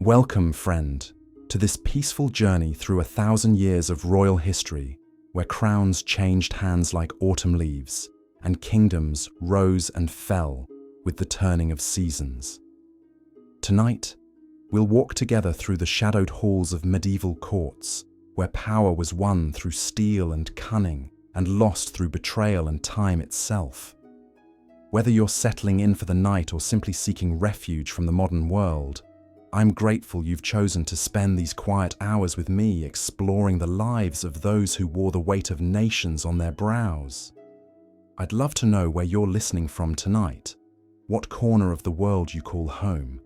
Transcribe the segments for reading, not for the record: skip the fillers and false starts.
Welcome, friend, to this peaceful journey through 1,000 years of royal history, where crowns changed hands like autumn leaves, and kingdoms rose and fell with the turning of seasons. Tonight, we'll walk together through the shadowed halls of medieval courts, where power was won through steel and cunning, and lost through betrayal and time itself. Whether you're settling in for the night or simply seeking refuge from the modern world, I'm grateful you've chosen to spend these quiet hours with me exploring the lives of those who wore the weight of nations on their brows. I'd love to know where you're listening from tonight, what corner of the world you call home,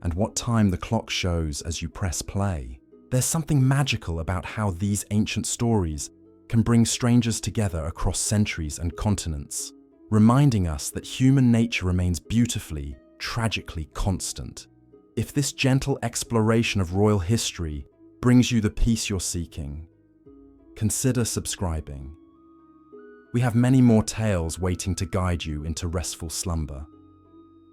and what time the clock shows as you press play. There's something magical about how these ancient stories can bring strangers together across centuries and continents, reminding us that human nature remains beautifully, tragically constant. If this gentle exploration of royal history brings you the peace you're seeking, consider subscribing. We have many more tales waiting to guide you into restful slumber.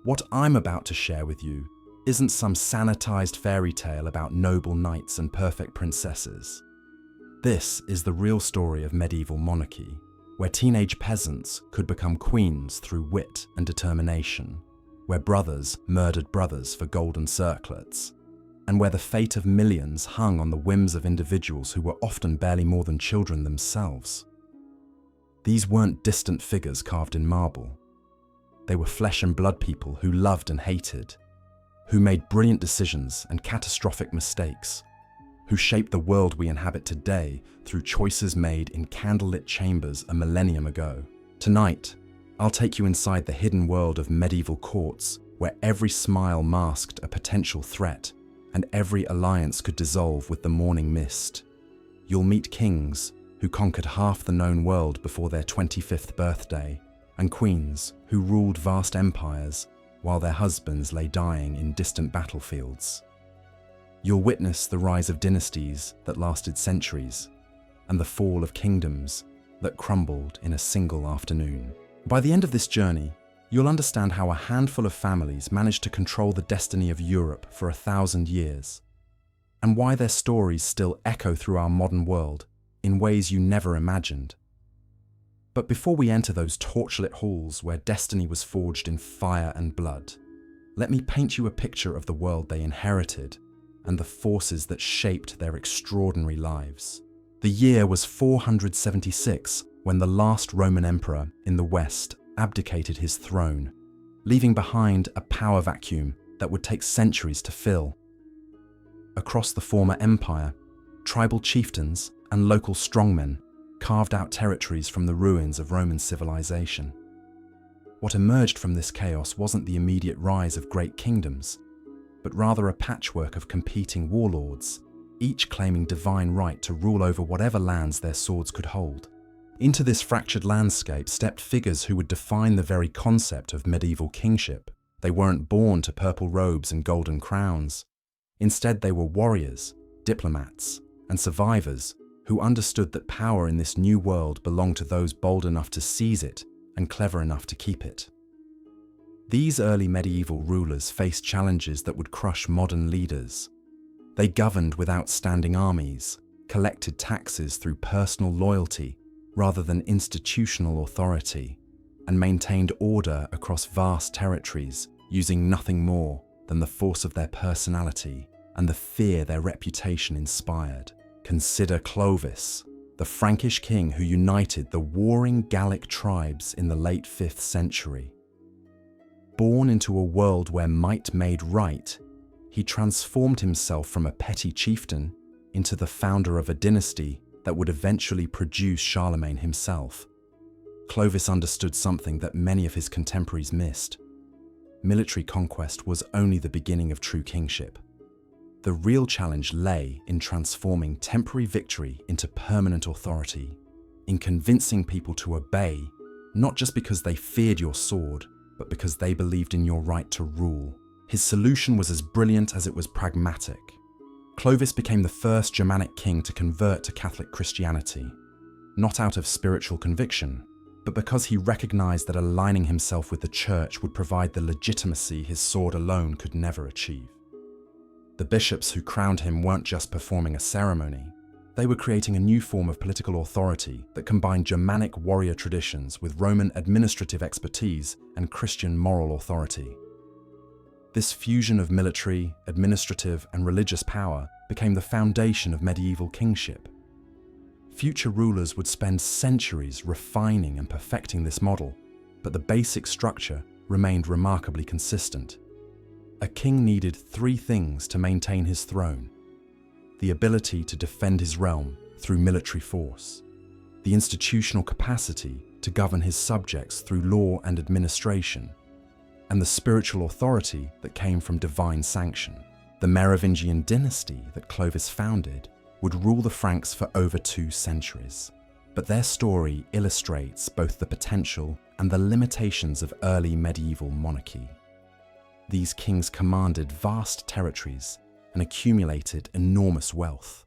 What I'm about to share with you isn't some sanitized fairy tale about noble knights and perfect princesses. This is the real story of medieval monarchy, where teenage peasants could become queens through wit and determination, where brothers murdered brothers for golden circlets, and where the fate of millions hung on the whims of individuals who were often barely more than children themselves. These weren't distant figures carved in marble. They were flesh and blood people who loved and hated, who made brilliant decisions and catastrophic mistakes, who shaped the world we inhabit today through choices made in candlelit chambers a millennium ago. Tonight, I'll take you inside the hidden world of medieval courts, where every smile masked a potential threat, and every alliance could dissolve with the morning mist. You'll meet kings who conquered half the known world before their 25th birthday, and queens who ruled vast empires while their husbands lay dying in distant battlefields. You'll witness the rise of dynasties that lasted centuries, and the fall of kingdoms that crumbled in a single afternoon. By the end of this journey, you'll understand how a handful of families managed to control the destiny of Europe for 1,000 years, and why their stories still echo through our modern world in ways you never imagined. But before we enter those torchlit halls where destiny was forged in fire and blood, let me paint you a picture of the world they inherited and the forces that shaped their extraordinary lives. The year was 476, when the last Roman emperor in the West abdicated his throne, leaving behind a power vacuum that would take centuries to fill. Across the former empire, tribal chieftains and local strongmen carved out territories from the ruins of Roman civilization. What emerged from this chaos wasn't the immediate rise of great kingdoms, but rather a patchwork of competing warlords, each claiming divine right to rule over whatever lands their swords could hold. Into this fractured landscape stepped figures who would define the very concept of medieval kingship. They weren't born to purple robes and golden crowns. Instead, they were warriors, diplomats, and survivors who understood that power in this new world belonged to those bold enough to seize it and clever enough to keep it. These early medieval rulers faced challenges that would crush modern leaders. They governed without standing armies, collected taxes through personal loyalty rather than institutional authority, and maintained order across vast territories using nothing more than the force of their personality and the fear their reputation inspired. Consider Clovis, the Frankish king who united the warring Gallic tribes in the late 5th century. Born into a world where might made right, he transformed himself from a petty chieftain into the founder of a dynasty that would eventually produce Charlemagne himself. Clovis understood something that many of his contemporaries missed. Military conquest was only the beginning of true kingship. The real challenge lay in transforming temporary victory into permanent authority, in convincing people to obey, not just because they feared your sword, but because they believed in your right to rule. His solution was as brilliant as it was pragmatic. Clovis became the first Germanic king to convert to Catholic Christianity, not out of spiritual conviction, but because he recognized that aligning himself with the church would provide the legitimacy his sword alone could never achieve. The bishops who crowned him weren't just performing a ceremony. They were creating a new form of political authority that combined Germanic warrior traditions with Roman administrative expertise and Christian moral authority. This fusion of military, administrative, and religious power became the foundation of medieval kingship. Future rulers would spend centuries refining and perfecting this model, but the basic structure remained remarkably consistent. A king needed three things to maintain his throne: the ability to defend his realm through military force, the institutional capacity to govern his subjects through law and administration, and the spiritual authority that came from divine sanction. The Merovingian dynasty that Clovis founded would rule the Franks for over 2 centuries. But their story illustrates both the potential and the limitations of early medieval monarchy. These kings commanded vast territories and accumulated enormous wealth,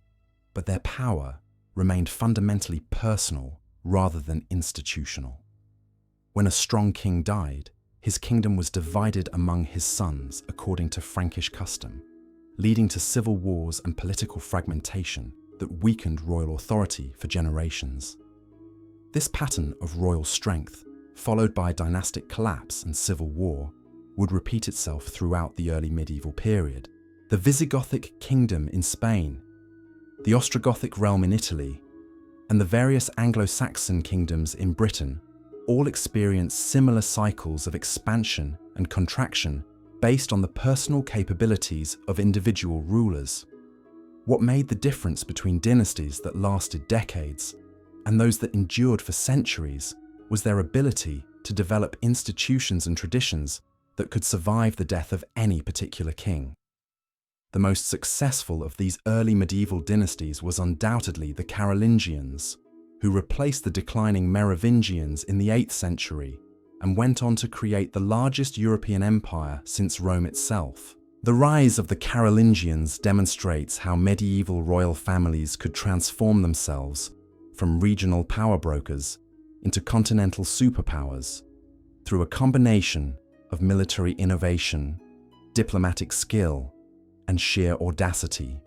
but their power remained fundamentally personal rather than institutional. When a strong king died, his kingdom was divided among his sons according to Frankish custom, leading to civil wars and political fragmentation that weakened royal authority for generations. This pattern of royal strength, followed by dynastic collapse and civil war, would repeat itself throughout the early medieval period. The Visigothic kingdom in Spain, the Ostrogothic realm in Italy, and the various Anglo-Saxon kingdoms in Britain all experienced similar cycles of expansion and contraction based on the personal capabilities of individual rulers. What made the difference between dynasties that lasted decades and those that endured for centuries was their ability to develop institutions and traditions that could survive the death of any particular king. The most successful of these early medieval dynasties was undoubtedly the Carolingians, who replaced the declining Merovingians in the 8th century and went on to create the largest European empire since Rome itself. The rise of the Carolingians demonstrates how medieval royal families could transform themselves from regional power brokers into continental superpowers through a combination of military innovation, diplomatic skill, and sheer audacity.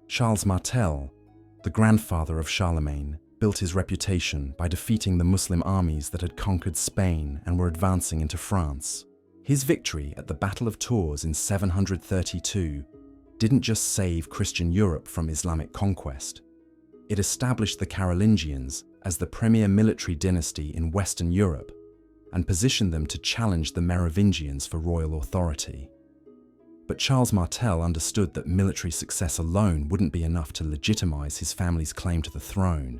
Charles Martel, the grandfather of Charlemagne, built his reputation by defeating the Muslim armies that had conquered Spain and were advancing into France. His victory at the Battle of Tours in 732 didn't just save Christian Europe from Islamic conquest. It established the Carolingians as the premier military dynasty in Western Europe and positioned them to challenge the Merovingians for royal authority. But Charles Martel understood that military success alone wouldn't be enough to legitimize his family's claim to the throne.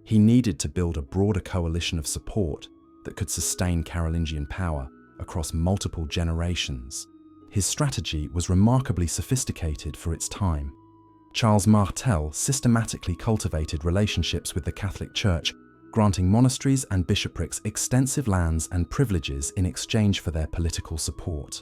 He needed to build a broader coalition of support that could sustain Carolingian power across multiple generations. His strategy was remarkably sophisticated for its time. Charles Martel systematically cultivated relationships with the Catholic Church, granting monasteries and bishoprics extensive lands and privileges in exchange for their political support.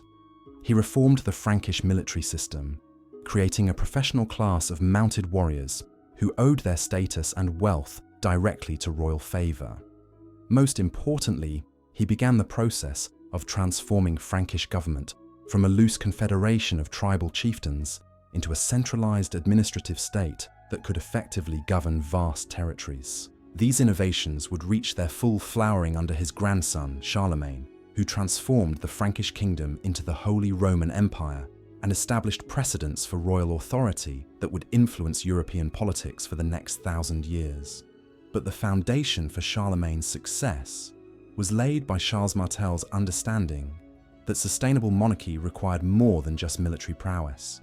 He reformed the Frankish military system, creating a professional class of mounted warriors who owed their status and wealth directly to royal favor. Most importantly, he began the process of transforming Frankish government from a loose confederation of tribal chieftains into a centralized administrative state that could effectively govern vast territories. These innovations would reach their full flowering under his grandson, Charlemagne, who transformed the Frankish kingdom into the Holy Roman Empire and established precedents for royal authority that would influence European politics for the next 1,000 years. But the foundation for Charlemagne's success was laid by Charles Martel's understanding that sustainable monarchy required more than just military prowess.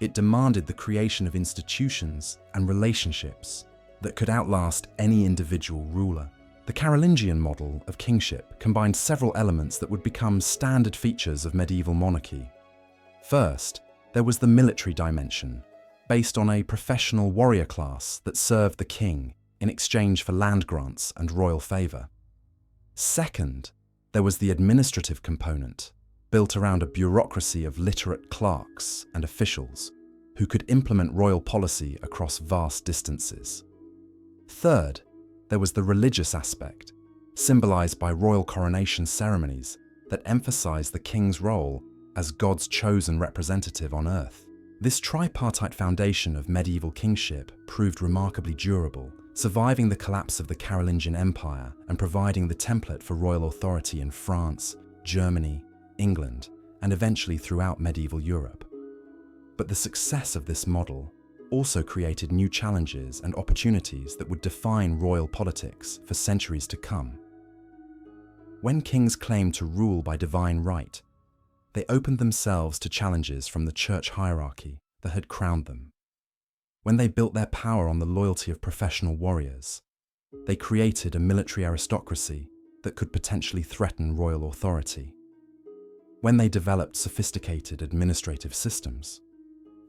It demanded the creation of institutions and relationships that could outlast any individual ruler. The Carolingian model of kingship combined several elements that would become standard features of medieval monarchy. First, there was the military dimension, based on a professional warrior class that served the king in exchange for land grants and royal favor. Second, there was the administrative component, built around a bureaucracy of literate clerks and officials who could implement royal policy across vast distances. Third, there was the religious aspect, symbolized by royal coronation ceremonies that emphasized the king's role as God's chosen representative on earth. This tripartite foundation of medieval kingship proved remarkably durable, surviving the collapse of the Carolingian Empire and providing the template for royal authority in France, Germany, England, and eventually throughout medieval Europe. But the success of this model also created new challenges and opportunities that would define royal politics for centuries to come. When kings claimed to rule by divine right, they opened themselves to challenges from the church hierarchy that had crowned them. When they built their power on the loyalty of professional warriors, they created a military aristocracy that could potentially threaten royal authority. When they developed sophisticated administrative systems,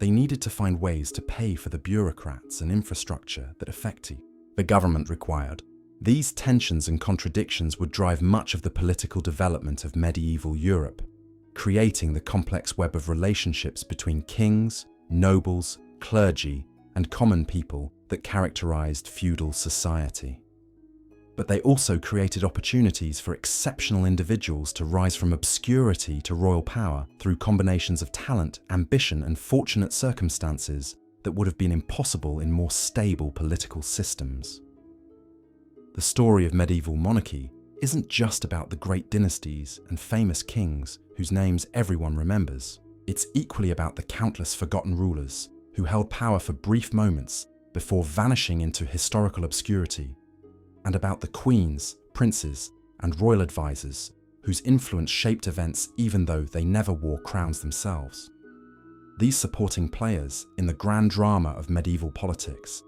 they needed to find ways to pay for the bureaucrats and infrastructure that effectively the government required. These tensions and contradictions would drive much of the political development of medieval Europe, creating the complex web of relationships between kings, nobles, clergy, and common people that characterized feudal society. But they also created opportunities for exceptional individuals to rise from obscurity to royal power through combinations of talent, ambition, and fortunate circumstances that would have been impossible in more stable political systems. The story of medieval monarchy isn't just about the great dynasties and famous kings whose names everyone remembers. It's equally about the countless forgotten rulers who held power for brief moments before vanishing into historical obscurity, and about the queens, princes, and royal advisors whose influence shaped events even though they never wore crowns themselves. These supporting players in the grand drama of medieval politics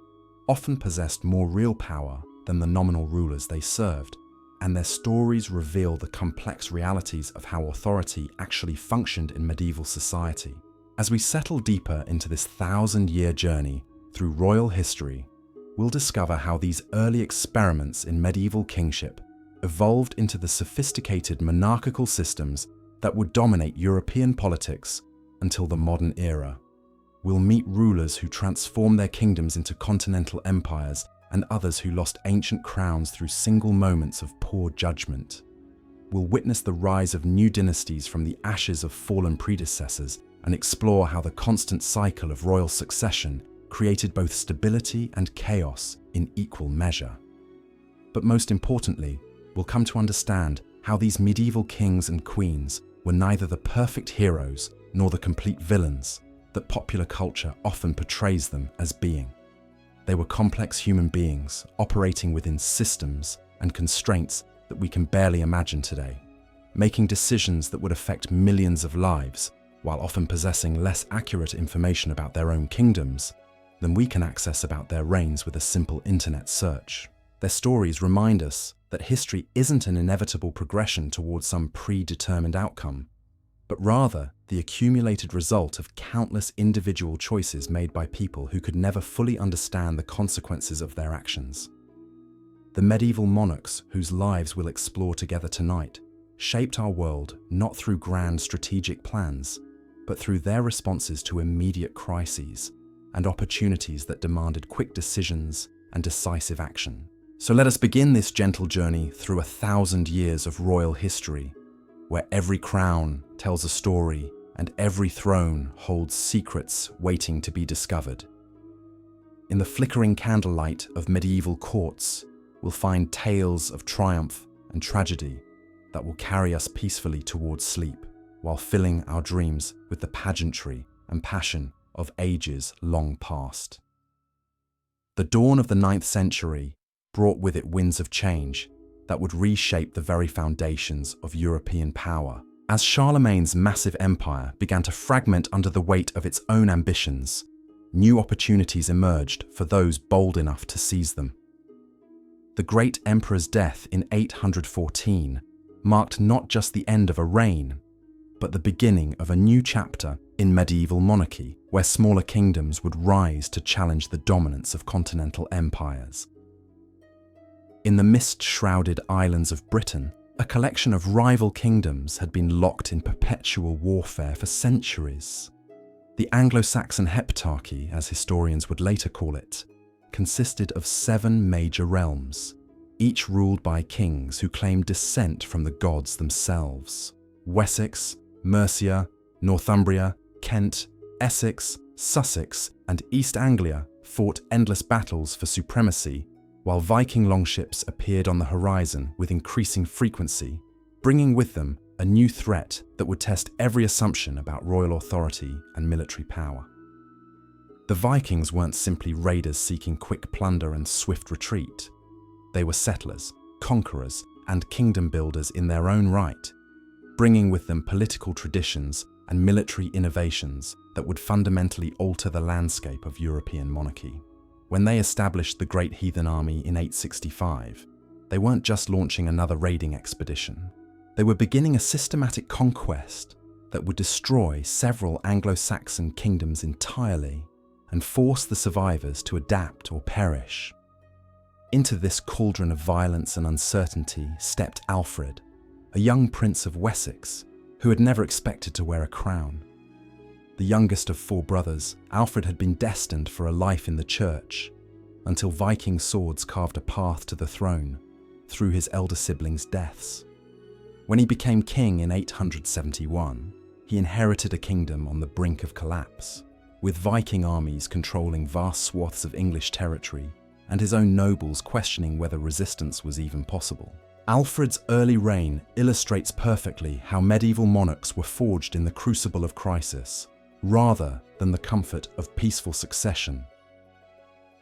often possessed more real power than the nominal rulers they served, and their stories reveal the complex realities of how authority actually functioned in medieval society. As we settle deeper into this 1,000-year journey through royal history, we'll discover how these early experiments in medieval kingship evolved into the sophisticated monarchical systems that would dominate European politics until the modern era. We'll meet rulers who transformed their kingdoms into continental empires and others who lost ancient crowns through single moments of poor judgment. We'll witness the rise of new dynasties from the ashes of fallen predecessors and explore how the constant cycle of royal succession created both stability and chaos in equal measure. But most importantly, we'll come to understand how these medieval kings and queens were neither the perfect heroes nor the complete villains that popular culture often portrays them as being. They were complex human beings operating within systems and constraints that we can barely imagine today, making decisions that would affect millions of lives while often possessing less accurate information about their own kingdoms than we can access about their reigns with a simple internet search. Their stories remind us that history isn't an inevitable progression towards some predetermined outcome, but rather the accumulated result of countless individual choices made by people who could never fully understand the consequences of their actions. The medieval monarchs whose lives we'll explore together tonight shaped our world not through grand strategic plans, but through their responses to immediate crises and opportunities that demanded quick decisions and decisive action. So let us begin this gentle journey through 1,000 years of royal history, where every crown tells a story and every throne holds secrets waiting to be discovered. In the flickering candlelight of medieval courts, we'll find tales of triumph and tragedy that will carry us peacefully towards sleep, while filling our dreams with the pageantry and passion of ages long past. The dawn of the 9th century brought with it winds of change that would reshape the very foundations of European power. As Charlemagne's massive empire began to fragment under the weight of its own ambitions, new opportunities emerged for those bold enough to seize them. The great emperor's death in 814 marked not just the end of a reign, but the beginning of a new chapter in medieval monarchy, where smaller kingdoms would rise to challenge the dominance of continental empires. In the mist-shrouded islands of Britain, a collection of rival kingdoms had been locked in perpetual warfare for centuries. The Anglo-Saxon heptarchy, as historians would later call it, consisted of 7 major realms, each ruled by kings who claimed descent from the gods themselves. Wessex, Mercia, Northumbria, Kent, Essex, Sussex, and East Anglia fought endless battles for supremacy, while Viking longships appeared on the horizon with increasing frequency, bringing with them a new threat that would test every assumption about royal authority and military power. The Vikings weren't simply raiders seeking quick plunder and swift retreat. They were settlers, conquerors, and kingdom builders in their own right, bringing with them political traditions and military innovations that would fundamentally alter the landscape of European monarchy. When they established the Great Heathen Army in 865, they weren't just launching another raiding expedition. They were beginning a systematic conquest that would destroy several Anglo-Saxon kingdoms entirely and force the survivors to adapt or perish. Into this cauldron of violence and uncertainty stepped Alfred, a young prince of Wessex who had never expected to wear a crown. The youngest of 4 brothers, Alfred had been destined for a life in the church until Viking swords carved a path to the throne through his elder siblings' deaths. When he became king in 871, he inherited a kingdom on the brink of collapse, with Viking armies controlling vast swaths of English territory and his own nobles questioning whether resistance was even possible. Alfred's early reign illustrates perfectly how medieval monarchs were forged in the crucible of crisis, rather than the comfort of peaceful succession.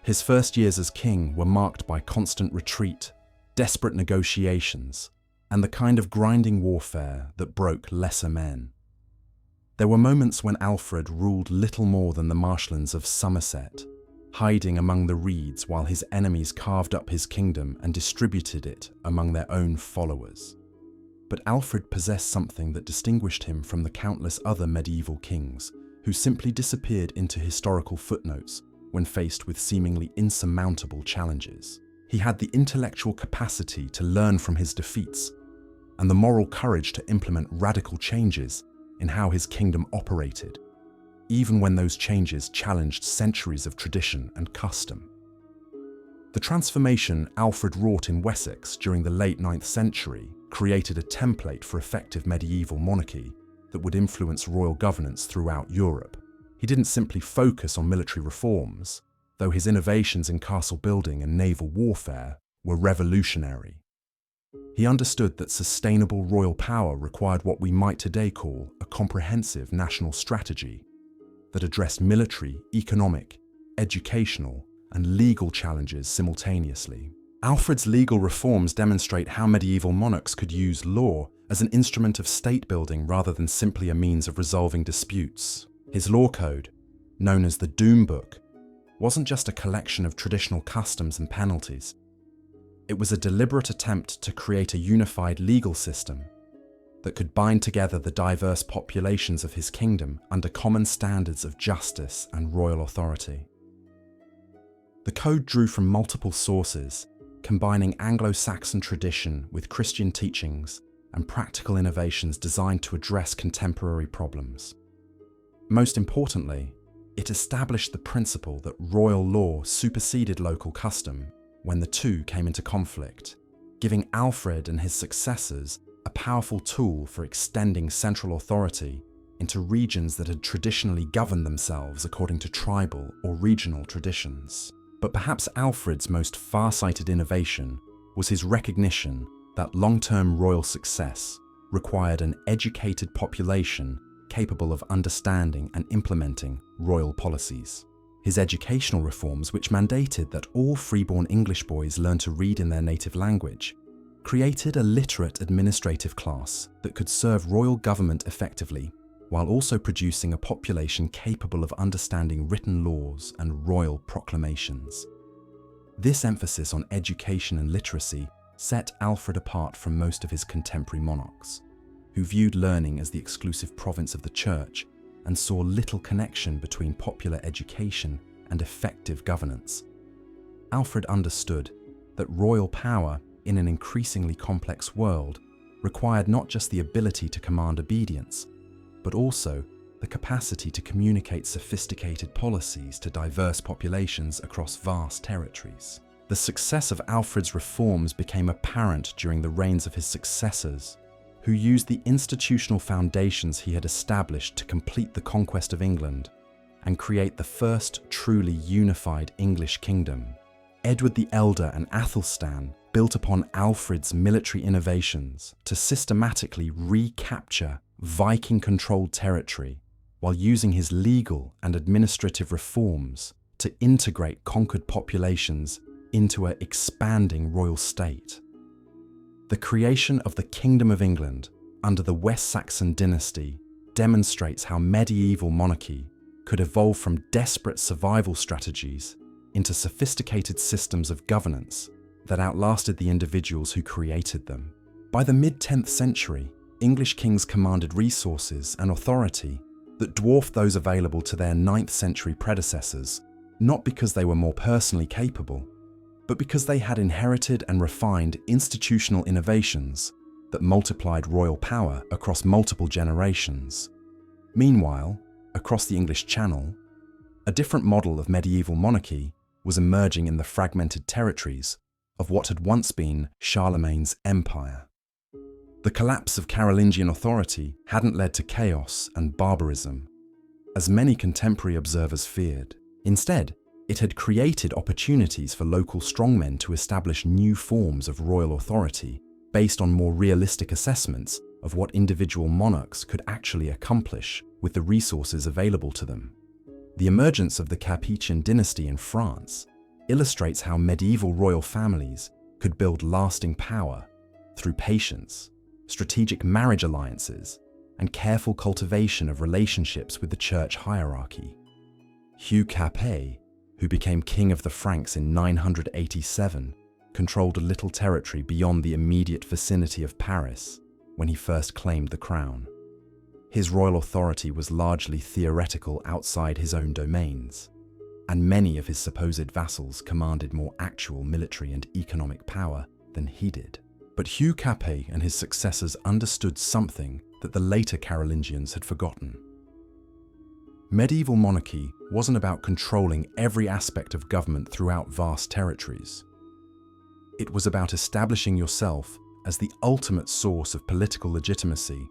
His first years as king were marked by constant retreat, desperate negotiations, and the kind of grinding warfare that broke lesser men. There were moments when Alfred ruled little more than the marshlands of Somerset, hiding among the reeds while his enemies carved up his kingdom and distributed it among their own followers. But Alfred possessed something that distinguished him from the countless other medieval kings who simply disappeared into historical footnotes when faced with seemingly insurmountable challenges. He had the intellectual capacity to learn from his defeats and the moral courage to implement radical changes in how his kingdom operated, even when those changes challenged centuries of tradition and custom. The transformation Alfred wrought in Wessex during the late 9th century created a template for effective medieval monarchy that would influence royal governance throughout Europe. He didn't simply focus on military reforms, though his innovations in castle building and naval warfare were revolutionary. He understood that sustainable royal power required what we might today call a comprehensive national strategy that addressed military, economic, educational, and legal challenges simultaneously. Alfred's legal reforms demonstrate how medieval monarchs could use law as an instrument of state building rather than simply a means of resolving disputes. His law code, known as the Doom Book, wasn't just a collection of traditional customs and penalties. It was a deliberate attempt to create a unified legal system that could bind together the diverse populations of his kingdom under common standards of justice and royal authority. The code drew from multiple sources, combining Anglo-Saxon tradition with Christian teachings and practical innovations designed to address contemporary problems. Most importantly, it established the principle that royal law superseded local custom when the two came into conflict, giving Alfred and his successors a powerful tool for extending central authority into regions that had traditionally governed themselves according to tribal or regional traditions. But perhaps Alfred's most far-sighted innovation was his recognition that long-term royal success required an educated population capable of understanding and implementing royal policies. His educational reforms, which mandated that all freeborn English boys learn to read in their native language, created a literate administrative class that could serve royal government effectively, while also producing a population capable of understanding written laws and royal proclamations. This emphasis on education and literacy set Alfred apart from most of his contemporary monarchs, who viewed learning as the exclusive province of the church and saw little connection between popular education and effective governance. Alfred understood that royal power in an increasingly complex world required not just the ability to command obedience, but also the capacity to communicate sophisticated policies to diverse populations across vast territories. The success of Alfred's reforms became apparent during the reigns of his successors, who used the institutional foundations he had established to complete the conquest of England and create the first truly unified English kingdom. Edward the Elder and Athelstan built upon Alfred's military innovations to systematically recapture Viking-controlled territory, while using his legal and administrative reforms to integrate conquered populations into an expanding royal state. The creation of the Kingdom of England under the West Saxon dynasty demonstrates how medieval monarchy could evolve from desperate survival strategies into sophisticated systems of governance that outlasted the individuals who created them. By the mid-10th century, English kings commanded resources and authority that dwarfed those available to their 9th century predecessors, not because they were more personally capable, but because they had inherited and refined institutional innovations that multiplied royal power across multiple generations. Meanwhile, across the English Channel, a different model of medieval monarchy was emerging in the fragmented territories of what had once been Charlemagne's empire. The collapse of Carolingian authority hadn't led to chaos and barbarism, as many contemporary observers feared. Instead, it had created opportunities for local strongmen to establish new forms of royal authority based on more realistic assessments of what individual monarchs could actually accomplish with the resources available to them. The emergence of the Capetian dynasty in France illustrates how medieval royal families could build lasting power through patience, strategic marriage alliances, and careful cultivation of relationships with the church hierarchy. Hugh Capet, who became king of the Franks in 987, controlled a little territory beyond the immediate vicinity of Paris when he first claimed the crown. His royal authority was largely theoretical outside his own domains, and many of his supposed vassals commanded more actual military and economic power than he did. But Hugh Capet and his successors understood something that the later Carolingians had forgotten. Medieval monarchy wasn't about controlling every aspect of government throughout vast territories. It was about establishing yourself as the ultimate source of political legitimacy,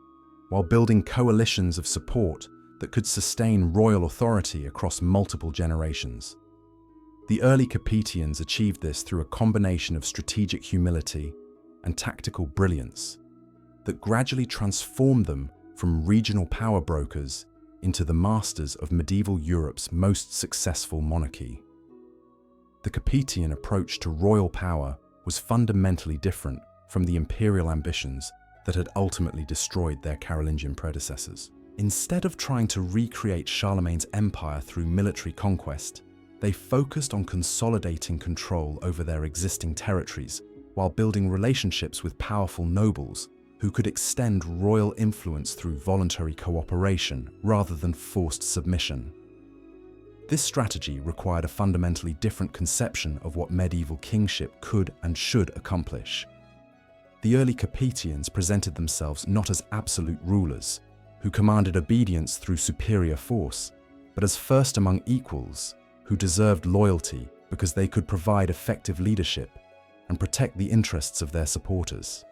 while building coalitions of support that could sustain royal authority across multiple generations. The early Capetians achieved this through a combination of strategic humility and tactical brilliance that gradually transformed them from regional power brokers into the masters of medieval Europe's most successful monarchy. The Capetian approach to royal power was fundamentally different from the imperial ambitions that had ultimately destroyed their Carolingian predecessors. Instead of trying to recreate Charlemagne's empire through military conquest, they focused on consolidating control over their existing territories while building relationships with powerful nobles who could extend royal influence through voluntary cooperation rather than forced submission. This strategy required a fundamentally different conception of what medieval kingship could and should accomplish. The early Capetians presented themselves not as absolute rulers who commanded obedience through superior force, but as first among equals who deserved loyalty because they could provide effective leadership and protect the interests of their supporters.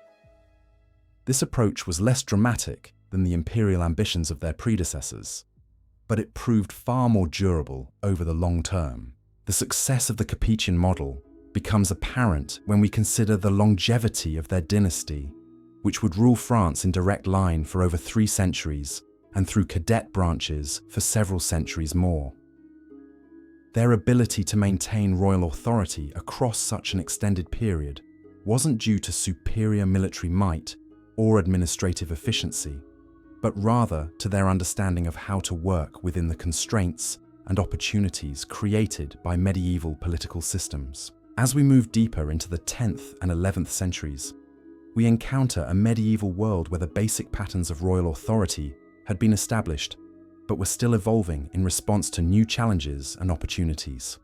This approach was less dramatic than the imperial ambitions of their predecessors, but it proved far more durable over the long term. The success of the Capetian model becomes apparent when we consider the longevity of their dynasty, which would rule France in direct line for over 3 centuries and through cadet branches for several centuries more. Their ability to maintain royal authority across such an extended period wasn't due to superior military might or administrative efficiency, but rather to their understanding of how to work within the constraints and opportunities created by medieval political systems. As we move deeper into the 10th and 11th centuries, we encounter a medieval world where the basic patterns of royal authority had been established, but were still evolving in response to new challenges and opportunities.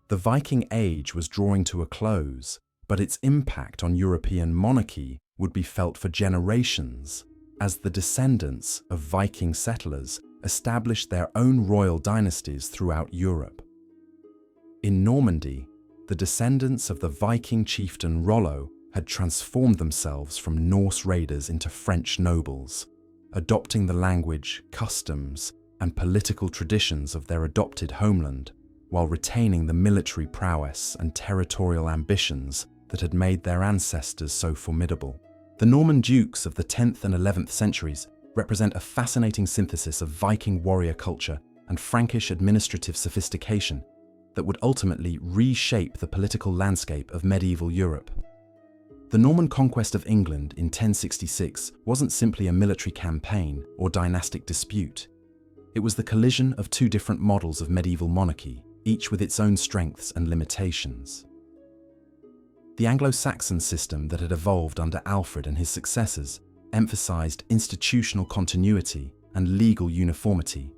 The Viking Age was drawing to a close, but its impact on European monarchy would be felt for generations as the descendants of Viking settlers established their own royal dynasties throughout Europe. In Normandy, the descendants of the Viking chieftain Rollo had transformed themselves from Norse raiders into French nobles, adopting the language, customs, and political traditions of their adopted homeland, while retaining the military prowess and territorial ambitions that had made their ancestors so formidable. The Norman dukes of the 10th and 11th centuries represent a fascinating synthesis of Viking warrior culture and Frankish administrative sophistication that would ultimately reshape the political landscape of medieval Europe. The Norman conquest of England in 1066 wasn't simply a military campaign or dynastic dispute. It was the collision of two different models of medieval monarchy, each with its own strengths and limitations. The Anglo-Saxon system that had evolved under Alfred and his successors emphasized institutional continuity and legal uniformity,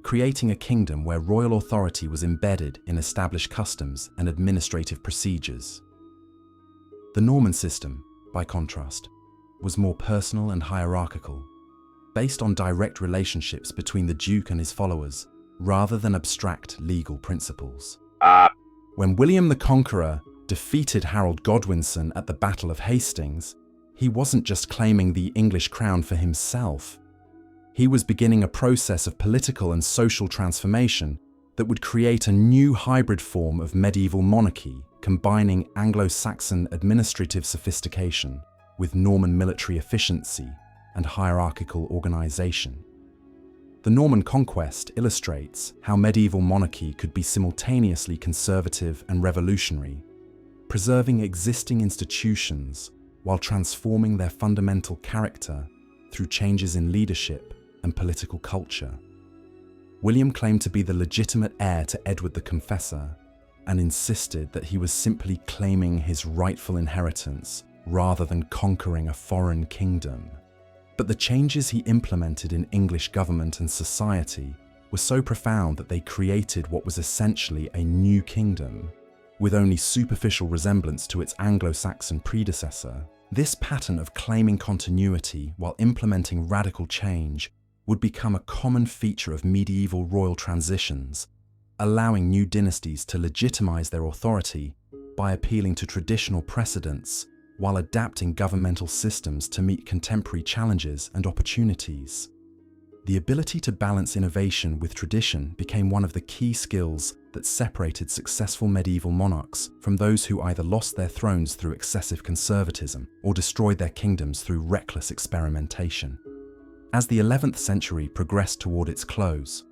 creating a kingdom where royal authority was embedded in established customs and administrative procedures. The Norman system, by contrast, was more personal and hierarchical, based on direct relationships between the duke and his followers, rather than abstract legal principles. When William the Conqueror defeated Harold Godwinson at the Battle of Hastings, he wasn't just claiming the English crown for himself. He was beginning a process of political and social transformation that would create a new hybrid form of medieval monarchy, combining Anglo-Saxon administrative sophistication with Norman military efficiency and hierarchical organization. The Norman conquest illustrates how medieval monarchy could be simultaneously conservative and revolutionary, preserving existing institutions while transforming their fundamental character through changes in leadership and political culture. William claimed to be the legitimate heir to Edward the Confessor and insisted that he was simply claiming his rightful inheritance rather than conquering a foreign kingdom. But the changes he implemented in English government and society were so profound that they created what was essentially a new kingdom, with only superficial resemblance to its Anglo-Saxon predecessor. This pattern of claiming continuity while implementing radical change would become a common feature of medieval royal transitions, allowing new dynasties to legitimize their authority by appealing to traditional precedents while adapting governmental systems to meet contemporary challenges and opportunities. The ability to balance innovation with tradition became one of the key skills that separated successful medieval monarchs from those who either lost their thrones through excessive conservatism or destroyed their kingdoms through reckless experimentation. As the 11th century progressed toward its close,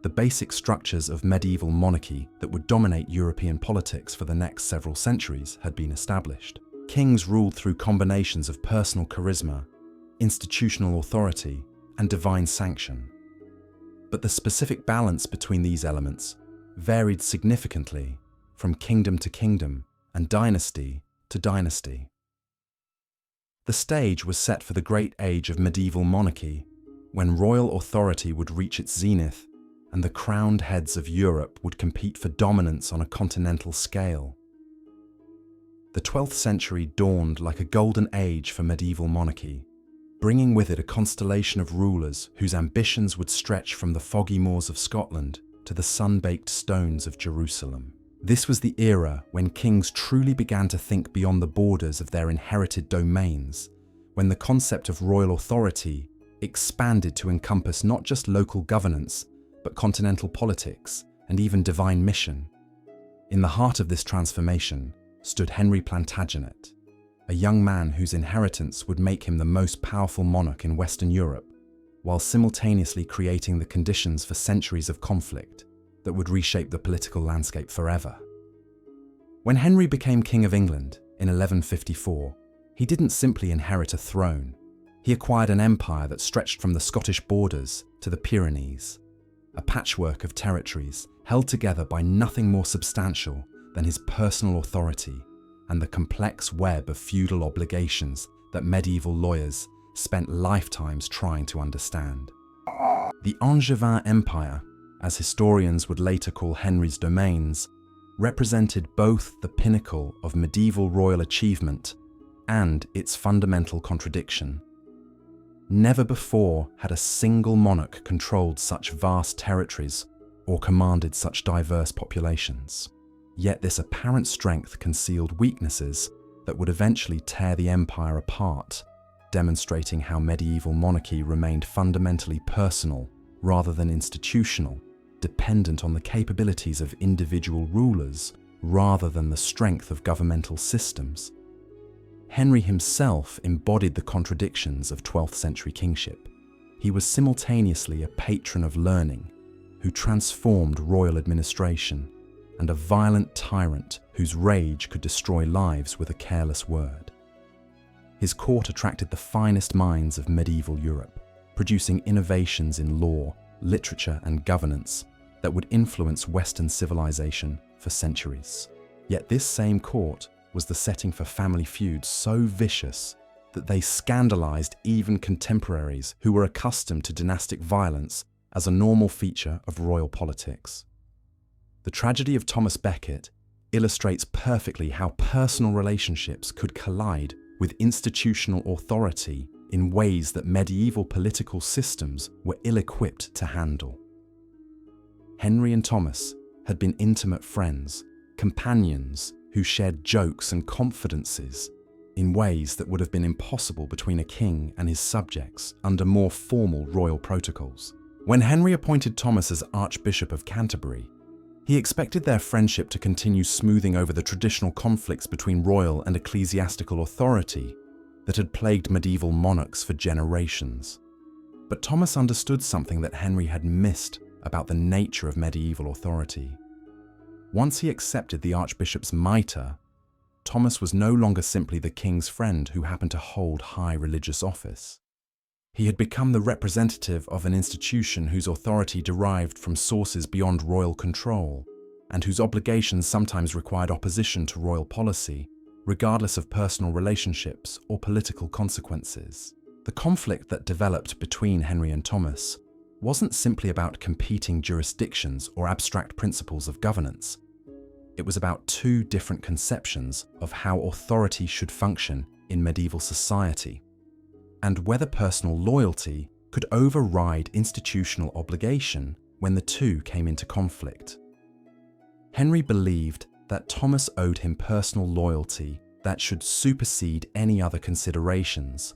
the basic structures of medieval monarchy that would dominate European politics for the next several centuries had been established. Kings ruled through combinations of personal charisma, institutional authority, and divine sanction. But the specific balance between these elements varied significantly from kingdom to kingdom and dynasty to dynasty. The stage was set for the great age of medieval monarchy, when royal authority would reach its zenith and the crowned heads of Europe would compete for dominance on a continental scale. The 12th century dawned like a golden age for medieval monarchy, bringing with it a constellation of rulers whose ambitions would stretch from the foggy moors of Scotland to the sun-baked stones of Jerusalem. This was the era when kings truly began to think beyond the borders of their inherited domains, when the concept of royal authority expanded to encompass not just local governance, but continental politics and even divine mission. In the heart of this transformation stood Henry Plantagenet, a young man whose inheritance would make him the most powerful monarch in Western Europe, while simultaneously creating the conditions for centuries of conflict that would reshape the political landscape forever. When Henry became King of England in 1154, he didn't simply inherit a throne. He acquired an empire that stretched from the Scottish borders to the Pyrenees, a patchwork of territories held together by nothing more substantial than his personal authority and the complex web of feudal obligations that medieval lawyers spent lifetimes trying to understand. The Angevin Empire, as historians would later call Henry's domains, represented both the pinnacle of medieval royal achievement and its fundamental contradiction. Never before had a single monarch controlled such vast territories or commanded such diverse populations. Yet this apparent strength concealed weaknesses that would eventually tear the empire apart, demonstrating how medieval monarchy remained fundamentally personal rather than institutional, dependent on the capabilities of individual rulers rather than the strength of governmental systems. Henry himself embodied the contradictions of 12th century kingship. He was simultaneously a patron of learning, who transformed royal administration, and a violent tyrant whose rage could destroy lives with a careless word. His court attracted the finest minds of medieval Europe, producing innovations in law, literature, and governance that would influence Western civilization for centuries. Yet this same court was the setting for family feuds so vicious that they scandalized even contemporaries who were accustomed to dynastic violence as a normal feature of royal politics. The tragedy of Thomas Becket illustrates perfectly how personal relationships could collide with institutional authority in ways that medieval political systems were ill-equipped to handle. Henry and Thomas had been intimate friends, companions who shared jokes and confidences in ways that would have been impossible between a king and his subjects under more formal royal protocols. When Henry appointed Thomas as Archbishop of Canterbury, he expected their friendship to continue smoothing over the traditional conflicts between royal and ecclesiastical authority that had plagued medieval monarchs for generations. But Thomas understood something that Henry had missed about the nature of medieval authority. Once he accepted the archbishop's mitre, Thomas was no longer simply the king's friend who happened to hold high religious office. He had become the representative of an institution whose authority derived from sources beyond royal control, and whose obligations sometimes required opposition to royal policy, regardless of personal relationships or political consequences. The conflict that developed between Henry and Thomas wasn't simply about competing jurisdictions or abstract principles of governance. It was about two different conceptions of how authority should function in medieval society, and whether personal loyalty could override institutional obligation when the two came into conflict. Henry believed that Thomas owed him personal loyalty that should supersede any other considerations,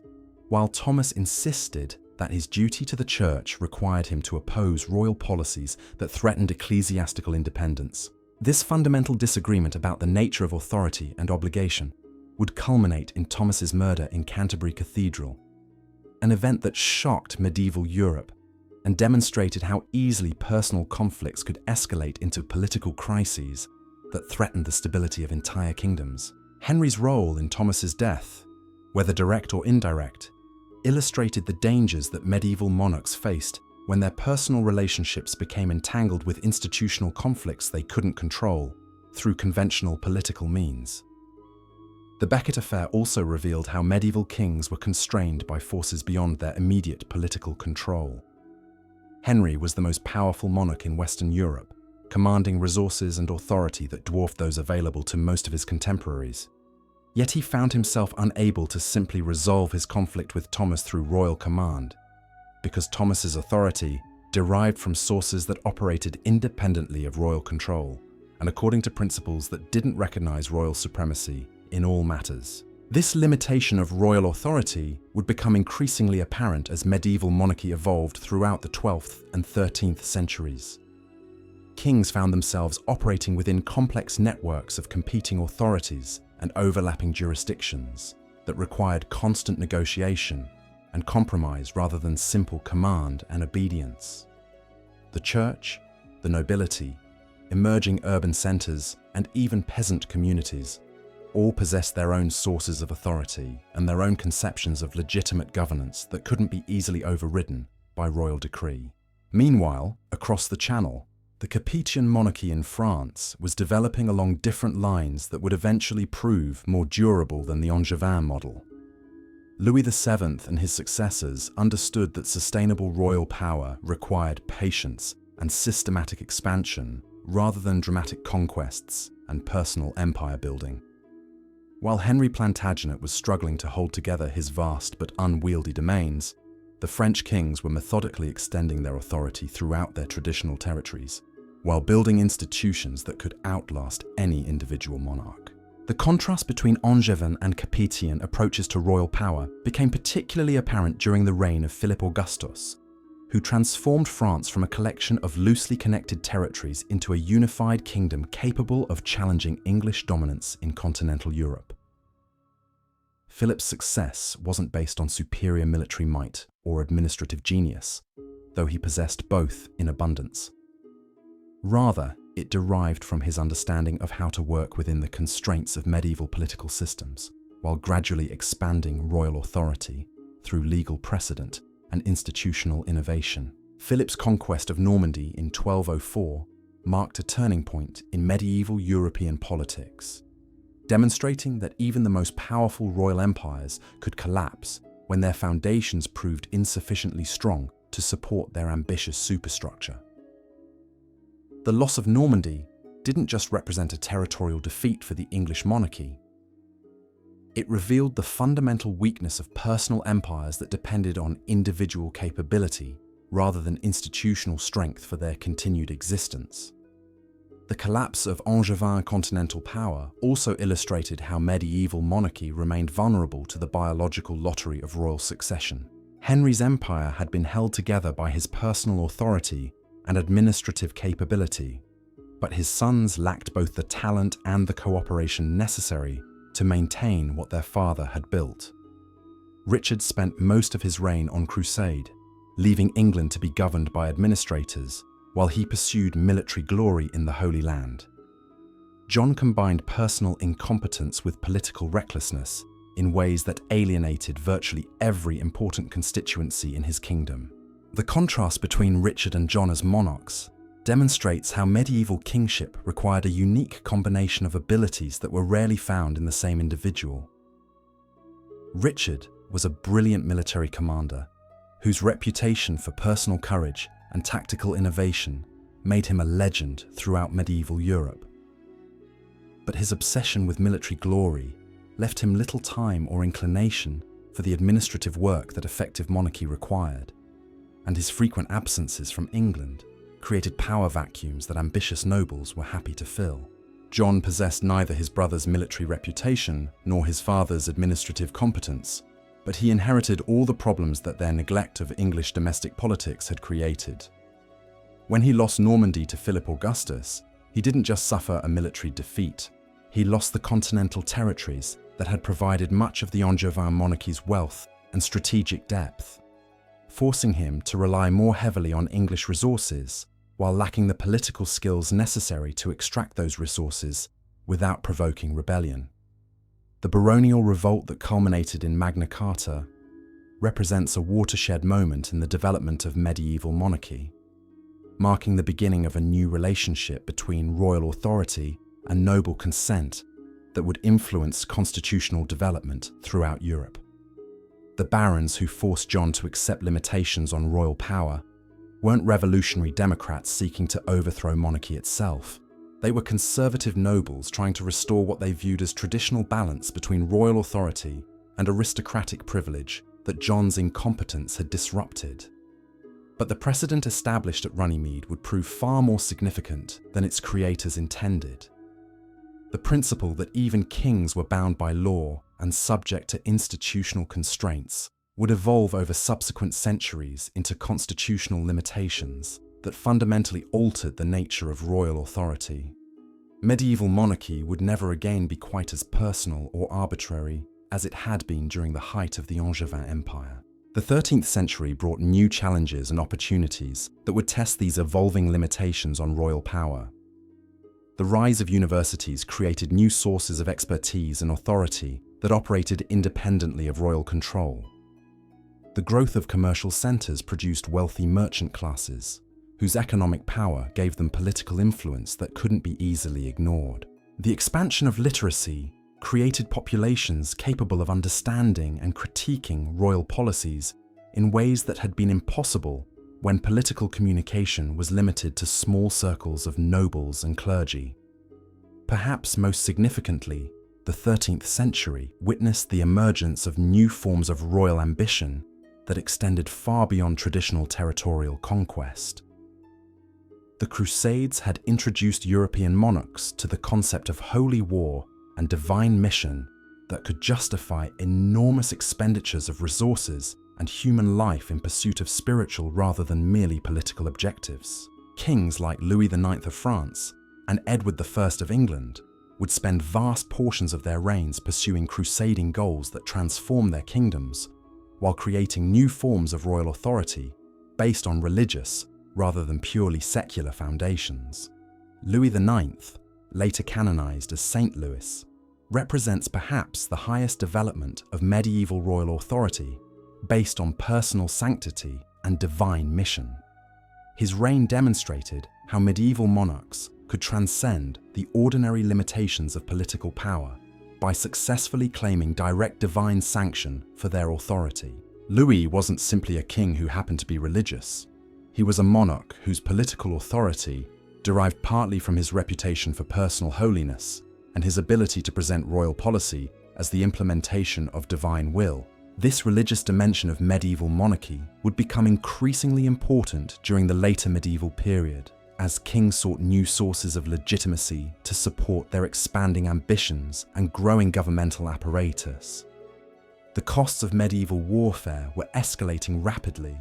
while Thomas insisted that his duty to the church required him to oppose royal policies that threatened ecclesiastical independence. This fundamental disagreement about the nature of authority and obligation would culminate in Thomas's murder in Canterbury Cathedral, an event that shocked medieval Europe and demonstrated how easily personal conflicts could escalate into political crises that threatened the stability of entire kingdoms. Henry's role in Thomas's death, whether direct or indirect, illustrated the dangers that medieval monarchs faced when their personal relationships became entangled with institutional conflicts they couldn't control through conventional political means. The Becket affair also revealed how medieval kings were constrained by forces beyond their immediate political control. Henry was the most powerful monarch in Western Europe, commanding resources and authority that dwarfed those available to most of his contemporaries. Yet he found himself unable to simply resolve his conflict with Thomas through royal command, because Thomas's authority derived from sources that operated independently of royal control, and according to principles that didn't recognize royal supremacy in all matters. This limitation of royal authority would become increasingly apparent as medieval monarchy evolved throughout the 12th and 13th centuries. Kings found themselves operating within complex networks of competing authorities and overlapping jurisdictions that required constant negotiation and compromise rather than simple command and obedience. The church, the nobility, emerging urban centers, and even peasant communities all possessed their own sources of authority and their own conceptions of legitimate governance that couldn't be easily overridden by royal decree. Meanwhile, across the Channel, the Capetian monarchy in France was developing along different lines that would eventually prove more durable than the Angevin model. Louis VII and his successors understood that sustainable royal power required patience and systematic expansion rather than dramatic conquests and personal empire building. While Henry Plantagenet was struggling to hold together his vast but unwieldy domains, the French kings were methodically extending their authority throughout their traditional territories, while building institutions that could outlast any individual monarch. The contrast between Angevin and Capetian approaches to royal power became particularly apparent during the reign of Philip Augustus, who transformed France from a collection of loosely connected territories into a unified kingdom capable of challenging English dominance in continental Europe. Philip's success wasn't based on superior military might or administrative genius, though he possessed both in abundance. Rather, it derived from his understanding of how to work within the constraints of medieval political systems, while gradually expanding royal authority through legal precedent and institutional innovation. Philip's conquest of Normandy in 1204 marked a turning point in medieval European politics, demonstrating that even the most powerful royal empires could collapse when their foundations proved insufficiently strong to support their ambitious superstructure. The loss of Normandy didn't just represent a territorial defeat for the English monarchy. It revealed the fundamental weakness of personal empires that depended on individual capability rather than institutional strength for their continued existence. The collapse of Angevin continental power also illustrated how medieval monarchy remained vulnerable to the biological lottery of royal succession. Henry's empire had been held together by his personal authority and administrative capability, but his sons lacked both the talent and the cooperation necessary to maintain what their father had built. Richard spent most of his reign on crusade, leaving England to be governed by administrators, while he pursued military glory in the Holy Land. John combined personal incompetence with political recklessness in ways that alienated virtually every important constituency in his kingdom. The contrast between Richard and John as monarchs demonstrates how medieval kingship required a unique combination of abilities that were rarely found in the same individual. Richard was a brilliant military commander whose reputation for personal courage and tactical innovation made him a legend throughout medieval Europe. But his obsession with military glory left him little time or inclination for the administrative work that effective monarchy required, and his frequent absences from England created power vacuums that ambitious nobles were happy to fill. John possessed neither his brother's military reputation nor his father's administrative competence, but he inherited all the problems that their neglect of English domestic politics had created. When he lost Normandy to Philip Augustus, he didn't just suffer a military defeat. He lost the continental territories that had provided much of the Angevin monarchy's wealth and strategic depth, forcing him to rely more heavily on English resources while lacking the political skills necessary to extract those resources without provoking rebellion. The baronial revolt that culminated in Magna Carta represents a watershed moment in the development of medieval monarchy, marking the beginning of a new relationship between royal authority and noble consent that would influence constitutional development throughout Europe. The barons who forced John to accept limitations on royal power weren't revolutionary democrats seeking to overthrow monarchy itself. They were conservative nobles trying to restore what they viewed as traditional balance between royal authority and aristocratic privilege that John's incompetence had disrupted. But the precedent established at Runnymede would prove far more significant than its creators intended. The principle that even kings were bound by law and subject to institutional constraints would evolve over subsequent centuries into constitutional limitations that fundamentally altered the nature of royal authority. Medieval monarchy would never again be quite as personal or arbitrary as it had been during the height of the Angevin Empire. The 13th century brought new challenges and opportunities that would test these evolving limitations on royal power. The rise of universities created new sources of expertise and authority that operated independently of royal control. The growth of commercial centers produced wealthy merchant classes, whose economic power gave them political influence that couldn't be easily ignored. The expansion of literacy created populations capable of understanding and critiquing royal policies in ways that had been impossible when political communication was limited to small circles of nobles and clergy. Perhaps most significantly, the 13th century witnessed the emergence of new forms of royal ambition that extended far beyond traditional territorial conquest. The Crusades had introduced European monarchs to the concept of holy war and divine mission that could justify enormous expenditures of resources and human life in pursuit of spiritual rather than merely political objectives. Kings like Louis IX of France and Edward I of England would spend vast portions of their reigns pursuing crusading goals that transform their kingdoms, while creating new forms of royal authority based on religious rather than purely secular foundations. Louis IX, later canonized as Saint Louis, represents perhaps the highest development of medieval royal authority based on personal sanctity and divine mission. His reign demonstrated how medieval monarchs could transcend the ordinary limitations of political power by successfully claiming direct divine sanction for their authority. Louis wasn't simply a king who happened to be religious. He was a monarch whose political authority derived partly from his reputation for personal holiness and his ability to present royal policy as the implementation of divine will. This religious dimension of medieval monarchy would become increasingly important during the later medieval period, as kings sought new sources of legitimacy to support their expanding ambitions and growing governmental apparatus. The costs of medieval warfare were escalating rapidly,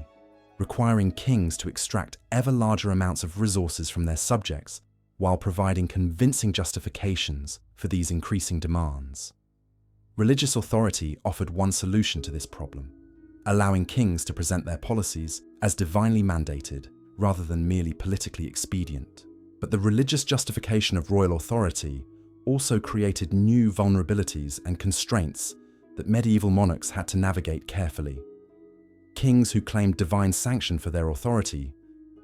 requiring kings to extract ever larger amounts of resources from their subjects while providing convincing justifications for these increasing demands. Religious authority offered one solution to this problem, allowing kings to present their policies as divinely mandated rather than merely politically expedient. But the religious justification of royal authority also created new vulnerabilities and constraints that medieval monarchs had to navigate carefully. Kings who claimed divine sanction for their authority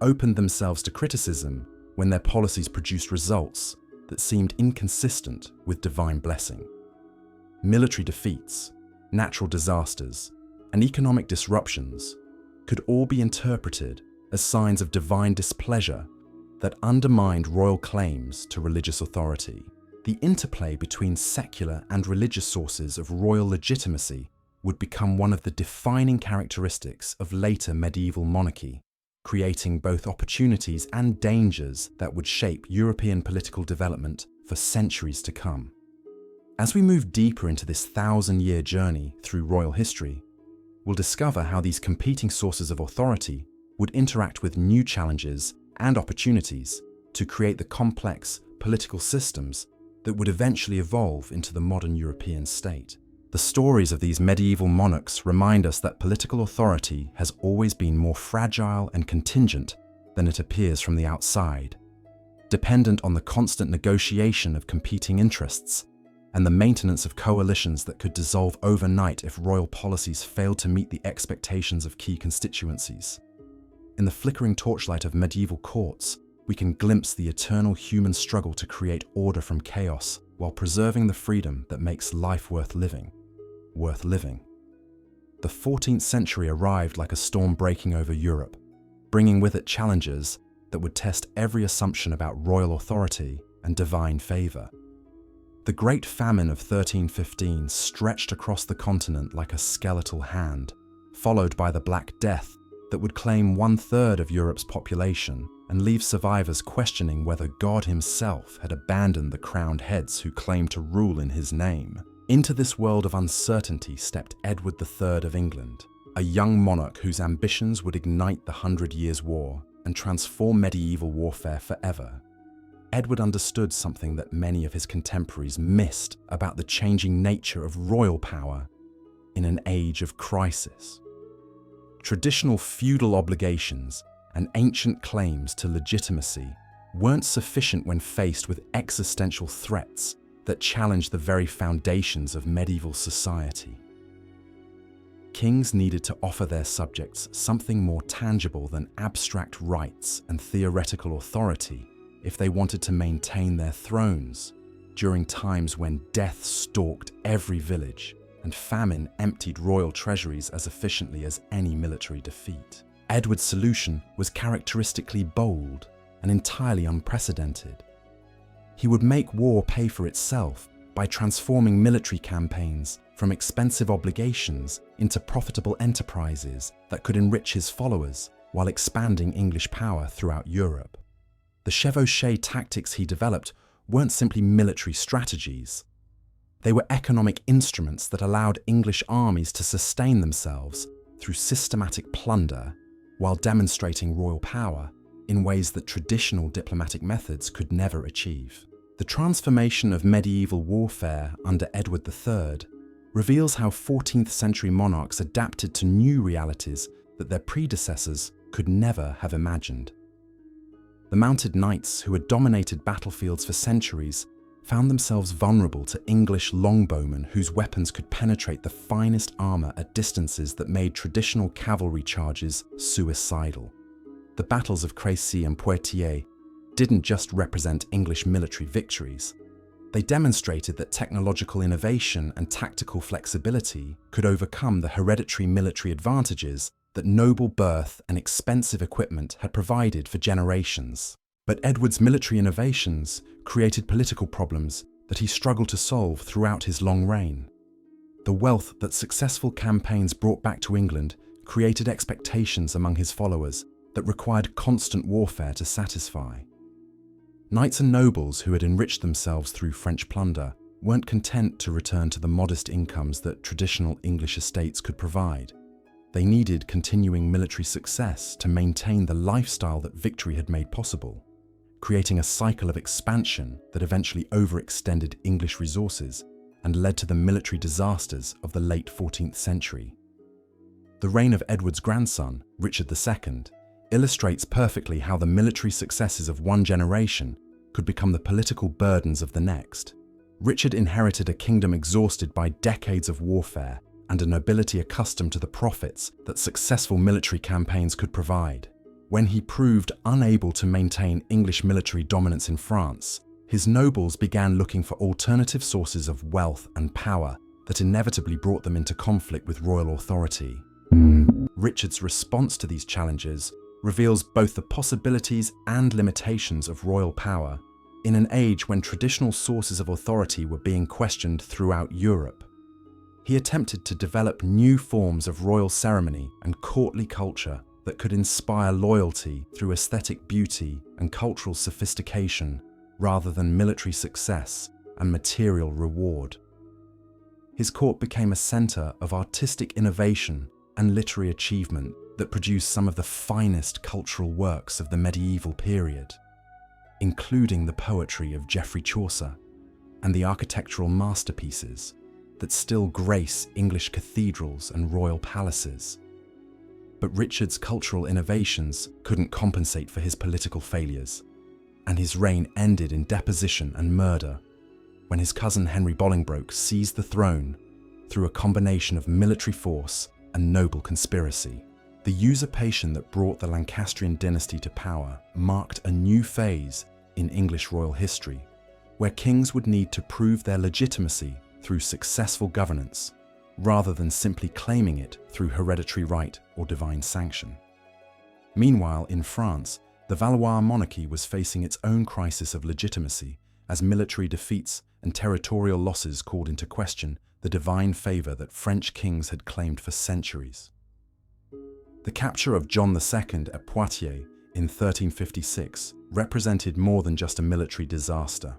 opened themselves to criticism when their policies produced results that seemed inconsistent with divine blessing. Military defeats, natural disasters, and economic disruptions could all be interpreted as signs of divine displeasure that undermined royal claims to religious authority. The interplay between secular and religious sources of royal legitimacy would become one of the defining characteristics of later medieval monarchy, creating both opportunities and dangers that would shape European political development for centuries to come. As we move deeper into this 1,000-year journey through royal history, we'll discover how these competing sources of authority would interact with new challenges and opportunities to create the complex political systems that would eventually evolve into the modern European state. The stories of these medieval monarchs remind us that political authority has always been more fragile and contingent than it appears from the outside, dependent on the constant negotiation of competing interests and the maintenance of coalitions that could dissolve overnight if royal policies failed to meet the expectations of key constituencies. In the flickering torchlight of medieval courts, we can glimpse the eternal human struggle to create order from chaos while preserving the freedom that makes life worth living. The 14th century arrived like a storm breaking over Europe, bringing with it challenges that would test every assumption about royal authority and divine favor. The Great Famine of 1315 stretched across the continent like a skeletal hand, followed by the Black Death that would claim 1/3 of Europe's population and leave survivors questioning whether God himself had abandoned the crowned heads who claimed to rule in his name. Into this world of uncertainty stepped Edward III of England, a young monarch whose ambitions would ignite the 100 Years' War and transform medieval warfare forever. Edward understood something that many of his contemporaries missed about the changing nature of royal power in an age of crisis. Traditional feudal obligations and ancient claims to legitimacy weren't sufficient when faced with existential threats that challenged the very foundations of medieval society. Kings needed to offer their subjects something more tangible than abstract rights and theoretical authority if they wanted to maintain their thrones during times when death stalked every village and famine emptied royal treasuries as efficiently as any military defeat. Edward's solution was characteristically bold and entirely unprecedented. He would make war pay for itself by transforming military campaigns from expensive obligations into profitable enterprises that could enrich his followers while expanding English power throughout Europe. The chevauchée tactics he developed weren't simply military strategies. They were economic instruments that allowed English armies to sustain themselves through systematic plunder while demonstrating royal power in ways that traditional diplomatic methods could never achieve. The transformation of medieval warfare under Edward III reveals how 14th century monarchs adapted to new realities that their predecessors could never have imagined. The mounted knights who had dominated battlefields for centuries found themselves vulnerable to English longbowmen whose weapons could penetrate the finest armor at distances that made traditional cavalry charges suicidal. The battles of Crécy and Poitiers didn't just represent English military victories. They demonstrated that technological innovation and tactical flexibility could overcome the hereditary military advantages that noble birth and expensive equipment had provided for generations. But Edward's military innovations created political problems that he struggled to solve throughout his long reign. The wealth that successful campaigns brought back to England created expectations among his followers that required constant warfare to satisfy. Knights and nobles who had enriched themselves through French plunder weren't content to return to the modest incomes that traditional English estates could provide. They needed continuing military success to maintain the lifestyle that victory had made possible, creating a cycle of expansion that eventually overextended English resources and led to the military disasters of the late 14th century. The reign of Edward's grandson, Richard II, illustrates perfectly how the military successes of one generation could become the political burdens of the next. Richard inherited a kingdom exhausted by decades of warfare and a nobility accustomed to the profits that successful military campaigns could provide. When he proved unable to maintain English military dominance in France, his nobles began looking for alternative sources of wealth and power that inevitably brought them into conflict with royal authority. Richard's response to these challenges reveals both the possibilities and limitations of royal power in an age when traditional sources of authority were being questioned throughout Europe. He attempted to develop new forms of royal ceremony and courtly culture that could inspire loyalty through aesthetic beauty and cultural sophistication rather than military success and material reward. His court became a center of artistic innovation and literary achievement that produced some of the finest cultural works of the medieval period, including the poetry of Geoffrey Chaucer and the architectural masterpieces that still grace English cathedrals and royal palaces. But Richard's cultural innovations couldn't compensate for his political failures, and his reign ended in deposition and murder when his cousin Henry Bolingbroke seized the throne through a combination of military force and noble conspiracy. The usurpation that brought the Lancastrian dynasty to power marked a new phase in English royal history, where kings would need to prove their legitimacy through successful governance, rather than simply claiming it through hereditary right or divine sanction. Meanwhile, in France, the Valois monarchy was facing its own crisis of legitimacy as military defeats and territorial losses called into question the divine favor that French kings had claimed for centuries. The capture of John II at Poitiers in 1356 represented more than just a military disaster.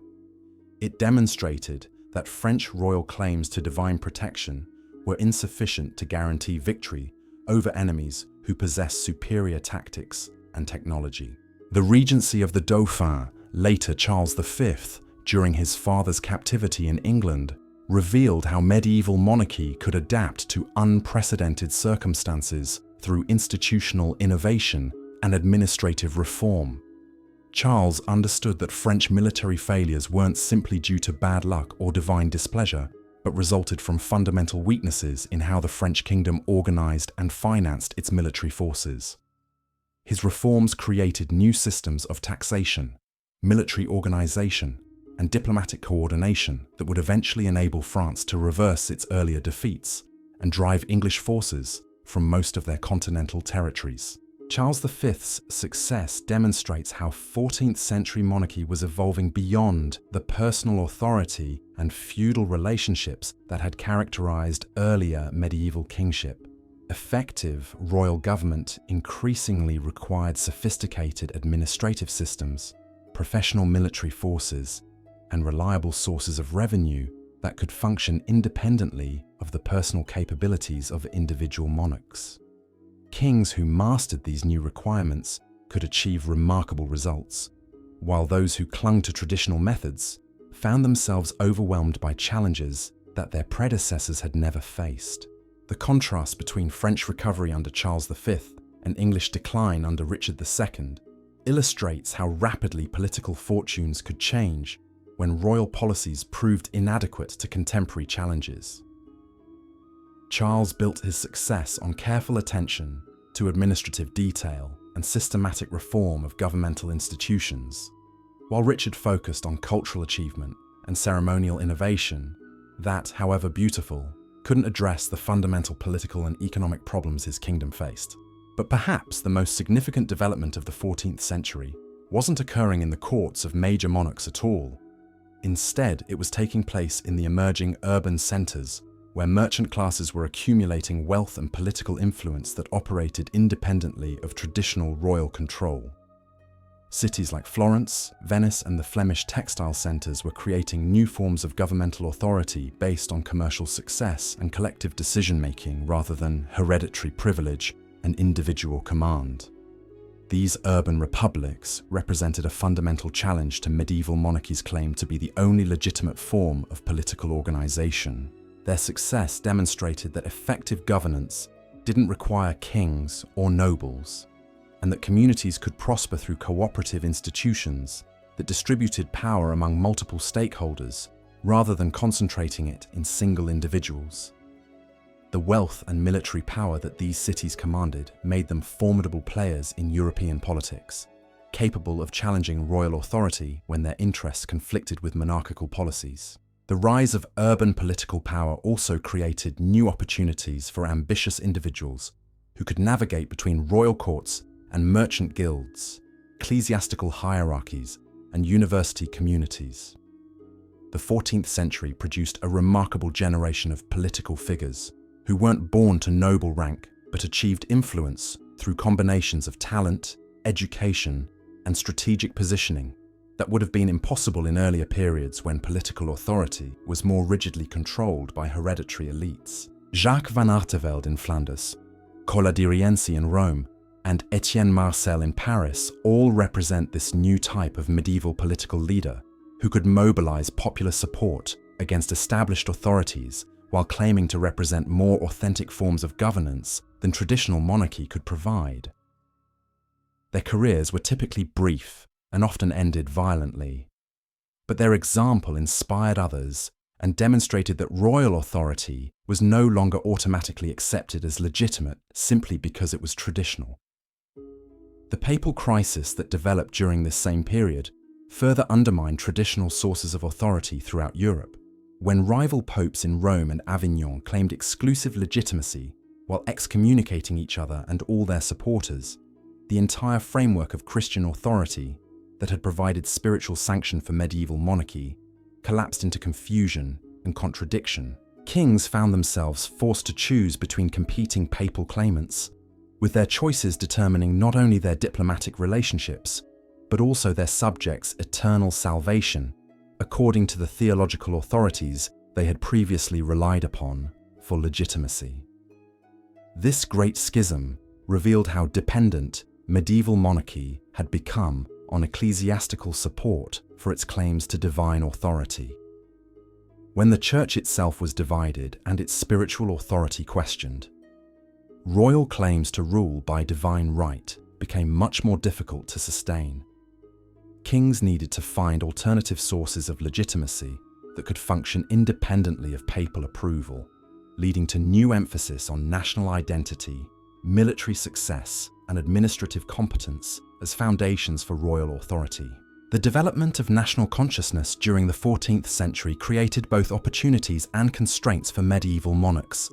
It demonstrated that French royal claims to divine protection were insufficient to guarantee victory over enemies who possessed superior tactics and technology. The regency of the Dauphin, later Charles V, during his father's captivity in England, revealed how medieval monarchy could adapt to unprecedented circumstances through institutional innovation and administrative reform. Charles understood that French military failures weren't simply due to bad luck or divine displeasure, but resulted from fundamental weaknesses in how the French kingdom organized and financed its military forces. His reforms created new systems of taxation, military organization, and diplomatic coordination that would eventually enable France to reverse its earlier defeats and drive English forces from most of their continental territories. Charles V's success demonstrates how 14th century monarchy was evolving beyond the personal authority and feudal relationships that had characterized earlier medieval kingship. Effective royal government increasingly required sophisticated administrative systems, professional military forces, and reliable sources of revenue that could function independently of the personal capabilities of individual monarchs. Kings who mastered these new requirements could achieve remarkable results, while those who clung to traditional methods found themselves overwhelmed by challenges that their predecessors had never faced. The contrast between French recovery under Charles V and English decline under Richard II illustrates how rapidly political fortunes could change when royal policies proved inadequate to contemporary challenges. Charles built his success on careful attention to administrative detail and systematic reform of governmental institutions, while Richard focused on cultural achievement and ceremonial innovation that, however beautiful, couldn't address the fundamental political and economic problems his kingdom faced. But perhaps the most significant development of the 14th century wasn't occurring in the courts of major monarchs at all. Instead, it was taking place in the emerging urban centers where merchant classes were accumulating wealth and political influence that operated independently of traditional royal control. Cities like Florence, Venice, and the Flemish textile centers were creating new forms of governmental authority based on commercial success and collective decision-making rather than hereditary privilege and individual command. These urban republics represented a fundamental challenge to medieval monarchies' claim to be the only legitimate form of political organization. Their success demonstrated that effective governance didn't require kings or nobles, and that communities could prosper through cooperative institutions that distributed power among multiple stakeholders rather than concentrating it in single individuals. The wealth and military power that these cities commanded made them formidable players in European politics, capable of challenging royal authority when their interests conflicted with monarchical policies. The rise of urban political power also created new opportunities for ambitious individuals who could navigate between royal courts and merchant guilds, ecclesiastical hierarchies, and university communities. The 14th century produced a remarkable generation of political figures who weren't born to noble rank but achieved influence through combinations of talent, education, and strategic positioning that would have been impossible in earlier periods when political authority was more rigidly controlled by hereditary elites. Jacques van Artevelde in Flanders, Cola di Rienzi in Rome, and Etienne Marcel in Paris all represent this new type of medieval political leader who could mobilize popular support against established authorities while claiming to represent more authentic forms of governance than traditional monarchy could provide. Their careers were typically brief and often ended violently, but their example inspired others and demonstrated that royal authority was no longer automatically accepted as legitimate simply because it was traditional. The papal crisis that developed during this same period further undermined traditional sources of authority throughout Europe. When rival popes in Rome and Avignon claimed exclusive legitimacy while excommunicating each other and all their supporters, the entire framework of Christian authority that had provided spiritual sanction for medieval monarchy collapsed into confusion and contradiction. Kings found themselves forced to choose between competing papal claimants, with their choices determining not only their diplomatic relationships, but also their subjects' eternal salvation, according to the theological authorities they had previously relied upon for legitimacy. This great schism revealed how dependent medieval monarchy had become on ecclesiastical support for its claims to divine authority. When the Church itself was divided and its spiritual authority questioned, royal claims to rule by divine right became much more difficult to sustain. Kings needed to find alternative sources of legitimacy that could function independently of papal approval, leading to new emphasis on national identity, military success, and administrative competence as foundations for royal authority. The development of national consciousness during the 14th century created both opportunities and constraints for medieval monarchs.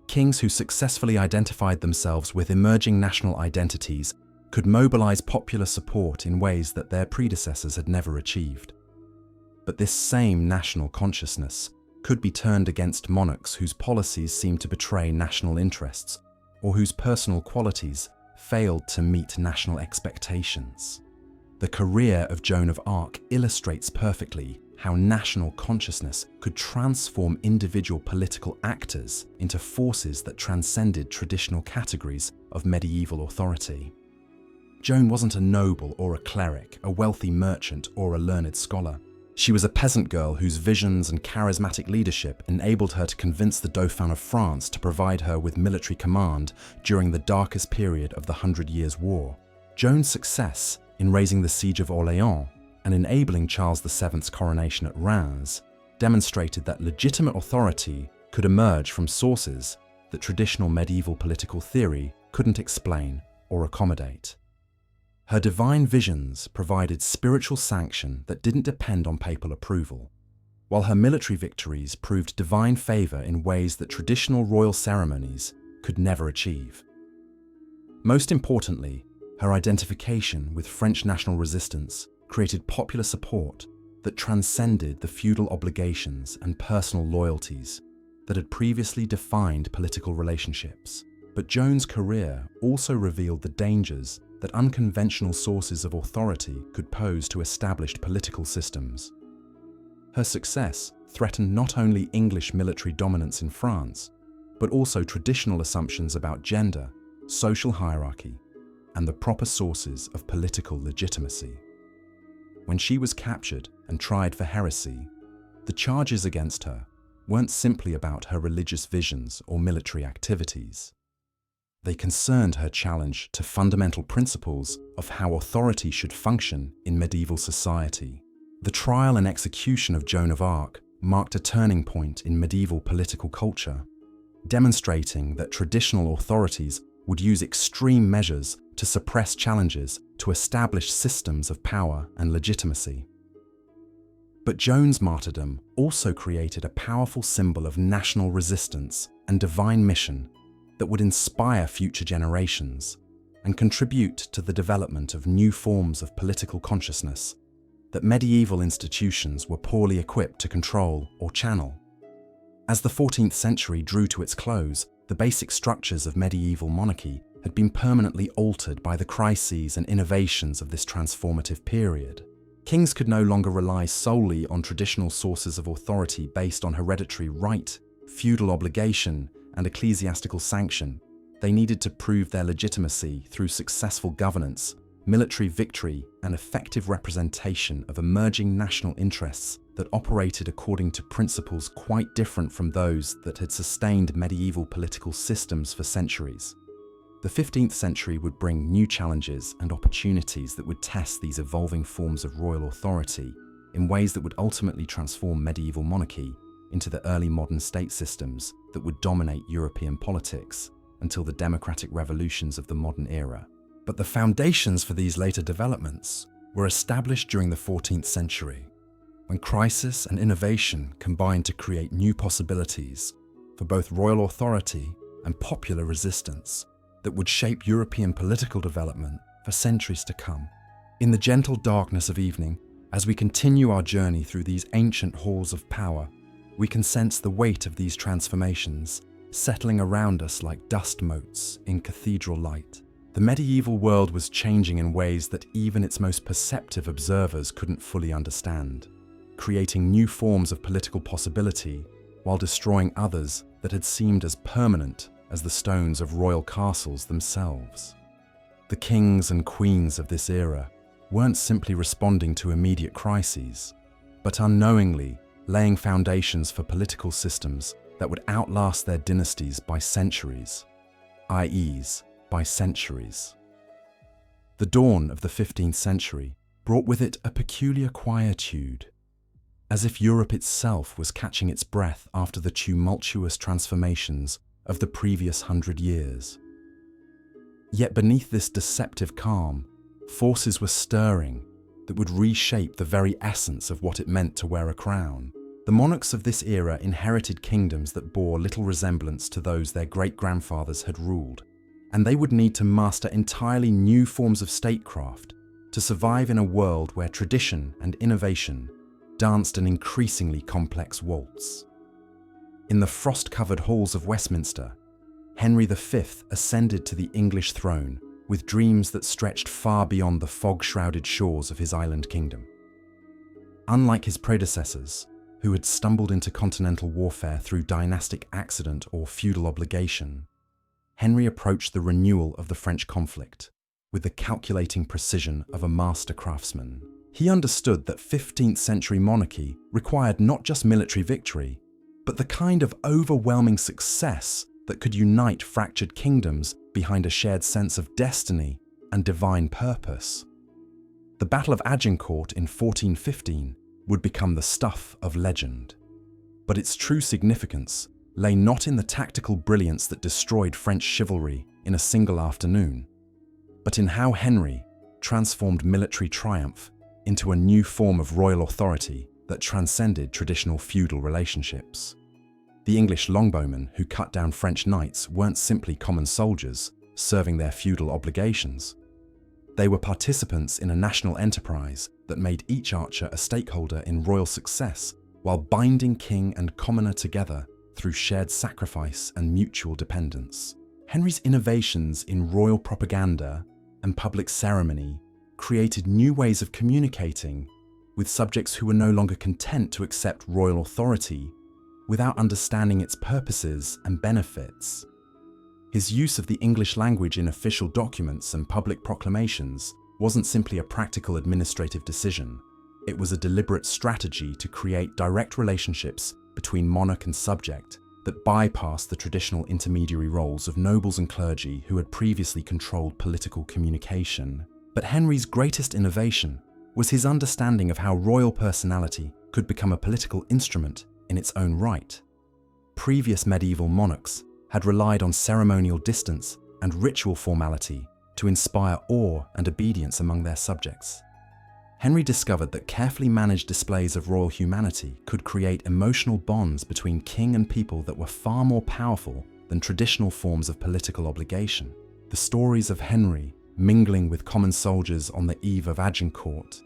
Kings who successfully identified themselves with emerging national identities could mobilize popular support in ways that their predecessors had never achieved. But this same national consciousness could be turned against monarchs whose policies seemed to betray national interests or whose personal qualities failed to meet national expectations. The career of Joan of Arc illustrates perfectly how national consciousness could transform individual political actors into forces that transcended traditional categories of medieval authority. Joan wasn't a noble or a cleric, a wealthy merchant or a learned scholar. She was a peasant girl whose visions and charismatic leadership enabled her to convince the Dauphin of France to provide her with military command during the darkest period of the 100 Years' War. Joan's success in raising the siege of Orléans and enabling Charles VII's coronation at Reims demonstrated that legitimate authority could emerge from sources that traditional medieval political theory couldn't explain or accommodate. Her divine visions provided spiritual sanction that didn't depend on papal approval, while her military victories proved divine favor in ways that traditional royal ceremonies could never achieve. Most importantly, her identification with French national resistance created popular support that transcended the feudal obligations and personal loyalties that had previously defined political relationships. But Joan's career also revealed the dangers that unconventional sources of authority could pose to established political systems. Her success threatened not only English military dominance in France, but also traditional assumptions about gender, social hierarchy, and the proper sources of political legitimacy. When she was captured and tried for heresy, the charges against her weren't simply about her religious visions or military activities. They concerned her challenge to fundamental principles of how authority should function in medieval society. The trial and execution of Joan of Arc marked a turning point in medieval political culture, demonstrating that traditional authorities would use extreme measures to suppress challenges to established systems of power and legitimacy. But Joan's martyrdom also created a powerful symbol of national resistance and divine mission that would inspire future generations and contribute to the development of new forms of political consciousness that medieval institutions were poorly equipped to control or channel. As the 14th century drew to its close, the basic structures of medieval monarchy had been permanently altered by the crises and innovations of this transformative period. Kings could no longer rely solely on traditional sources of authority based on hereditary right, feudal obligation, and ecclesiastical sanction. They needed to prove their legitimacy through successful governance, military victory, and effective representation of emerging national interests that operated according to principles quite different from those that had sustained medieval political systems for centuries. The 15th century would bring new challenges and opportunities that would test these evolving forms of royal authority in ways that would ultimately transform medieval monarchy into the early modern state systems that would dominate European politics until the democratic revolutions of the modern era. But the foundations for these later developments were established during the 14th century, when crisis and innovation combined to create new possibilities for both royal authority and popular resistance that would shape European political development for centuries to come. In the gentle darkness of evening, as we continue our journey through these ancient halls of power, we can sense the weight of these transformations settling around us like dust motes in cathedral light. The medieval world was changing in ways that even its most perceptive observers couldn't fully understand, creating new forms of political possibility while destroying others that had seemed as permanent as the stones of royal castles themselves. The kings and queens of this era weren't simply responding to immediate crises, but unknowingly laying foundations for political systems that would outlast their dynasties by centuries, i.e., by centuries. The dawn of the 15th century brought with it a peculiar quietude, as if Europe itself was catching its breath after the tumultuous transformations of the previous 100 years. Yet beneath this deceptive calm, forces were stirring that would reshape the very essence of what it meant to wear a crown. The monarchs of this era inherited kingdoms that bore little resemblance to those their great-grandfathers had ruled, and they would need to master entirely new forms of statecraft to survive in a world where tradition and innovation danced an increasingly complex waltz. In the frost-covered halls of Westminster, Henry V ascended to the English throne with dreams that stretched far beyond the fog-shrouded shores of his island kingdom. Unlike his predecessors, who had stumbled into continental warfare through dynastic accident or feudal obligation, Henry approached the renewal of the French conflict with the calculating precision of a master craftsman. He understood that 15th century monarchy required not just military victory, but the kind of overwhelming success that could unite fractured kingdoms behind a shared sense of destiny and divine purpose. The Battle of Agincourt in 1415 would become the stuff of legend. But its true significance lay not in the tactical brilliance that destroyed French chivalry in a single afternoon, but in how Henry transformed military triumph into a new form of royal authority that transcended traditional feudal relationships. The English longbowmen who cut down French knights weren't simply common soldiers serving their feudal obligations. They were participants in a national enterprise that made each archer a stakeholder in royal success while binding king and commoner together through shared sacrifice and mutual dependence. Henry's innovations in royal propaganda and public ceremony created new ways of communicating with subjects who were no longer content to accept royal authority without understanding its purposes and benefits. His use of the English language in official documents and public proclamations wasn't simply a practical administrative decision. It was a deliberate strategy to create direct relationships between monarch and subject that bypassed the traditional intermediary roles of nobles and clergy who had previously controlled political communication. But Henry's greatest innovation was his understanding of how royal personality could become a political instrument in its own right. Previous medieval monarchs had relied on ceremonial distance and ritual formality to inspire awe and obedience among their subjects. Henry discovered that carefully managed displays of royal humanity could create emotional bonds between king and people that were far more powerful than traditional forms of political obligation. The stories of Henry mingling with common soldiers on the eve of Agincourt,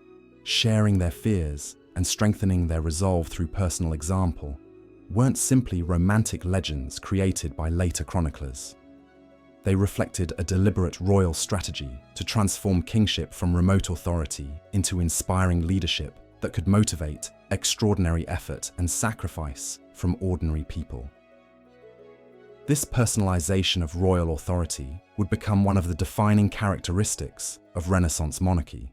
sharing their fears and strengthening their resolve through personal example, weren't simply romantic legends created by later chroniclers. They reflected a deliberate royal strategy to transform kingship from remote authority into inspiring leadership that could motivate extraordinary effort and sacrifice from ordinary people. This personalization of royal authority would become one of the defining characteristics of Renaissance monarchy,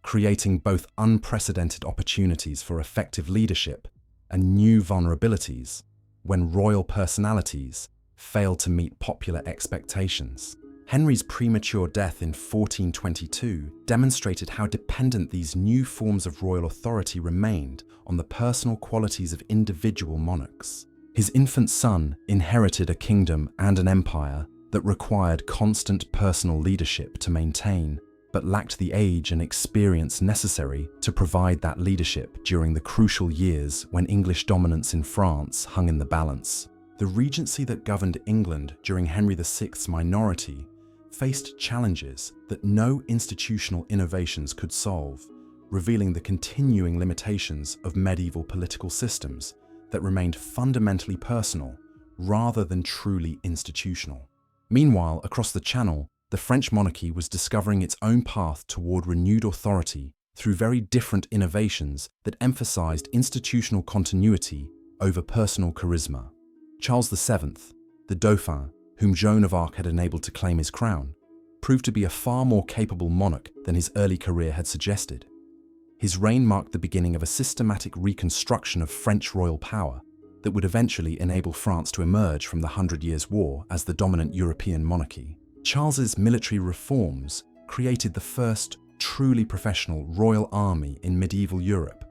creating both unprecedented opportunities for effective leadership and new vulnerabilities when royal personalities failed to meet popular expectations. Henry's premature death in 1422 demonstrated how dependent these new forms of royal authority remained on the personal qualities of individual monarchs. His infant son inherited a kingdom and an empire that required constant personal leadership to maintain, but lacked the age and experience necessary to provide that leadership during the crucial years when English dominance in France hung in the balance. The regency that governed England during Henry VI's minority faced challenges that no institutional innovations could solve, revealing the continuing limitations of medieval political systems that remained fundamentally personal rather than truly institutional. Meanwhile, across the Channel, the French monarchy was discovering its own path toward renewed authority through very different innovations that emphasized institutional continuity over personal charisma. Charles VII, the Dauphin, whom Joan of Arc had enabled to claim his crown, proved to be a far more capable monarch than his early career had suggested. His reign marked the beginning of a systematic reconstruction of French royal power that would eventually enable France to emerge from the 100 Years' War as the dominant European monarchy. Charles's military reforms created the first truly professional royal army in medieval Europe,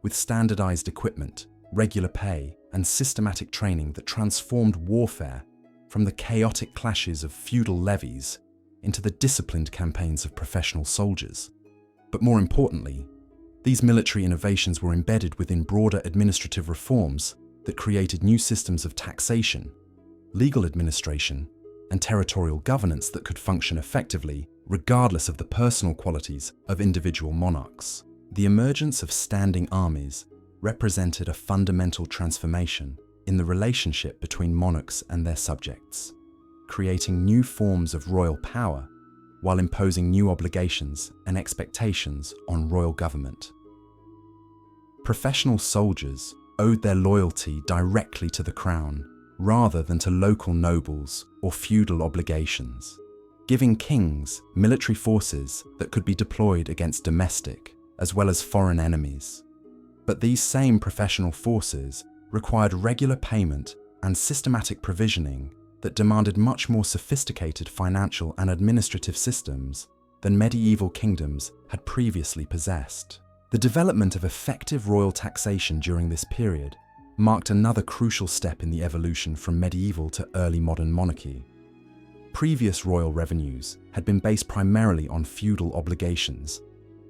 with standardized equipment, regular pay, and systematic training that transformed warfare from the chaotic clashes of feudal levies into the disciplined campaigns of professional soldiers. But more importantly, these military innovations were embedded within broader administrative reforms that created new systems of taxation, legal administration, and territorial governance that could function effectively regardless of the personal qualities of individual monarchs. The emergence of standing armies represented a fundamental transformation in the relationship between monarchs and their subjects, creating new forms of royal power while imposing new obligations and expectations on royal government. Professional soldiers owed their loyalty directly to the crown rather than to local nobles or feudal obligations, giving kings military forces that could be deployed against domestic as well as foreign enemies. But these same professional forces required regular payment and systematic provisioning that demanded much more sophisticated financial and administrative systems than medieval kingdoms had previously possessed. The development of effective royal taxation during this period marked another crucial step in the evolution from medieval to early modern monarchy. Previous royal revenues had been based primarily on feudal obligations,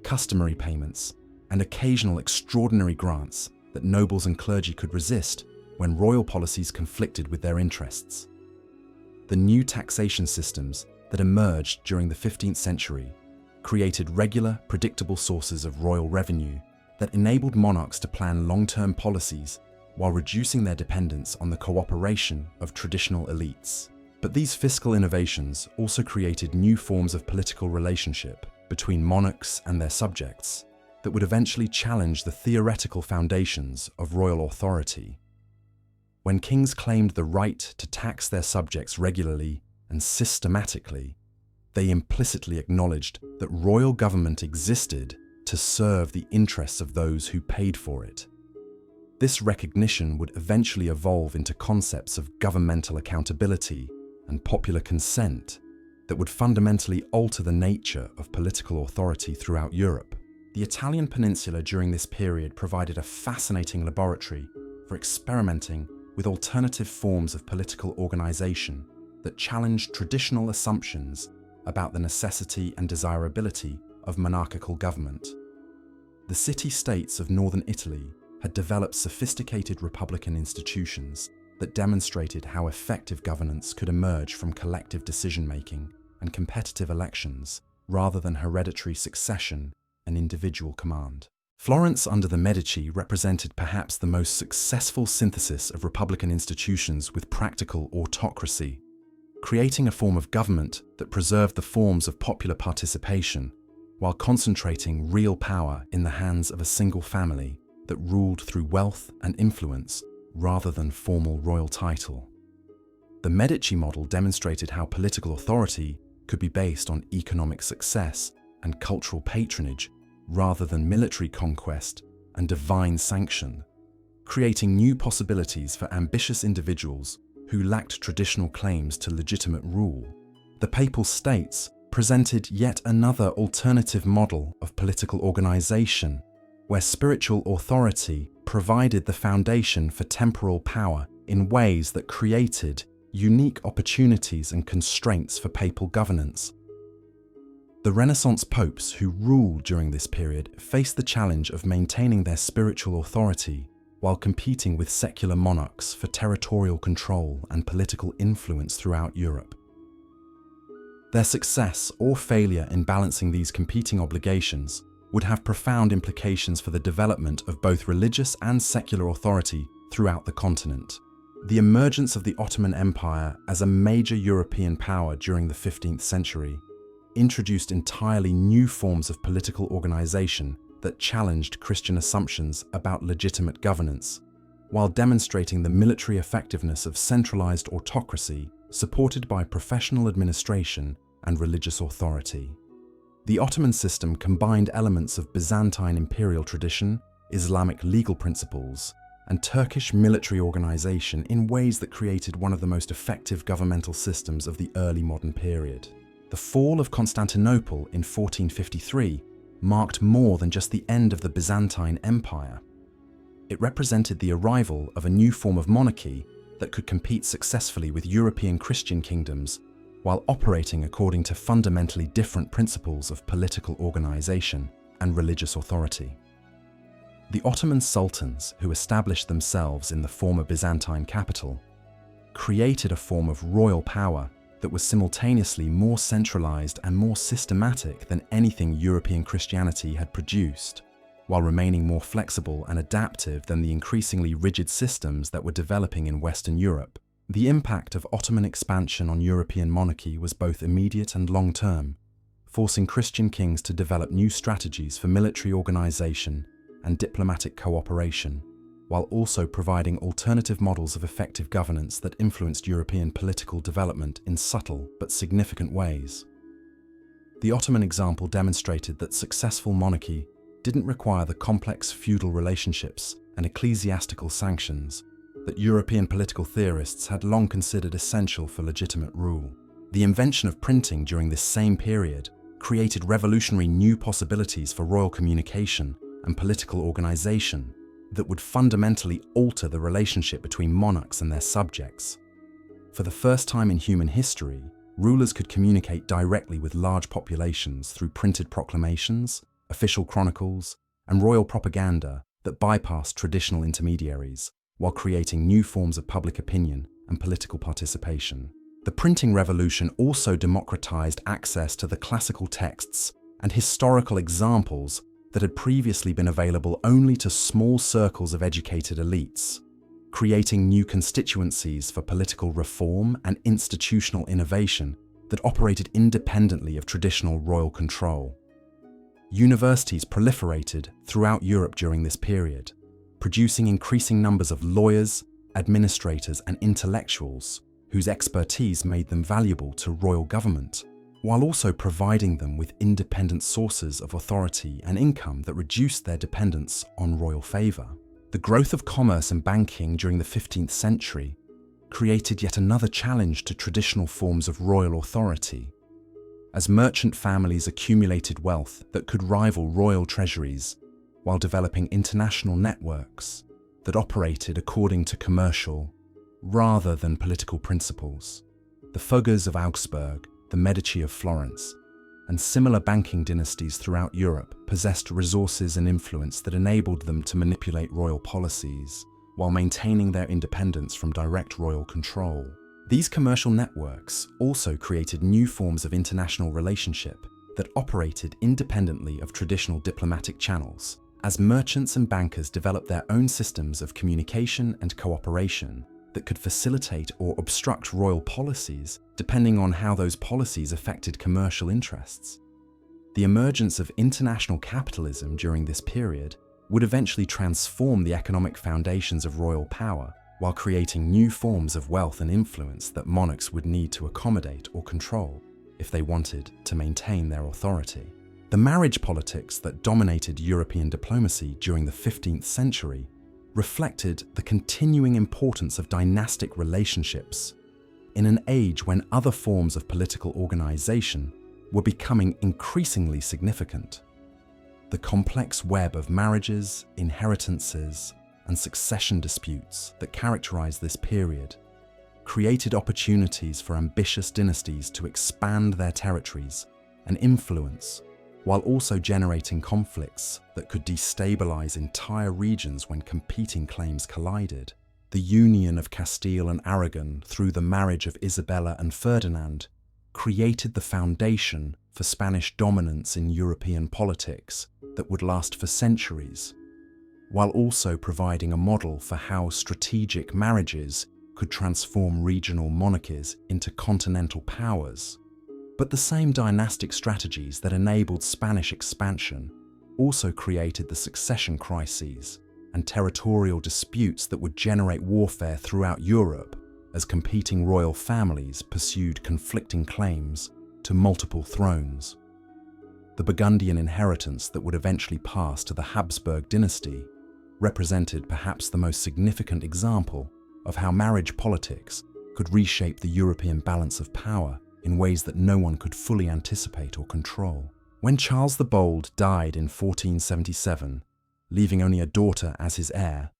customary payments, and occasional extraordinary grants that nobles and clergy could resist when royal policies conflicted with their interests. The new taxation systems that emerged during the 15th century created regular, predictable sources of royal revenue that enabled monarchs to plan long-term policies while reducing their dependence on the cooperation of traditional elites. But these fiscal innovations also created new forms of political relationship between monarchs and their subjects that would eventually challenge the theoretical foundations of royal authority. When kings claimed the right to tax their subjects regularly and systematically, they implicitly acknowledged that royal government existed to serve the interests of those who paid for it. This recognition would eventually evolve into concepts of governmental accountability and popular consent that would fundamentally alter the nature of political authority throughout Europe. The Italian peninsula during this period provided a fascinating laboratory for experimenting with alternative forms of political organization that challenged traditional assumptions about the necessity and desirability of monarchical government. The city-states of northern Italy had developed sophisticated republican institutions that demonstrated how effective governance could emerge from collective decision-making and competitive elections rather than hereditary succession and individual command. Florence under the Medici represented perhaps the most successful synthesis of republican institutions with practical autocracy, creating a form of government that preserved the forms of popular participation while concentrating real power in the hands of a single family that ruled through wealth and influence rather than formal royal title. The Medici model demonstrated how political authority could be based on economic success and cultural patronage rather than military conquest and divine sanction, creating new possibilities for ambitious individuals who lacked traditional claims to legitimate rule. The Papal States presented yet another alternative model of political organization, where spiritual authority provided the foundation for temporal power in ways that created unique opportunities and constraints for papal governance. The Renaissance popes who ruled during this period faced the challenge of maintaining their spiritual authority while competing with secular monarchs for territorial control and political influence throughout Europe. Their success or failure in balancing these competing obligations would have profound implications for the development of both religious and secular authority throughout the continent. The emergence of the Ottoman Empire as a major European power during the 15th century introduced entirely new forms of political organization that challenged Christian assumptions about legitimate governance, while demonstrating the military effectiveness of centralized autocracy supported by professional administration and religious authority. The Ottoman system combined elements of Byzantine imperial tradition, Islamic legal principles, and Turkish military organization in ways that created one of the most effective governmental systems of the early modern period. The fall of Constantinople in 1453 marked more than just the end of the Byzantine Empire. It represented the arrival of a new form of monarchy that could compete successfully with European Christian kingdoms while operating according to fundamentally different principles of political organization and religious authority. The Ottoman sultans, who established themselves in the former Byzantine capital, created a form of royal power that was simultaneously more centralized and more systematic than anything European Christianity had produced, while remaining more flexible and adaptive than the increasingly rigid systems that were developing in Western Europe. The impact of Ottoman expansion on European monarchy was both immediate and long-term, forcing Christian kings to develop new strategies for military organization and diplomatic cooperation, while also providing alternative models of effective governance that influenced European political development in subtle but significant ways. The Ottoman example demonstrated that successful monarchy didn't require the complex feudal relationships and ecclesiastical sanctions that European political theorists had long considered essential for legitimate rule. The invention of printing during this same period created revolutionary new possibilities for royal communication and political organization that would fundamentally alter the relationship between monarchs and their subjects. For the first time in human history, rulers could communicate directly with large populations through printed proclamations, official chronicles, and royal propaganda that bypassed traditional intermediaries, while creating new forms of public opinion and political participation. The printing revolution also democratized access to the classical texts and historical examples that had previously been available only to small circles of educated elites, creating new constituencies for political reform and institutional innovation that operated independently of traditional royal control. Universities proliferated throughout Europe during this period, producing increasing numbers of lawyers, administrators, and intellectuals whose expertise made them valuable to royal government, while also providing them with independent sources of authority and income that reduced their dependence on royal favor. The growth of commerce and banking during the 15th century created yet another challenge to traditional forms of royal authority, as merchant families accumulated wealth that could rival royal treasuries while developing international networks that operated according to commercial rather than political principles. The Fuggers of Augsburg, the Medici of Florence, and similar banking dynasties throughout Europe possessed resources and influence that enabled them to manipulate royal policies while maintaining their independence from direct royal control. These commercial networks also created new forms of international relationship that operated independently of traditional diplomatic channels, as merchants and bankers developed their own systems of communication and cooperation that could facilitate or obstruct royal policies depending on how those policies affected commercial interests. The emergence of international capitalism during this period would eventually transform the economic foundations of royal power, while creating new forms of wealth and influence that monarchs would need to accommodate or control if they wanted to maintain their authority. The marriage politics that dominated European diplomacy during the 15th century reflected the continuing importance of dynastic relationships in an age when other forms of political organization were becoming increasingly significant. The complex web of marriages, inheritances, and succession disputes that characterized this period created opportunities for ambitious dynasties to expand their territories and influence, while also generating conflicts that could destabilize entire regions when competing claims collided. The union of Castile and Aragon through the marriage of Isabella and Ferdinand created the foundation for Spanish dominance in European politics that would last for centuries, while also providing a model for how strategic marriages could transform regional monarchies into continental powers. But the same dynastic strategies that enabled Spanish expansion also created the succession crises and territorial disputes that would generate warfare throughout Europe as competing royal families pursued conflicting claims to multiple thrones. The Burgundian inheritance that would eventually pass to the Habsburg dynasty represented perhaps the most significant example of how marriage politics could reshape the European balance of power in ways that no one could fully anticipate or control. When Charles the Bold died in 1477, leaving only a daughter as his heir,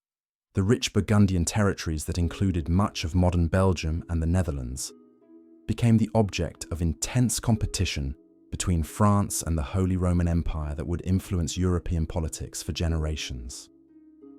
the rich Burgundian territories that included much of modern Belgium and the Netherlands became the object of intense competition between France and the Holy Roman Empire that would influence European politics for generations.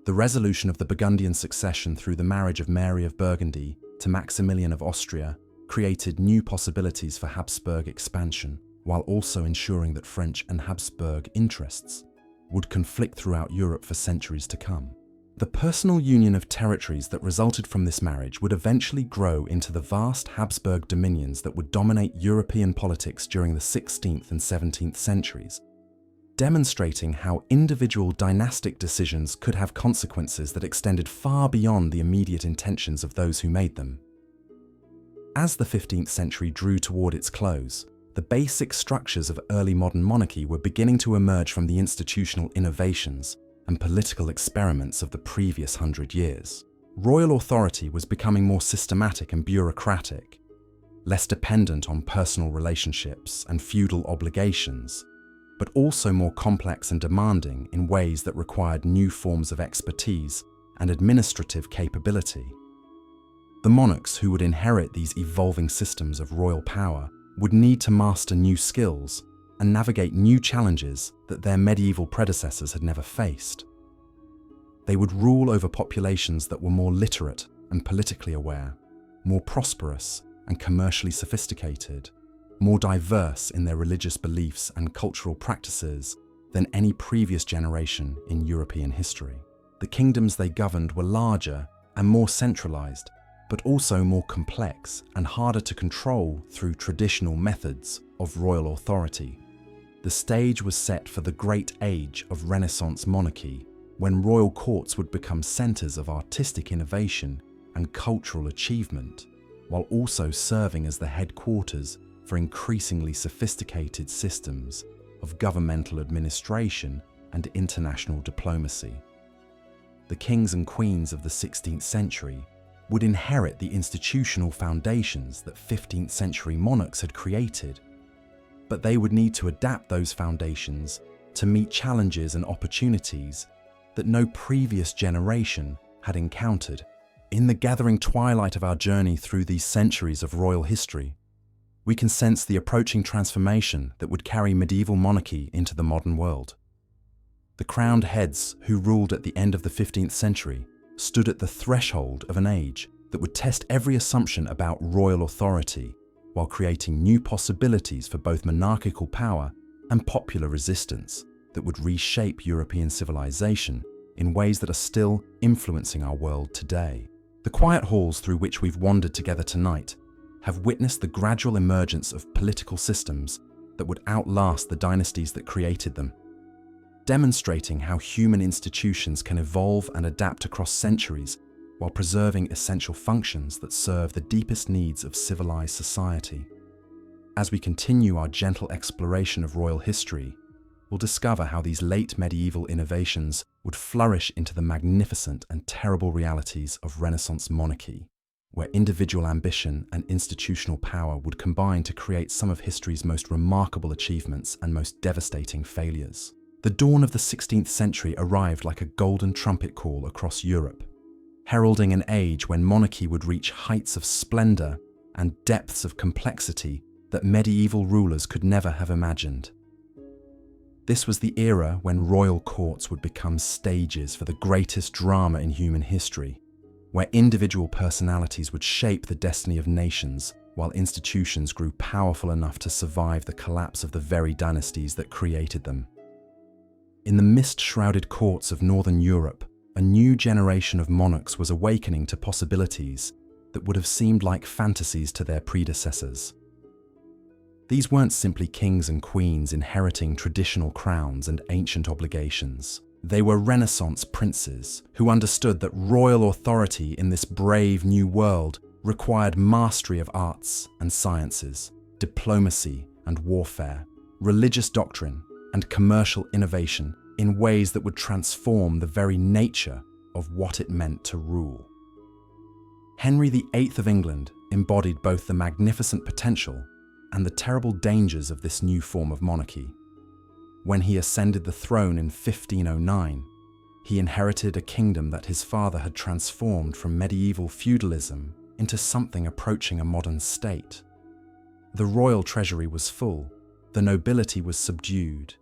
The resolution of the Burgundian succession through the marriage of Mary of Burgundy to Maximilian of Austria created new possibilities for Habsburg expansion, while also ensuring that French and Habsburg interests would conflict throughout Europe for centuries to come. The personal union of territories that resulted from this marriage would eventually grow into the vast Habsburg dominions that would dominate European politics during the 16th and 17th centuries. demonstrating how individual dynastic decisions could have consequences that extended far beyond the immediate intentions of those who made them. As the 15th century drew toward its close, the basic structures of early modern monarchy were beginning to emerge from the institutional innovations and political experiments of the previous 100 years. Royal authority was becoming more systematic and bureaucratic, less dependent on personal relationships and feudal obligations, but also more complex and demanding in ways that required new forms of expertise and administrative capability. The monarchs who would inherit these evolving systems of royal power would need to master new skills and navigate new challenges that their medieval predecessors had never faced. They would rule over populations that were more literate and politically aware, more prosperous and commercially sophisticated, more diverse in their religious beliefs and cultural practices than any previous generation in European history. The kingdoms they governed were larger and more centralized, but also more complex and harder to control through traditional methods of royal authority. The stage was set for the great age of Renaissance monarchy, when royal courts would become centers of artistic innovation and cultural achievement, while also serving as the headquarters for increasingly sophisticated systems of governmental administration and international diplomacy. The kings and queens of the 16th century would inherit the institutional foundations that 15th century monarchs had created, but they would need to adapt those foundations to meet challenges and opportunities that no previous generation had encountered. In the gathering twilight of our journey through these centuries of royal history, we can sense the approaching transformation that would carry medieval monarchy into the modern world. The crowned heads who ruled at the end of the 15th century stood at the threshold of an age that would test every assumption about royal authority, while creating new possibilities for both monarchical power and popular resistance that would reshape European civilization in ways that are still influencing our world today. The quiet halls through which we've wandered together tonight have witnessed the gradual emergence of political systems that would outlast the dynasties that created them, demonstrating how human institutions can evolve and adapt across centuries while preserving essential functions that serve the deepest needs of civilized society. As we continue our gentle exploration of royal history, we'll discover how these late medieval innovations would flourish into the magnificent and terrible realities of Renaissance monarchy, where individual ambition and institutional power would combine to create some of history's most remarkable achievements and most devastating failures. The dawn of the 16th century arrived like a golden trumpet call across Europe, heralding an age when monarchy would reach heights of splendor and depths of complexity that medieval rulers could never have imagined. This was the era when royal courts would become stages for the greatest drama in human history, where individual personalities would shape the destiny of nations while institutions grew powerful enough to survive the collapse of the very dynasties that created them. In the mist-shrouded courts of Northern Europe, a new generation of monarchs was awakening to possibilities that would have seemed like fantasies to their predecessors. These weren't simply kings and queens inheriting traditional crowns and ancient obligations. They were Renaissance princes who understood that royal authority in this brave new world required mastery of arts and sciences, diplomacy and warfare, religious doctrine and commercial innovation in ways that would transform the very nature of what it meant to rule. Henry VIII of England embodied both the magnificent potential and the terrible dangers of this new form of monarchy. When he ascended the throne in 1509, he inherited a kingdom that his father had transformed from medieval feudalism into something approaching a modern state. The royal treasury was full, the nobility was subdued,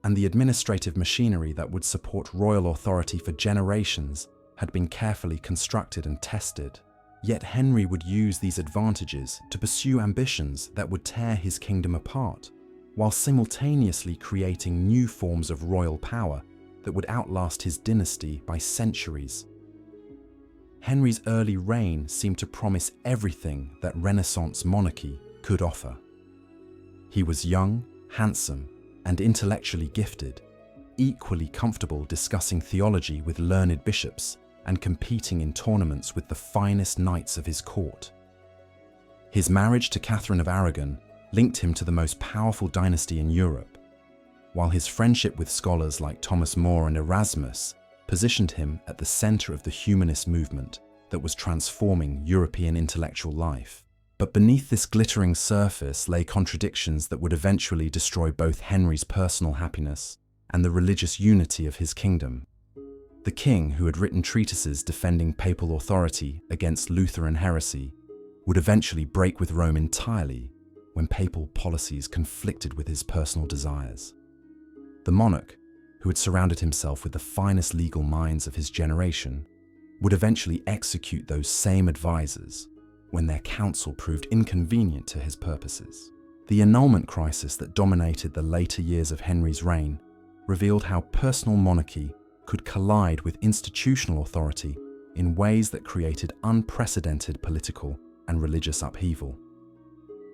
and the administrative machinery that would support royal authority for generations had been carefully constructed and tested. Yet Henry would use these advantages to pursue ambitions that would tear his kingdom apart, while simultaneously creating new forms of royal power that would outlast his dynasty by centuries. Henry's early reign seemed to promise everything that Renaissance monarchy could offer. He was young, handsome, and intellectually gifted, equally comfortable discussing theology with learned bishops and competing in tournaments with the finest knights of his court. His marriage to Catherine of Aragon linked him to the most powerful dynasty in Europe, while his friendship with scholars like Thomas More and Erasmus positioned him at the center of the humanist movement that was transforming European intellectual life. But beneath this glittering surface lay contradictions that would eventually destroy both Henry's personal happiness and the religious unity of his kingdom. The king, who had written treatises defending papal authority against Lutheran heresy, would eventually break with Rome entirely when papal policies conflicted with his personal desires. The monarch, who had surrounded himself with the finest legal minds of his generation, would eventually execute those same advisors when their counsel proved inconvenient to his purposes. The annulment crisis that dominated the later years of Henry's reign revealed how personal monarchy could collide with institutional authority in ways that created unprecedented political and religious upheaval.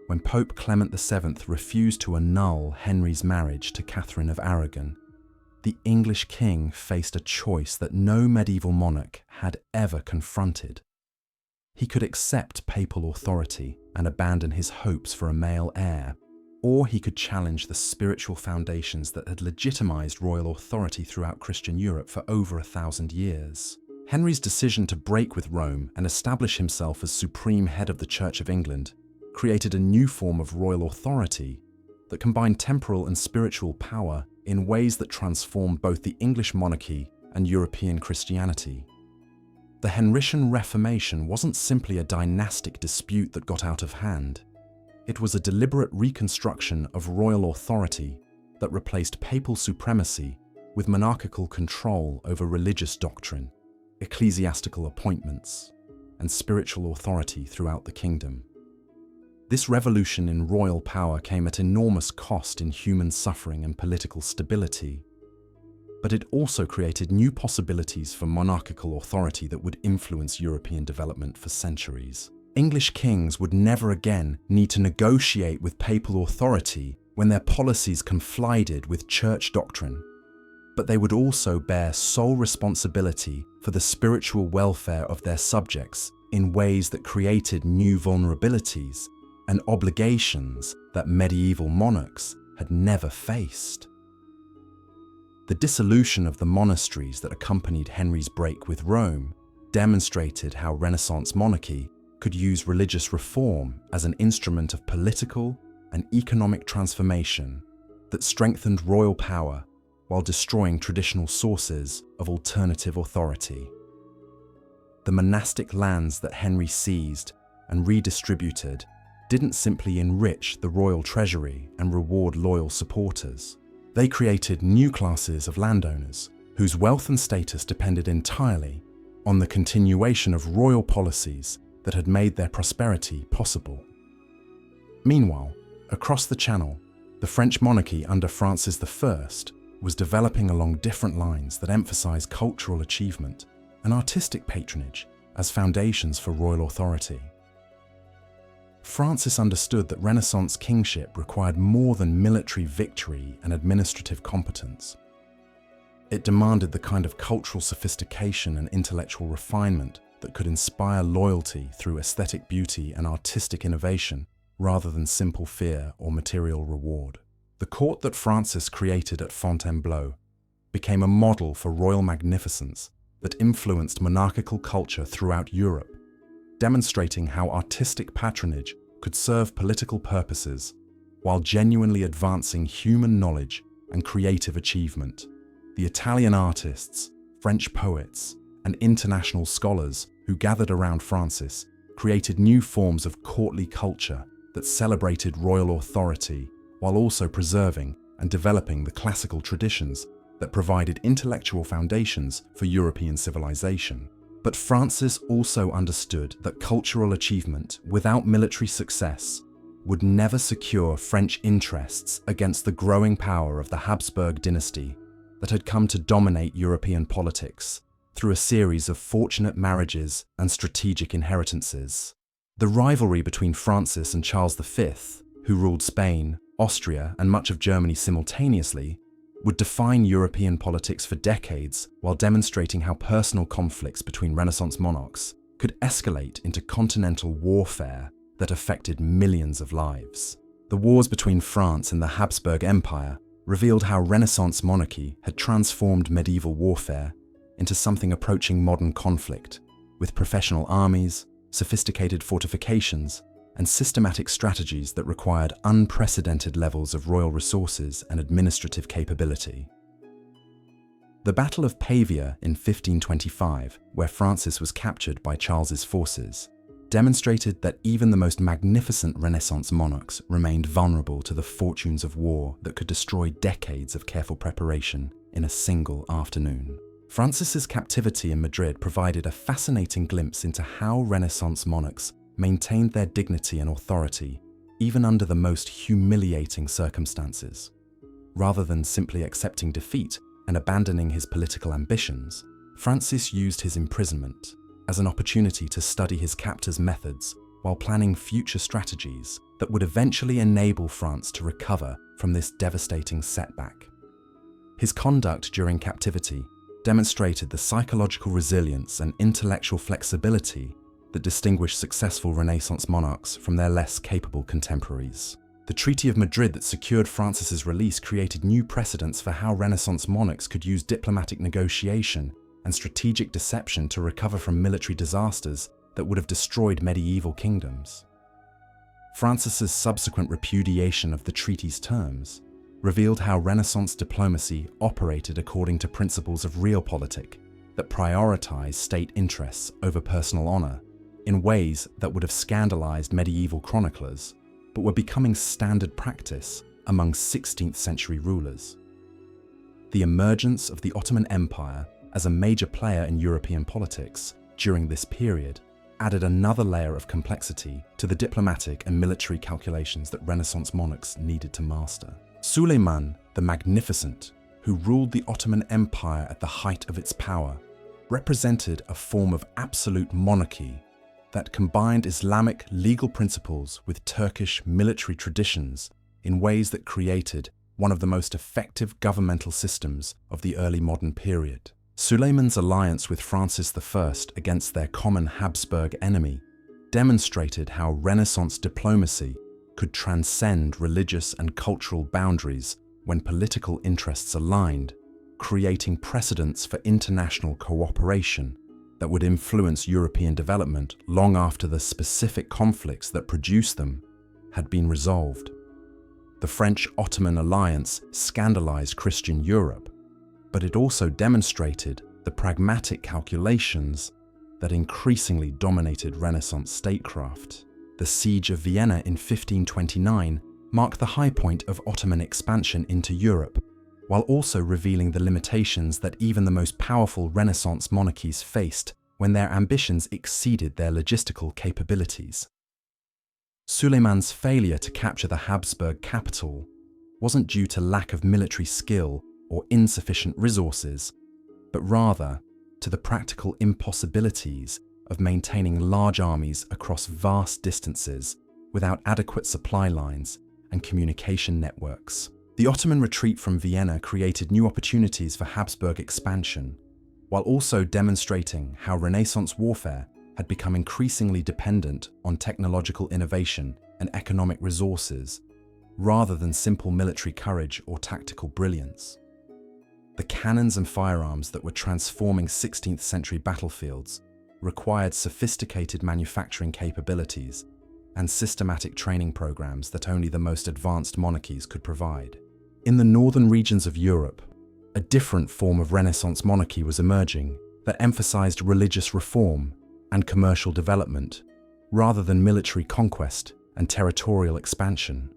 When Pope Clement VII refused to annul Henry's marriage to Catherine of Aragon, the English king faced a choice that no medieval monarch had ever confronted. He could accept papal authority and abandon his hopes for a male heir, or he could challenge the spiritual foundations that had legitimized royal authority throughout Christian Europe for over 1,000 years. Henry's decision to break with Rome and establish himself as supreme head of the Church of England created a new form of royal authority that combined temporal and spiritual power in ways that transformed both the English monarchy and European Christianity. The Henrician Reformation wasn't simply a dynastic dispute that got out of hand. It was a deliberate reconstruction of royal authority that replaced papal supremacy with monarchical control over religious doctrine, ecclesiastical appointments, and spiritual authority throughout the kingdom. This revolution in royal power came at enormous cost in human suffering and political stability, but it also created new possibilities for monarchical authority that would influence European development for centuries. English kings would never again need to negotiate with papal authority when their policies conflicted with church doctrine, but they would also bear sole responsibility for the spiritual welfare of their subjects in ways that created new vulnerabilities and obligations that medieval monarchs had never faced. The dissolution of the monasteries that accompanied Henry's break with Rome demonstrated how Renaissance monarchy could use religious reform as an instrument of political and economic transformation that strengthened royal power while destroying traditional sources of alternative authority. The monastic lands that Henry seized and redistributed didn't simply enrich the royal treasury and reward loyal supporters. They created new classes of landowners whose wealth and status depended entirely on the continuation of royal policies that had made their prosperity possible. Meanwhile, across the Channel, the French monarchy under Francis I was developing along different lines that emphasized cultural achievement and artistic patronage as foundations for royal authority. Francis understood that Renaissance kingship required more than military victory and administrative competence. It demanded the kind of cultural sophistication and intellectual refinement that could inspire loyalty through aesthetic beauty and artistic innovation rather than simple fear or material reward. The court that Francis created at Fontainebleau became a model for royal magnificence that influenced monarchical culture throughout Europe, demonstrating how artistic patronage could serve political purposes while genuinely advancing human knowledge and creative achievement. The Italian artists, French poets, and international scholars who gathered around Francis created new forms of courtly culture that celebrated royal authority while also preserving and developing the classical traditions that provided intellectual foundations for European civilization. But Francis also understood that cultural achievement without military success would never secure French interests against the growing power of the Habsburg dynasty that had come to dominate European politics through a series of fortunate marriages and strategic inheritances. The rivalry between Francis and Charles V, who ruled Spain, Austria, and much of Germany simultaneously, would define European politics for decades while demonstrating how personal conflicts between Renaissance monarchs could escalate into continental warfare that affected millions of lives. The wars between France and the Habsburg Empire revealed how Renaissance monarchy had transformed medieval warfare into something approaching modern conflict, with professional armies, sophisticated fortifications, and systematic strategies that required unprecedented levels of royal resources and administrative capability. The Battle of Pavia in 1525, where Francis was captured by Charles's forces, demonstrated that even the most magnificent Renaissance monarchs remained vulnerable to the fortunes of war that could destroy decades of careful preparation in a single afternoon. Francis's captivity in Madrid provided a fascinating glimpse into how Renaissance monarchs maintained their dignity and authority even under the most humiliating circumstances. Rather than simply accepting defeat and abandoning his political ambitions, Francis used his imprisonment as an opportunity to study his captors' methods while planning future strategies that would eventually enable France to recover from this devastating setback. His conduct during captivity demonstrated the psychological resilience and intellectual flexibility that distinguished successful Renaissance monarchs from their less capable contemporaries. The Treaty of Madrid that secured Francis's release created new precedents for how Renaissance monarchs could use diplomatic negotiation and strategic deception to recover from military disasters that would have destroyed medieval kingdoms. Francis's subsequent repudiation of the treaty's terms revealed how Renaissance diplomacy operated according to principles of realpolitik that prioritized state interests over personal honor in ways that would have scandalized medieval chroniclers, but were becoming standard practice among 16th century rulers. The emergence of the Ottoman Empire as a major player in European politics during this period added another layer of complexity to the diplomatic and military calculations that Renaissance monarchs needed to master. Suleiman the Magnificent, who ruled the Ottoman Empire at the height of its power, represented a form of absolute monarchy that combined Islamic legal principles with Turkish military traditions in ways that created one of the most effective governmental systems of the early modern period. Suleiman's alliance with Francis I against their common Habsburg enemy demonstrated how Renaissance diplomacy could transcend religious and cultural boundaries when political interests aligned, creating precedents for international cooperation that would influence European development long after the specific conflicts that produced them had been resolved. The French-Ottoman alliance scandalized Christian Europe, but it also demonstrated the pragmatic calculations that increasingly dominated Renaissance statecraft. The Siege of Vienna in 1529 marked the high point of Ottoman expansion into Europe, while also revealing the limitations that even the most powerful Renaissance monarchies faced when their ambitions exceeded their logistical capabilities. Suleiman's failure to capture the Habsburg capital wasn't due to lack of military skill or insufficient resources, but rather to the practical impossibilities of maintaining large armies across vast distances without adequate supply lines and communication networks. The Ottoman retreat from Vienna created new opportunities for Habsburg expansion, while also demonstrating how Renaissance warfare had become increasingly dependent on technological innovation and economic resources, rather than simple military courage or tactical brilliance. The cannons and firearms that were transforming 16th century battlefields required sophisticated manufacturing capabilities and systematic training programs that only the most advanced monarchies could provide. In the northern regions of Europe, a different form of Renaissance monarchy was emerging that emphasized religious reform and commercial development rather than military conquest and territorial expansion.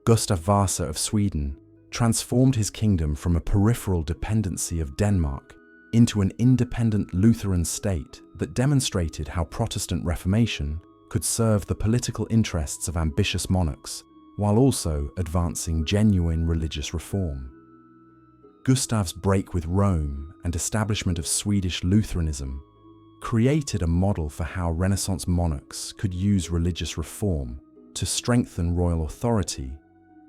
Gustav Vasa of Sweden transformed his kingdom from a peripheral dependency of Denmark into an independent Lutheran state that demonstrated how Protestant Reformation could serve the political interests of ambitious monarchs while also advancing genuine religious reform. Gustav's break with Rome and establishment of Swedish Lutheranism created a model for how Renaissance monarchs could use religious reform to strengthen royal authority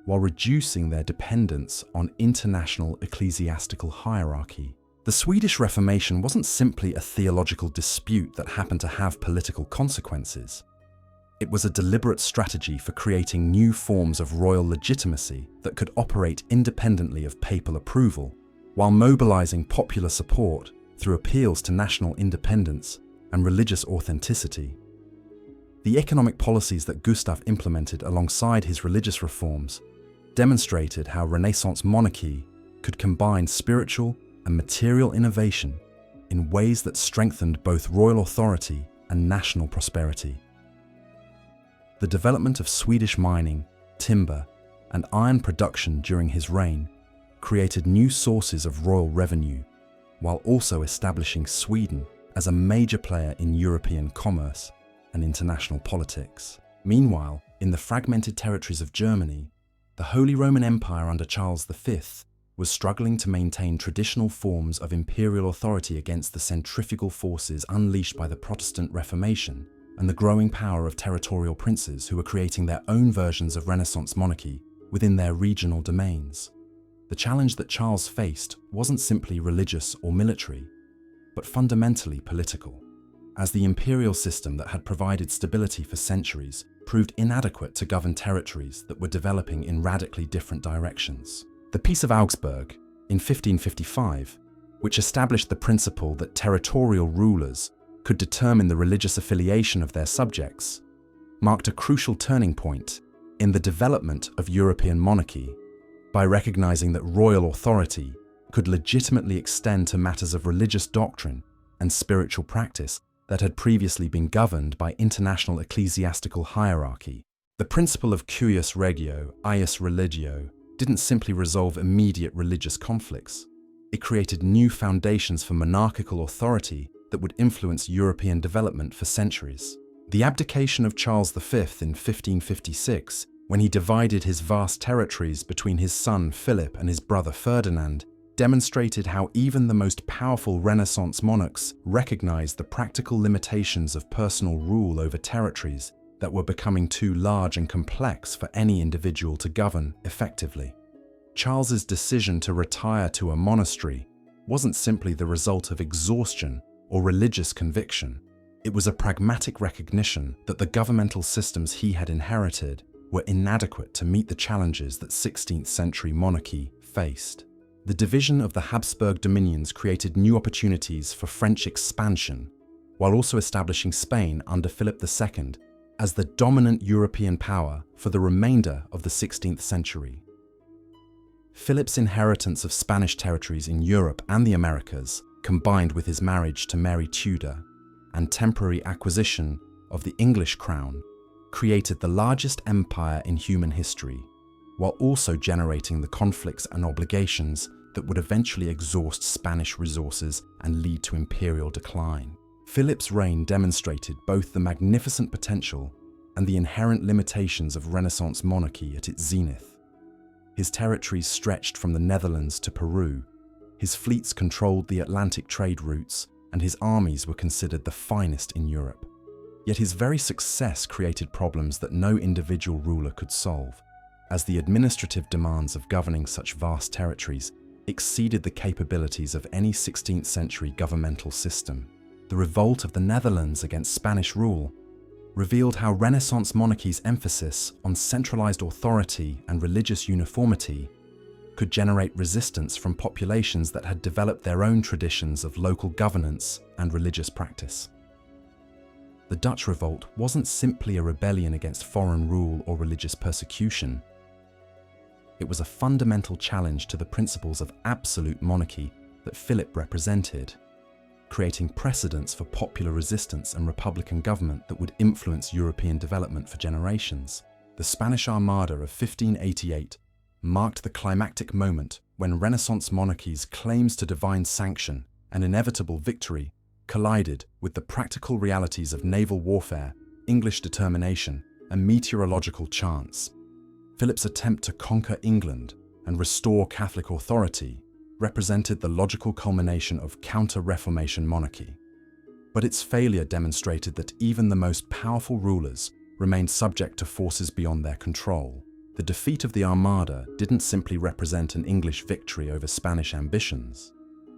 while reducing their dependence on international ecclesiastical hierarchy. The Swedish Reformation wasn't simply a theological dispute that happened to have political consequences. It was a deliberate strategy for creating new forms of royal legitimacy that could operate independently of papal approval, while mobilizing popular support through appeals to national independence and religious authenticity. The economic policies that Gustav implemented alongside his religious reforms demonstrated how Renaissance monarchy could combine spiritual and material innovation in ways that strengthened both royal authority and national prosperity. The development of Swedish mining, timber, and iron production during his reign created new sources of royal revenue, while also establishing Sweden as a major player in European commerce and international politics. Meanwhile, in the fragmented territories of Germany, the Holy Roman Empire under Charles V was struggling to maintain traditional forms of imperial authority against the centrifugal forces unleashed by the Protestant Reformation and the growing power of territorial princes who were creating their own versions of Renaissance monarchy within their regional domains. The challenge that Charles faced wasn't simply religious or military, but fundamentally political, as the imperial system that had provided stability for centuries proved inadequate to govern territories that were developing in radically different directions. The Peace of Augsburg in 1555, which established the principle that territorial rulers could determine the religious affiliation of their subjects, marked a crucial turning point in the development of European monarchy by recognizing that royal authority could legitimately extend to matters of religious doctrine and spiritual practice that had previously been governed by international ecclesiastical hierarchy. The principle of cuius regio, ius religio, didn't simply resolve immediate religious conflicts. It created new foundations for monarchical authority that would influence European development for centuries. The abdication of Charles V in 1556, when he divided his vast territories between his son Philip and his brother Ferdinand, demonstrated how even the most powerful Renaissance monarchs recognized the practical limitations of personal rule over territories that were becoming too large and complex for any individual to govern effectively. Charles's decision to retire to a monastery wasn't simply the result of exhaustion or religious conviction. It was a pragmatic recognition that the governmental systems he had inherited were inadequate to meet the challenges that 16th century monarchy faced. The division of the Habsburg dominions created new opportunities for French expansion, while also establishing Spain under Philip II as the dominant European power for the remainder of the 16th century. Philip's inheritance of Spanish territories in Europe and the Americas, combined with his marriage to Mary Tudor and temporary acquisition of the English crown, created the largest empire in human history, while also generating the conflicts and obligations that would eventually exhaust Spanish resources and lead to imperial decline. Philip's reign demonstrated both the magnificent potential and the inherent limitations of Renaissance monarchy at its zenith. His territories stretched from the Netherlands to Peru, his fleets controlled the Atlantic trade routes, and his armies were considered the finest in Europe. Yet his very success created problems that no individual ruler could solve, as the administrative demands of governing such vast territories exceeded the capabilities of any 16th century governmental system. The revolt of the Netherlands against Spanish rule revealed how Renaissance monarchy's emphasis on centralized authority and religious uniformity could generate resistance from populations that had developed their own traditions of local governance and religious practice. The Dutch revolt wasn't simply a rebellion against foreign rule or religious persecution. It was a fundamental challenge to the principles of absolute monarchy that Philip represented, creating precedents for popular resistance and republican government that would influence European development for generations. The Spanish Armada of 1588 marked the climactic moment when Renaissance monarchy's claims to divine sanction and inevitable victory collided with the practical realities of naval warfare, English determination, and meteorological chance. Philip's attempt to conquer England and restore Catholic authority represented the logical culmination of counter-Reformation monarchy. But its failure demonstrated that even the most powerful rulers remained subject to forces beyond their control. The defeat of the Armada didn't simply represent an English victory over Spanish ambitions.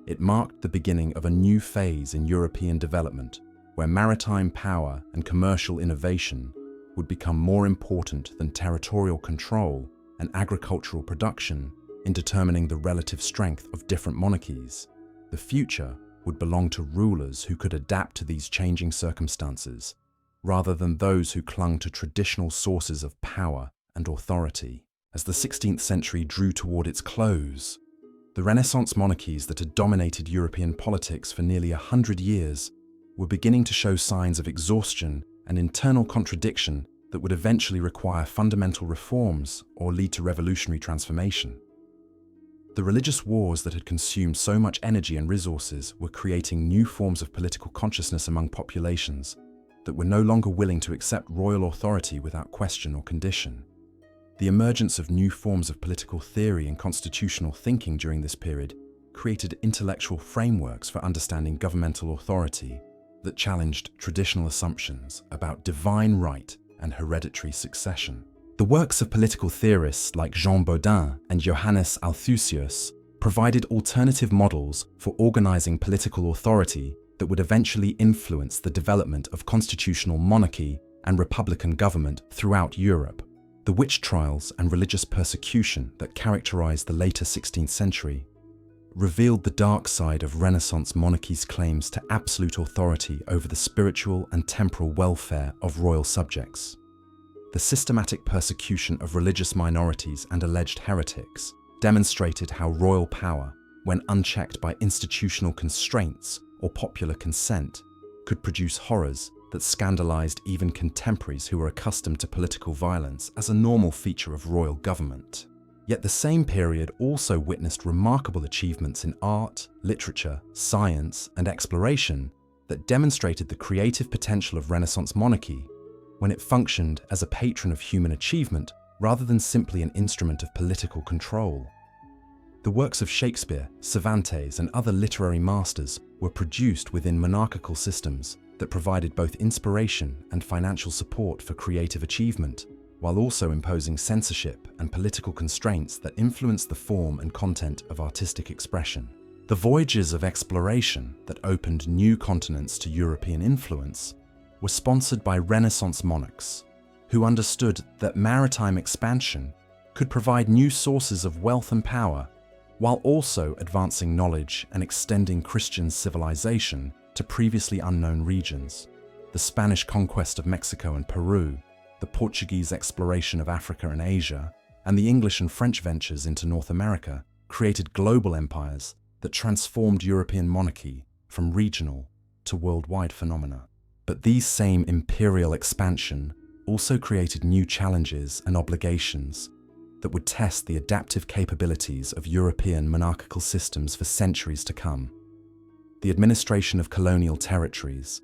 It marked the beginning of a new phase in European development, where maritime power and commercial innovation would become more important than territorial control and agricultural production in determining the relative strength of different monarchies. The future would belong to rulers who could adapt to these changing circumstances, rather than those who clung to traditional sources of power and authority. As the 16th century drew toward its close, the Renaissance monarchies that had dominated European politics for nearly 100 years were beginning to show signs of exhaustion and internal contradiction that would eventually require fundamental reforms or lead to revolutionary transformation. The religious wars that had consumed so much energy and resources were creating new forms of political consciousness among populations that were no longer willing to accept royal authority without question or condition. The emergence of new forms of political theory and constitutional thinking during this period created intellectual frameworks for understanding governmental authority that challenged traditional assumptions about divine right and hereditary succession. The works of political theorists like Jean Bodin and Johannes Althusius provided alternative models for organizing political authority that would eventually influence the development of constitutional monarchy and republican government throughout Europe. The witch trials and religious persecution that characterized the later 16th century revealed the dark side of Renaissance monarchies' claims to absolute authority over the spiritual and temporal welfare of royal subjects. The systematic persecution of religious minorities and alleged heretics demonstrated how royal power, when unchecked by institutional constraints or popular consent, could produce horrors that scandalized even contemporaries who were accustomed to political violence as a normal feature of royal government. Yet the same period also witnessed remarkable achievements in art, literature, science, and exploration that demonstrated the creative potential of Renaissance monarchy when it functioned as a patron of human achievement rather than simply an instrument of political control. The works of Shakespeare, Cervantes, and other literary masters were produced within monarchical systems that provided both inspiration and financial support for creative achievement, while also imposing censorship and political constraints that influenced the form and content of artistic expression. The voyages of exploration that opened new continents to European influence were sponsored by Renaissance monarchs, who understood that maritime expansion could provide new sources of wealth and power, while also advancing knowledge and extending Christian civilization to previously unknown regions. The Spanish conquest of Mexico and Peru, the Portuguese exploration of Africa and Asia, and the English and French ventures into North America created global empires that transformed European monarchy from regional to worldwide phenomena. But these same imperial expansion also created new challenges and obligations that would test the adaptive capabilities of European monarchical systems for centuries to come. The administration of colonial territories,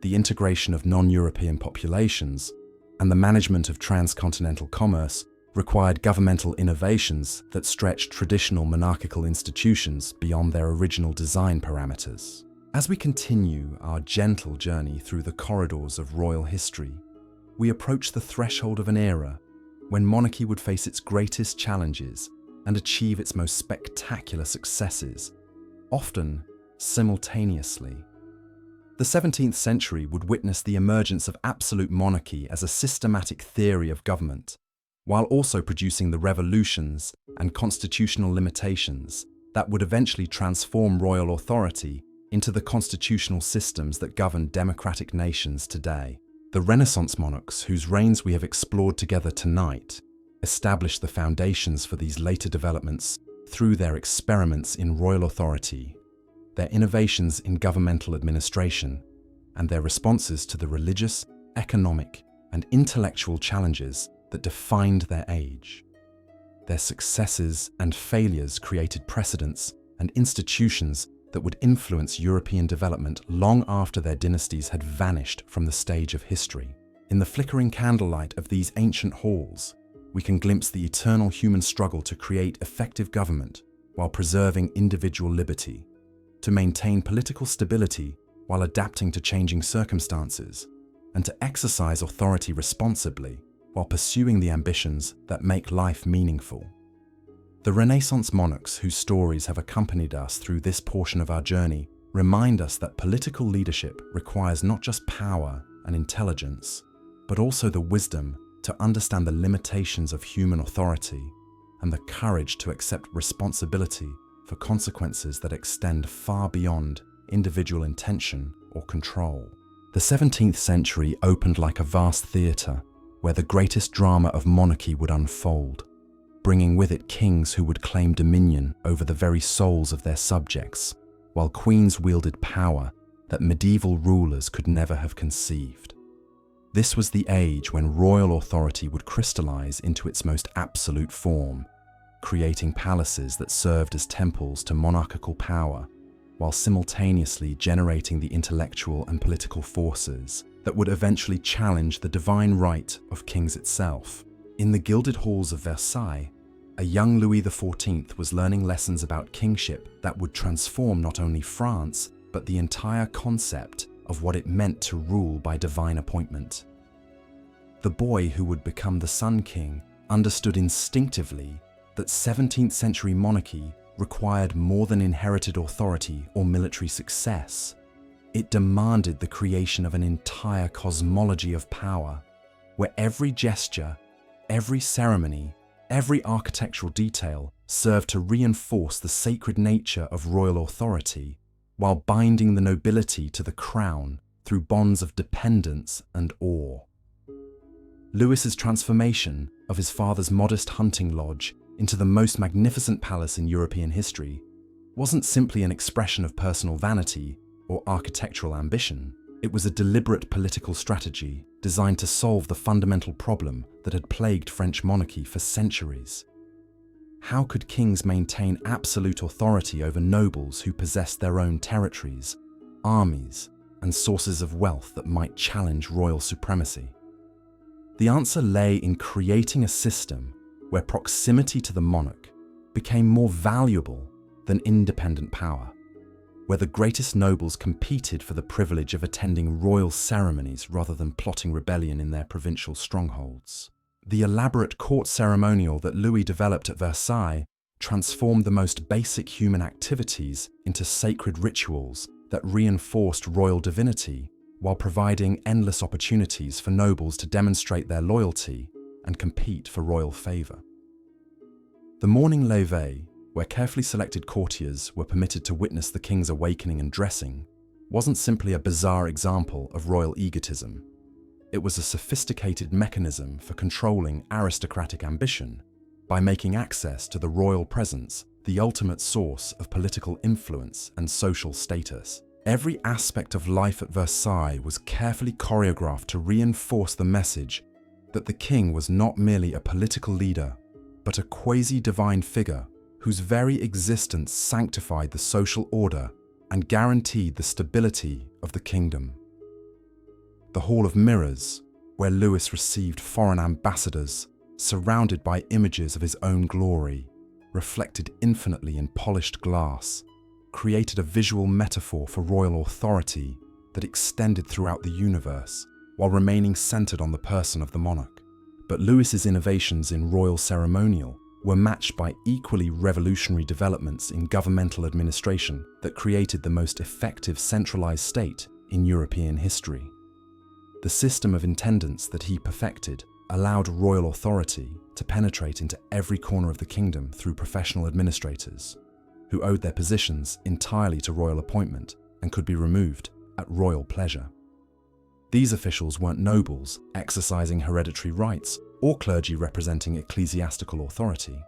the integration of non-European populations, and the management of transcontinental commerce required governmental innovations that stretched traditional monarchical institutions beyond their original design parameters. As we continue our gentle journey through the corridors of royal history, we approach the threshold of an era when monarchy would face its greatest challenges and achieve its most spectacular successes, often simultaneously. The 17th century would witness the emergence of absolute monarchy as a systematic theory of government, while also producing the revolutions and constitutional limitations that would eventually transform royal authority into the constitutional systems that govern democratic nations today. The Renaissance monarchs, whose reigns we have explored together tonight, established the foundations for these later developments through their experiments in royal authority, their innovations in governmental administration, and their responses to the religious, economic, and intellectual challenges that defined their age. Their successes and failures created precedents and institutions that would influence European development long after their dynasties had vanished from the stage of history. In the flickering candlelight of these ancient halls, we can glimpse the eternal human struggle to create effective government while preserving individual liberty, to maintain political stability while adapting to changing circumstances, and to exercise authority responsibly while pursuing the ambitions that make life meaningful. The Renaissance monarchs whose stories have accompanied us through this portion of our journey remind us that political leadership requires not just power and intelligence, but also the wisdom to understand the limitations of human authority and the courage to accept responsibility for consequences that extend far beyond individual intention or control. The 17th century opened like a vast theatre where the greatest drama of monarchy would unfold, bringing with it kings who would claim dominion over the very souls of their subjects, while queens wielded power that medieval rulers could never have conceived. This was the age when royal authority would crystallize into its most absolute form, creating palaces that served as temples to monarchical power, while simultaneously generating the intellectual and political forces that would eventually challenge the divine right of kings itself. In the gilded halls of Versailles, a young Louis XIV was learning lessons about kingship that would transform not only France, but the entire concept of what it meant to rule by divine appointment. The boy who would become the Sun King understood instinctively that 17th century monarchy required more than inherited authority or military success. It demanded the creation of an entire cosmology of power, where every gesture, every ceremony, every architectural detail served to reinforce the sacred nature of royal authority, while binding the nobility to the crown through bonds of dependence and awe. Louis's transformation of his father's modest hunting lodge into the most magnificent palace in European history wasn't simply an expression of personal vanity or architectural ambition. It was a deliberate political strategy designed to solve the fundamental problem that had plagued French monarchy for centuries. How could kings maintain absolute authority over nobles who possessed their own territories, armies, and sources of wealth that might challenge royal supremacy? The answer lay in creating a system where proximity to the monarch became more valuable than independent power, where the greatest nobles competed for the privilege of attending royal ceremonies rather than plotting rebellion in their provincial strongholds. The elaborate court ceremonial that Louis developed at Versailles transformed the most basic human activities into sacred rituals that reinforced royal divinity, while providing endless opportunities for nobles to demonstrate their loyalty and compete for royal favour. The morning levée, where carefully selected courtiers were permitted to witness the king's awakening and dressing, wasn't simply a bizarre example of royal egotism. It was a sophisticated mechanism for controlling aristocratic ambition by making access to the royal presence the ultimate source of political influence and social status. Every aspect of life at Versailles was carefully choreographed to reinforce the message that the king was not merely a political leader, but a quasi-divine figure whose very existence sanctified the social order and guaranteed the stability of the kingdom. The Hall of Mirrors, where Louis received foreign ambassadors, surrounded by images of his own glory, reflected infinitely in polished glass, created a visual metaphor for royal authority that extended throughout the universe, while remaining centered on the person of the monarch. But Louis's innovations in royal ceremonial were matched by equally revolutionary developments in governmental administration that created the most effective centralized state in European history. The system of intendants that he perfected allowed royal authority to penetrate into every corner of the kingdom through professional administrators, who owed their positions entirely to royal appointment and could be removed at royal pleasure. These officials weren't nobles exercising hereditary rights or clergy representing ecclesiastical authority.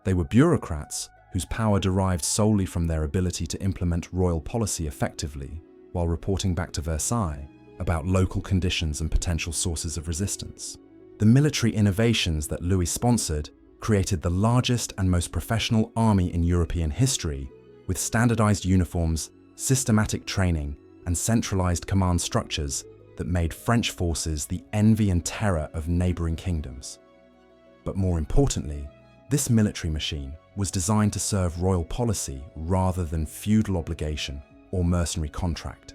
They were bureaucrats whose power derived solely from their ability to implement royal policy effectively while reporting back to Versailles about local conditions and potential sources of resistance. The military innovations that Louis sponsored created the largest and most professional army in European history, with standardized uniforms, systematic training, and centralized command structures that made French forces the envy and terror of neighboring kingdoms. But more importantly, this military machine was designed to serve royal policy rather than feudal obligation or mercenary contract,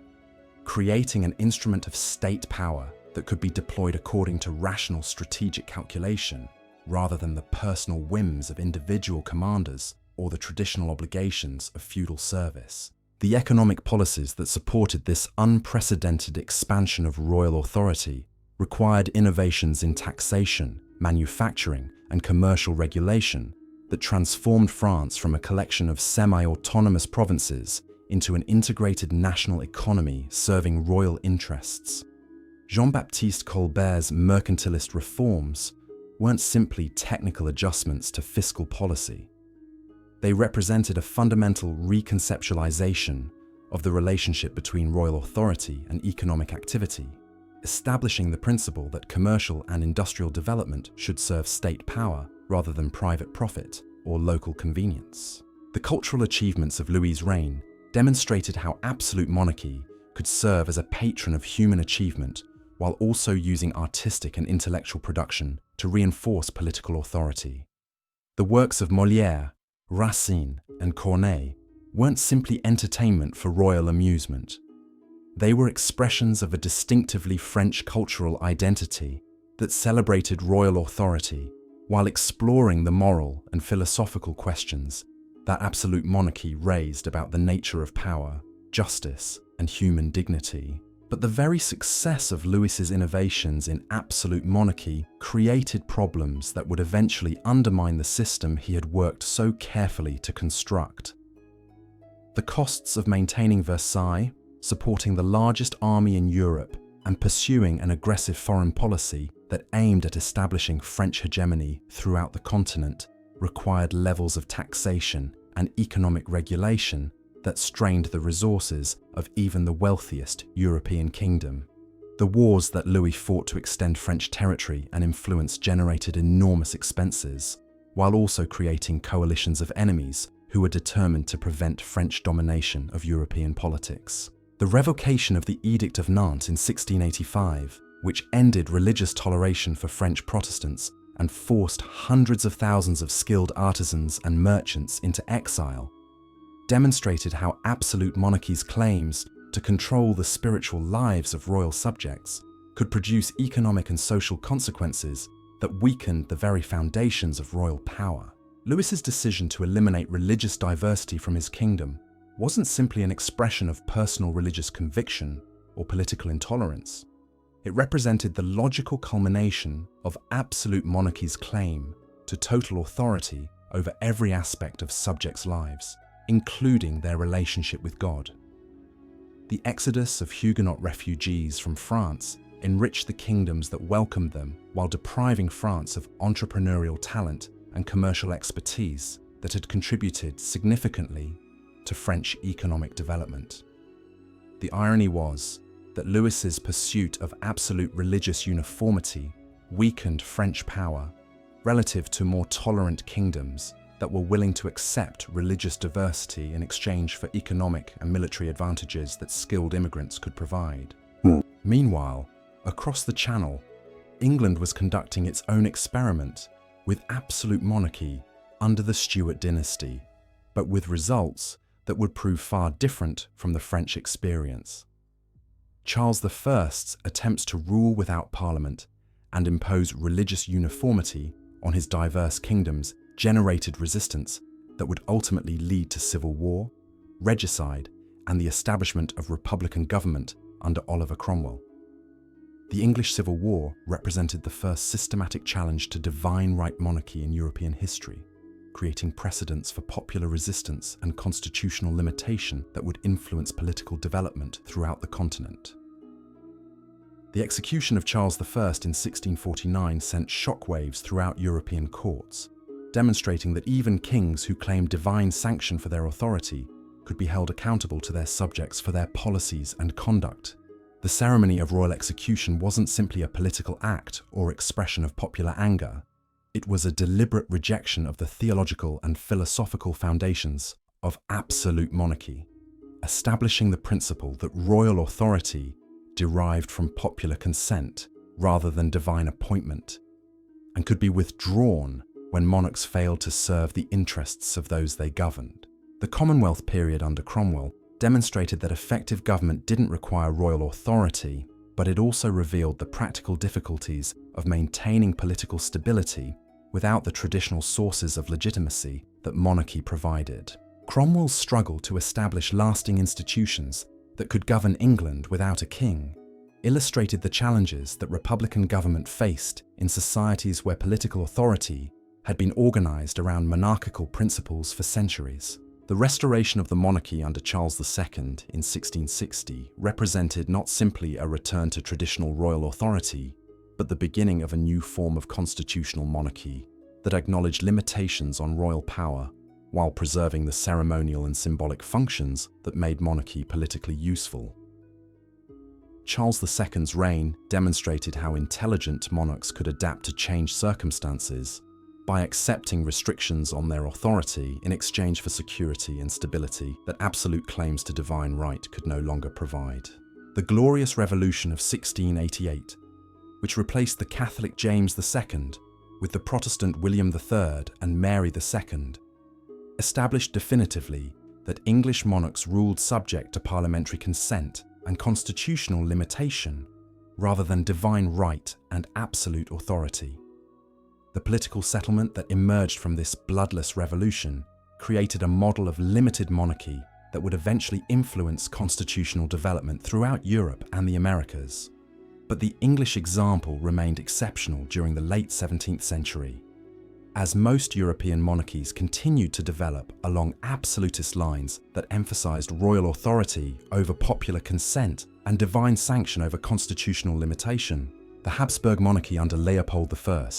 creating an instrument of state power that could be deployed according to rational strategic calculation, rather than the personal whims of individual commanders or the traditional obligations of feudal service. The economic policies that supported this unprecedented expansion of royal authority required innovations in taxation, manufacturing, and commercial regulation that transformed France from a collection of semi-autonomous provinces into an integrated national economy serving royal interests. Jean-Baptiste Colbert's mercantilist reforms weren't simply technical adjustments to fiscal policy. They represented a fundamental reconceptualization of the relationship between royal authority and economic activity, establishing the principle that commercial and industrial development should serve state power rather than private profit or local convenience. The cultural achievements of Louis's reign demonstrated how absolute monarchy could serve as a patron of human achievement while also using artistic and intellectual production to reinforce political authority. The works of Molière, Racine, and Corneille weren't simply entertainment for royal amusement. They were expressions of a distinctively French cultural identity that celebrated royal authority while exploring the moral and philosophical questions that absolute monarchy raised about the nature of power, justice, and human dignity. But the very success of Louis's innovations in absolute monarchy created problems that would eventually undermine the system he had worked so carefully to construct. The costs of maintaining Versailles, supporting the largest army in Europe, and pursuing an aggressive foreign policy that aimed at establishing French hegemony throughout the continent required levels of taxation and economic regulation that strained the resources of even the wealthiest European kingdom. The wars that Louis fought to extend French territory and influence generated enormous expenses, while also creating coalitions of enemies who were determined to prevent French domination of European politics. The revocation of the Edict of Nantes in 1685, which ended religious toleration for French Protestants and forced hundreds of thousands of skilled artisans and merchants into exile, demonstrated how absolute monarchy's claims to control the spiritual lives of royal subjects could produce economic and social consequences that weakened the very foundations of royal power. Louis's decision to eliminate religious diversity from his kingdom wasn't simply an expression of personal religious conviction or political intolerance. It represented the logical culmination of absolute monarchy's claim to total authority over every aspect of subjects' lives, including their relationship with God. The exodus of Huguenot refugees from France enriched the kingdoms that welcomed them while depriving France of entrepreneurial talent and commercial expertise that had contributed significantly to French economic development. The irony was that Louis's pursuit of absolute religious uniformity weakened French power relative to more tolerant kingdoms that were willing to accept religious diversity in exchange for economic and military advantages that skilled immigrants could provide. Meanwhile, across the Channel, England was conducting its own experiment with absolute monarchy under the Stuart dynasty, but with results that would prove far different from the French experience. Charles I's attempts to rule without parliament and impose religious uniformity on his diverse kingdoms generated resistance that would ultimately lead to civil war, regicide, and the establishment of republican government under Oliver Cromwell. The English Civil War represented the first systematic challenge to divine right monarchy in European history, creating precedents for popular resistance and constitutional limitation that would influence political development throughout the continent. The execution of Charles I in 1649 sent shockwaves throughout European courts, demonstrating that even kings who claimed divine sanction for their authority could be held accountable to their subjects for their policies and conduct. The ceremony of royal execution wasn't simply a political act or expression of popular anger. It was a deliberate rejection of the theological and philosophical foundations of absolute monarchy, establishing the principle that royal authority derived from popular consent rather than divine appointment, and could be withdrawn when monarchs failed to serve the interests of those they governed. The Commonwealth period under Cromwell demonstrated that effective government didn't require royal authority, but it also revealed the practical difficulties of maintaining political stability without the traditional sources of legitimacy that monarchy provided. Cromwell's struggle to establish lasting institutions that could govern England without a king illustrated the challenges that republican government faced in societies where political authority had been organized around monarchical principles for centuries. The restoration of the monarchy under Charles II in 1660 represented not simply a return to traditional royal authority, but the beginning of a new form of constitutional monarchy that acknowledged limitations on royal power while preserving the ceremonial and symbolic functions that made monarchy politically useful. Charles II's reign demonstrated how intelligent monarchs could adapt to changed circumstances by accepting restrictions on their authority in exchange for security and stability that absolute claims to divine right could no longer provide. The Glorious Revolution of 1688, which replaced the Catholic James II with the Protestant William III and Mary II, established definitively that English monarchs ruled subject to parliamentary consent and constitutional limitation rather than divine right and absolute authority. The political settlement that emerged from this bloodless revolution created a model of limited monarchy that would eventually influence constitutional development throughout Europe and the Americas. But the English example remained exceptional during the late 17th century, as most European monarchies continued to develop along absolutist lines that emphasized royal authority over popular consent and divine sanction over constitutional limitation. The Habsburg monarchy under Leopold I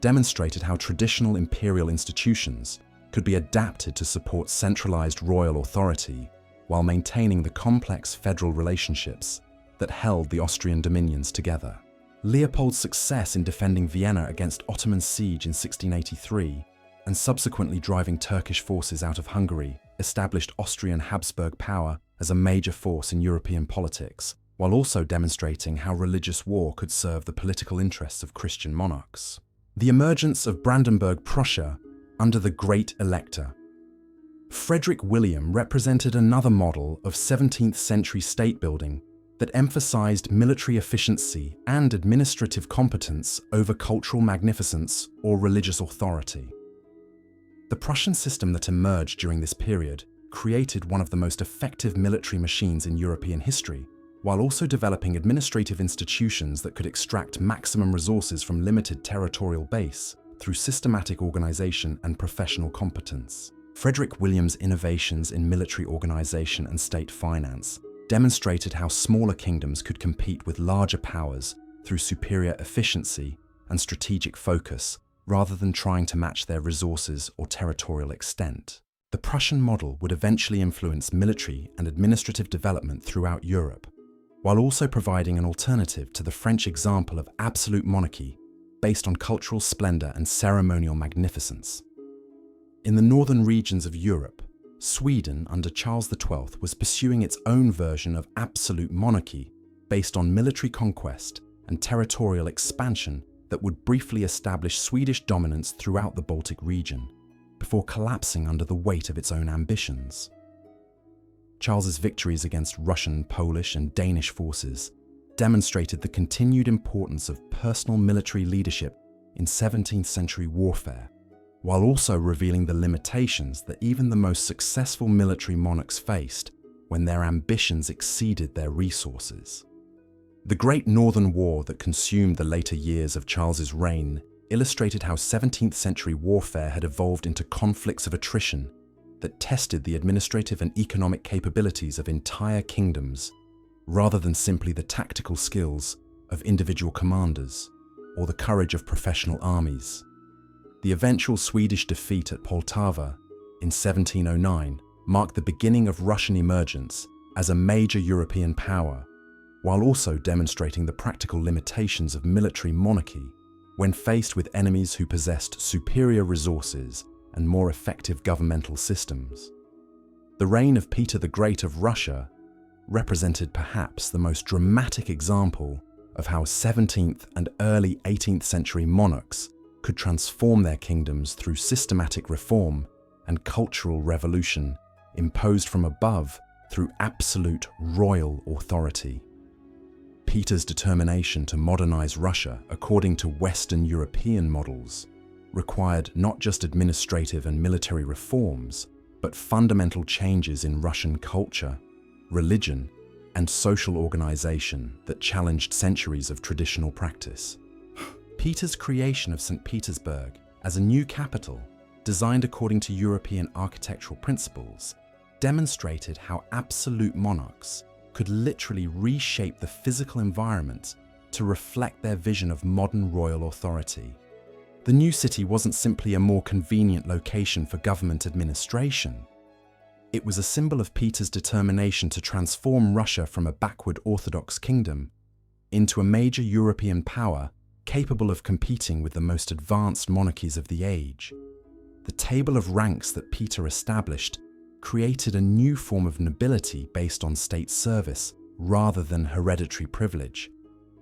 demonstrated how traditional imperial institutions could be adapted to support centralized royal authority while maintaining the complex federal relationships that held the Austrian dominions together. Leopold's success in defending Vienna against Ottoman siege in 1683 and subsequently driving Turkish forces out of Hungary established Austrian Habsburg power as a major force in European politics, while also demonstrating how religious war could serve the political interests of Christian monarchs. The emergence of Brandenburg Prussia under the Great Elector. Frederick William represented another model of 17th century state building that emphasized military efficiency and administrative competence over cultural magnificence or religious authority. The Prussian system that emerged during this period created one of the most effective military machines in European history, while also developing administrative institutions that could extract maximum resources from limited territorial base through systematic organization and professional competence. Frederick William's innovations in military organization and state finance demonstrated how smaller kingdoms could compete with larger powers through superior efficiency and strategic focus, rather than trying to match their resources or territorial extent. The Prussian model would eventually influence military and administrative development throughout Europe, while also providing an alternative to the French example of absolute monarchy based on cultural splendor and ceremonial magnificence. In the northern regions of Europe, Sweden under Charles XII was pursuing its own version of absolute monarchy based on military conquest and territorial expansion that would briefly establish Swedish dominance throughout the Baltic region, before collapsing under the weight of its own ambitions. Charles's victories against Russian, Polish, and Danish forces demonstrated the continued importance of personal military leadership in 17th century warfare, while also revealing the limitations that even the most successful military monarchs faced when their ambitions exceeded their resources. The Great Northern War that consumed the later years of Charles's reign illustrated how 17th century warfare had evolved into conflicts of attrition that tested the administrative and economic capabilities of entire kingdoms, rather than simply the tactical skills of individual commanders or the courage of professional armies. The eventual Swedish defeat at Poltava in 1709 marked the beginning of Russian emergence as a major European power, while also demonstrating the practical limitations of military monarchy when faced with enemies who possessed superior resources and more effective governmental systems. The reign of Peter the Great of Russia represented perhaps the most dramatic example of how 17th and early 18th century monarchs could transform their kingdoms through systematic reform and cultural revolution imposed from above through absolute royal authority. Peter's determination to modernize Russia according to Western European models required not just administrative and military reforms, but fundamental changes in Russian culture, religion, and social organization that challenged centuries of traditional practice. Peter's creation of St. Petersburg as a new capital, designed according to European architectural principles, demonstrated how absolute monarchs could literally reshape the physical environment to reflect their vision of modern royal authority. The new city wasn't simply a more convenient location for government administration. It was a symbol of Peter's determination to transform Russia from a backward Orthodox kingdom into a major European power capable of competing with the most advanced monarchies of the age. The table of ranks that Peter established created a new form of nobility based on state service rather than hereditary privilege,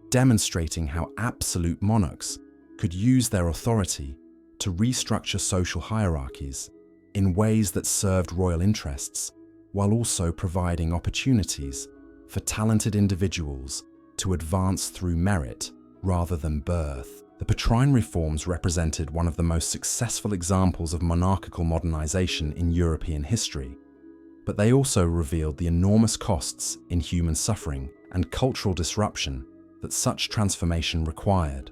demonstrating how absolute monarchs could use their authority to restructure social hierarchies in ways that served royal interests, while also providing opportunities for talented individuals to advance through merit rather than birth. The Petrine reforms represented one of the most successful examples of monarchical modernization in European history, but they also revealed the enormous costs in human suffering and cultural disruption that such transformation required.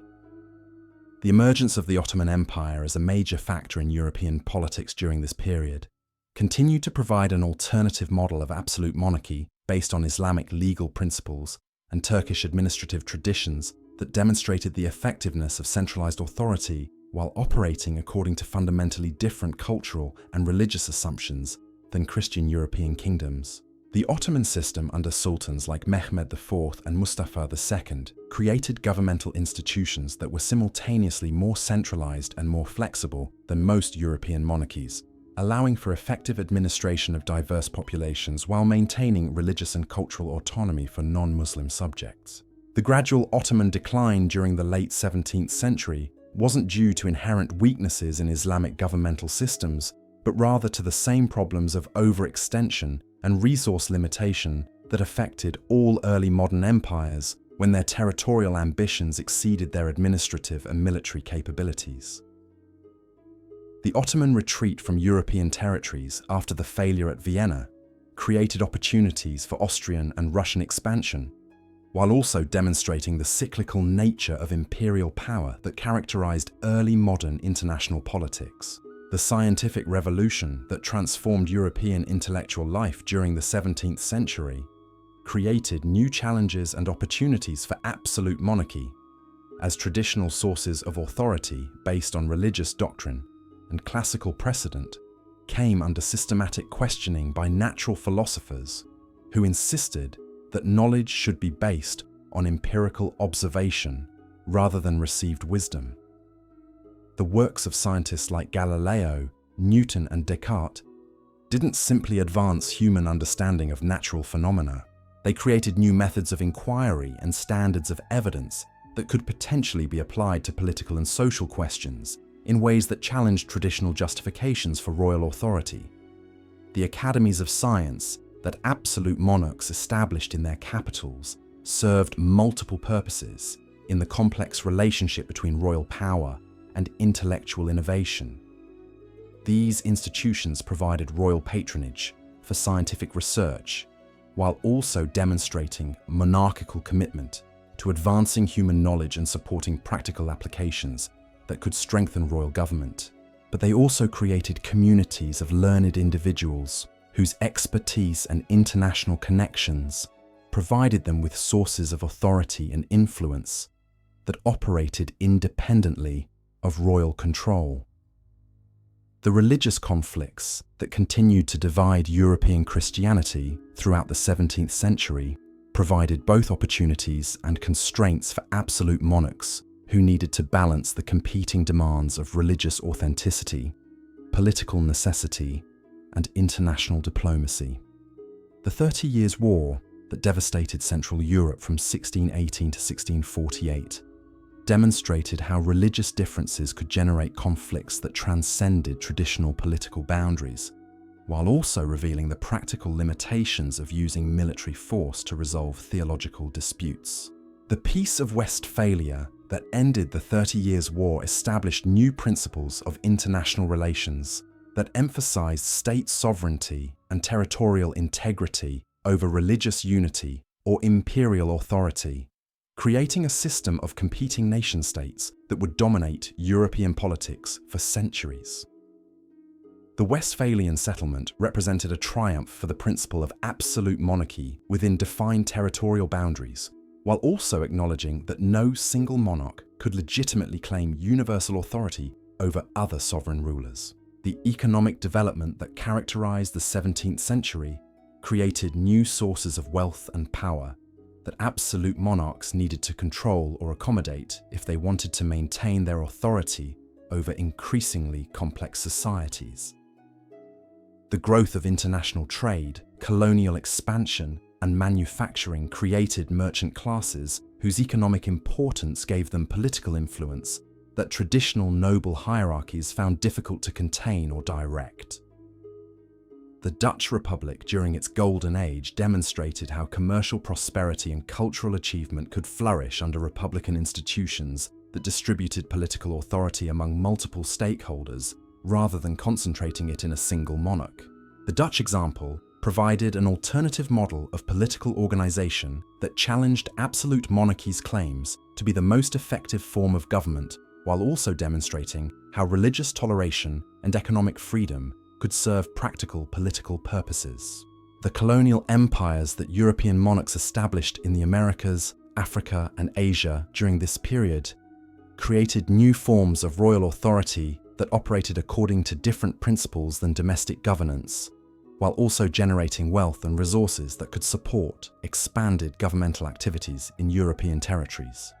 The emergence of the Ottoman Empire as a major factor in European politics during this period continued to provide an alternative model of absolute monarchy based on Islamic legal principles and Turkish administrative traditions that demonstrated the effectiveness of centralized authority while operating according to fundamentally different cultural and religious assumptions than Christian European kingdoms. The Ottoman system under sultans like Mehmed IV and Mustafa II created governmental institutions that were simultaneously more centralized and more flexible than most European monarchies, allowing for effective administration of diverse populations while maintaining religious and cultural autonomy for non-Muslim subjects. The gradual Ottoman decline during the late 17th century wasn't due to inherent weaknesses in Islamic governmental systems, but rather to the same problems of overextension and resource limitation that affected all early modern empires when their territorial ambitions exceeded their administrative and military capabilities. The Ottoman retreat from European territories after the failure at Vienna created opportunities for Austrian and Russian expansion, while also demonstrating the cyclical nature of imperial power that characterized early modern international politics. The scientific revolution that transformed European intellectual life during the 17th century created new challenges and opportunities for absolute monarchy, as traditional sources of authority based on religious doctrine and classical precedent came under systematic questioning by natural philosophers who insisted that knowledge should be based on empirical observation rather than received wisdom. The works of scientists like Galileo, Newton, and Descartes didn't simply advance human understanding of natural phenomena. They created new methods of inquiry and standards of evidence that could potentially be applied to political and social questions in ways that challenged traditional justifications for royal authority. The academies of science that absolute monarchs established in their capitals served multiple purposes in the complex relationship between royal power and intellectual innovation. These institutions provided royal patronage for scientific research, while also demonstrating monarchical commitment to advancing human knowledge and supporting practical applications that could strengthen royal government. But they also created communities of learned individuals whose expertise and international connections provided them with sources of authority and influence that operated independently of royal control. The religious conflicts that continued to divide European Christianity throughout the 17th century provided both opportunities and constraints for absolute monarchs who needed to balance the competing demands of religious authenticity, political necessity, and international diplomacy. The 30 Years' War that devastated Central Europe from 1618 to 1648 demonstrated how religious differences could generate conflicts that transcended traditional political boundaries, while also revealing the practical limitations of using military force to resolve theological disputes. The Peace of Westphalia that ended the 30 Years' War established new principles of international relations that emphasized state sovereignty and territorial integrity over religious unity or imperial authority, creating a system of competing nation-states that would dominate European politics for centuries. The Westphalian settlement represented a triumph for the principle of absolute monarchy within defined territorial boundaries, while also acknowledging that no single monarch could legitimately claim universal authority over other sovereign rulers. The economic development that characterized the 17th century created new sources of wealth and power that absolute monarchs needed to control or accommodate if they wanted to maintain their authority over increasingly complex societies. The growth of international trade, colonial expansion, and manufacturing created merchant classes whose economic importance gave them political influence that traditional noble hierarchies found difficult to contain or direct. The Dutch Republic during its golden age demonstrated how commercial prosperity and cultural achievement could flourish under republican institutions that distributed political authority among multiple stakeholders rather than concentrating it in a single monarch. The Dutch example provided an alternative model of political organization that challenged absolute monarchy's claims to be the most effective form of government, while also demonstrating how religious toleration and economic freedom could serve practical political purposes. The colonial empires that European monarchs established in the Americas, Africa, and Asia during this period created new forms of royal authority that operated according to different principles than domestic governance, while also generating wealth and resources that could support expanded governmental activities in European territories.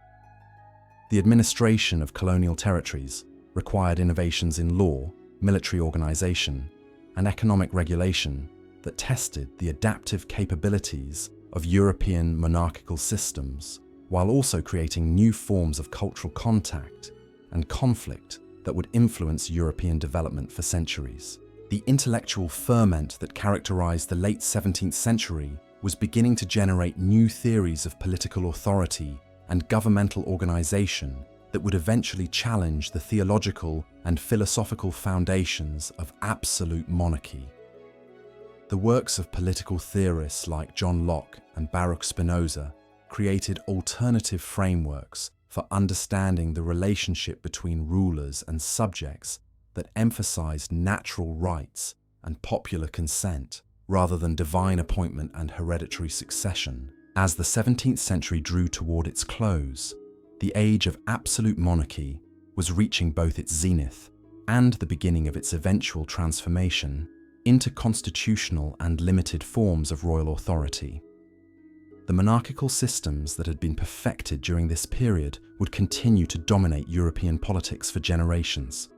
The administration of colonial territories required innovations in law, military organization, and economic regulation that tested the adaptive capabilities of European monarchical systems, while also creating new forms of cultural contact and conflict that would influence European development for centuries. The intellectual ferment that characterized the late 17th century was beginning to generate new theories of political authority and governmental organization that would eventually challenge the theological and philosophical foundations of absolute monarchy. The works of political theorists like John Locke and Baruch Spinoza created alternative frameworks for understanding the relationship between rulers and subjects that emphasized natural rights and popular consent rather than divine appointment and hereditary succession. As the 17th century drew toward its close, the age of absolute monarchy was reaching both its zenith and the beginning of its eventual transformation into constitutional and limited forms of royal authority. The monarchical systems that had been perfected during this period would continue to dominate European politics for generations,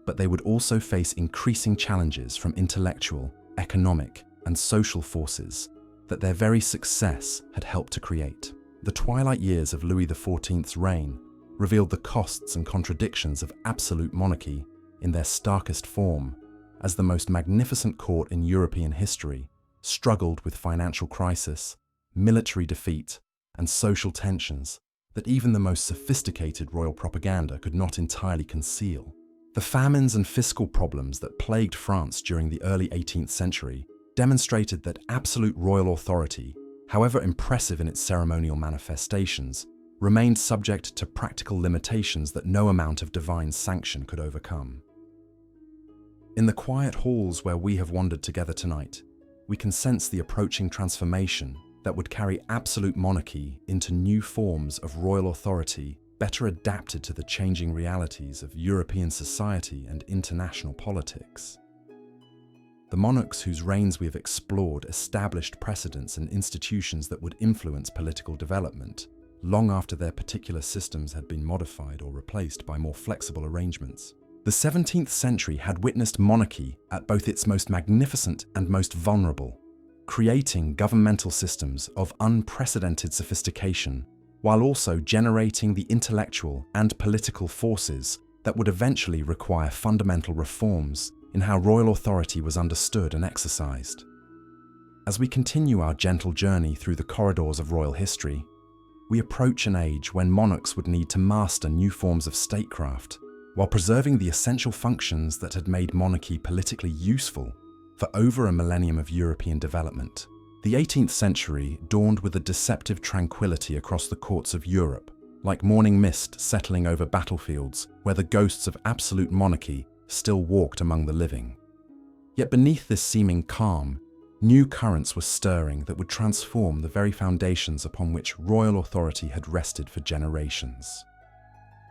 but they would also face increasing challenges from intellectual, economic, and social forces that their very success had helped to create. The twilight years of Louis XIV's reign revealed the costs and contradictions of absolute monarchy in their starkest form, as the most magnificent court in European history struggled with financial crisis, military defeat, and social tensions that even the most sophisticated royal propaganda could not entirely conceal. The famines and fiscal problems that plagued France during the early 18th century demonstrated that absolute royal authority, however impressive in its ceremonial manifestations, remained subject to practical limitations that no amount of divine sanction could overcome. In the quiet halls where we have wandered together tonight, we can sense the approaching transformation that would carry absolute monarchy into new forms of royal authority better adapted to the changing realities of European society and international politics. The monarchs whose reigns we have explored established precedents and institutions that would influence political development long after their particular systems had been modified or replaced by more flexible arrangements. The 17th century had witnessed monarchy at both its most magnificent and most vulnerable, creating governmental systems of unprecedented sophistication, while also generating the intellectual and political forces that would eventually require fundamental reforms in how royal authority was understood and exercised. As we continue our gentle journey through the corridors of royal history, we approach an age when monarchs would need to master new forms of statecraft, while preserving the essential functions that had made monarchy politically useful for over a millennium of European development. The 18th century dawned with a deceptive tranquility across the courts of Europe, like morning mist settling over battlefields where the ghosts of absolute monarchy still walked among the living. Yet beneath this seeming calm, new currents were stirring that would transform the very foundations upon which royal authority had rested for generations.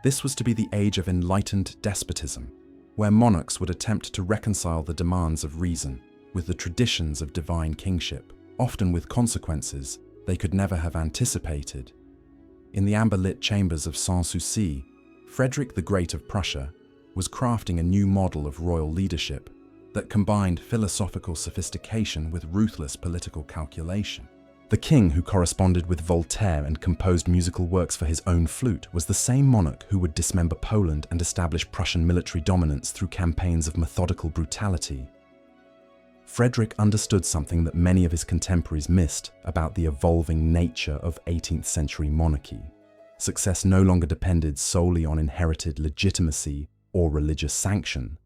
This was to be the age of enlightened despotism, where monarchs would attempt to reconcile the demands of reason with the traditions of divine kingship, often with consequences they could never have anticipated. In the amber-lit chambers of Sanssouci, Frederick the Great of Prussia was crafting a new model of royal leadership that combined philosophical sophistication with ruthless political calculation. The king who corresponded with Voltaire and composed musical works for his own flute was the same monarch who would dismember Poland and establish Prussian military dominance through campaigns of methodical brutality. Frederick understood something that many of his contemporaries missed about the evolving nature of 18th century monarchy. Success no longer depended solely on inherited legitimacy or religious sanction,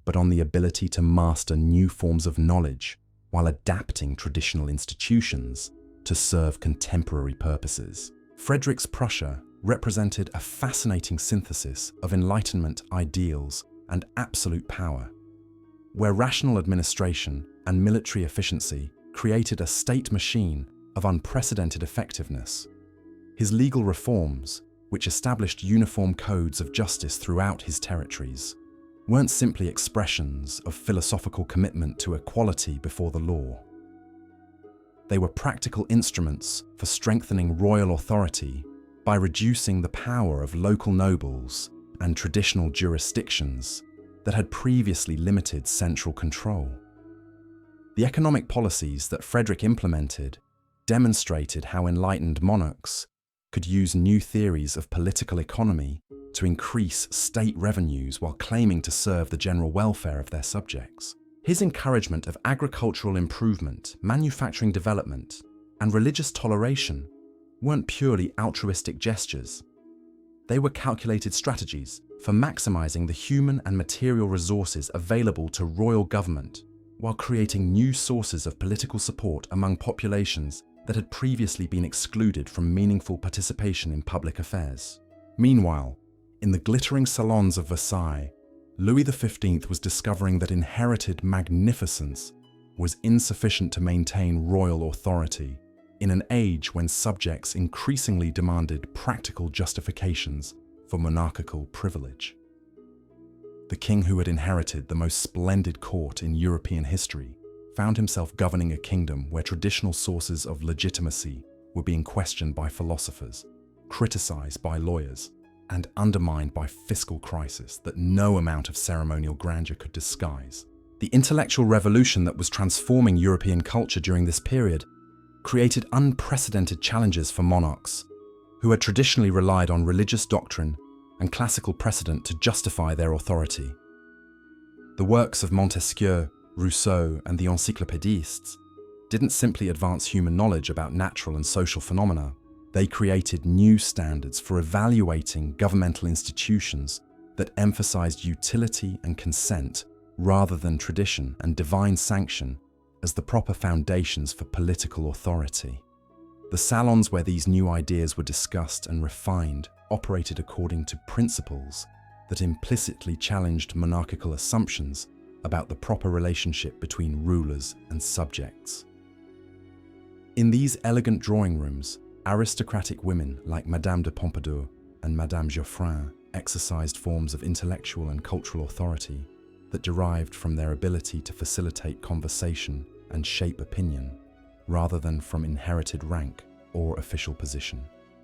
but on the ability to master new forms of knowledge while adapting traditional institutions to serve contemporary purposes. Frederick's Prussia represented a fascinating synthesis of Enlightenment ideals and absolute power, where rational administration and military efficiency created a state machine of unprecedented effectiveness. His legal reforms, which established uniform codes of justice throughout his territories, weren't simply expressions of philosophical commitment to equality before the law. They were practical instruments for strengthening royal authority by reducing the power of local nobles and traditional jurisdictions that had previously limited central control. The economic policies that Frederick implemented demonstrated how enlightened monarchs could use new theories of political economy to increase state revenues while claiming to serve the general welfare of their subjects. His encouragement of agricultural improvement, manufacturing development, and religious toleration weren't purely altruistic gestures. They were calculated strategies for maximizing the human and material resources available to royal government, while creating new sources of political support among populations that had previously been excluded from meaningful participation in public affairs. Meanwhile, in the glittering salons of Versailles, Louis XV was discovering that inherited magnificence was insufficient to maintain royal authority in an age when subjects increasingly demanded practical justifications for monarchical privilege. The king who had inherited the most splendid court in European history found himself governing a kingdom where traditional sources of legitimacy were being questioned by philosophers, criticized by lawyers, and undermined by fiscal crisis that no amount of ceremonial grandeur could disguise. The intellectual revolution that was transforming European culture during this period created unprecedented challenges for monarchs who had traditionally relied on religious doctrine and classical precedent to justify their authority. The works of Montesquieu, Rousseau, and the encyclopédistes didn't simply advance human knowledge about natural and social phenomena. They created new standards for evaluating governmental institutions that emphasized utility and consent rather than tradition and divine sanction as the proper foundations for political authority. The salons where these new ideas were discussed and refined operated according to principles that implicitly challenged monarchical assumptions about the proper relationship between rulers and subjects. In these elegant drawing rooms, aristocratic women like Madame de Pompadour and Madame Geoffrin exercised forms of intellectual and cultural authority that derived from their ability to facilitate conversation and shape opinion, rather than from inherited rank or official position.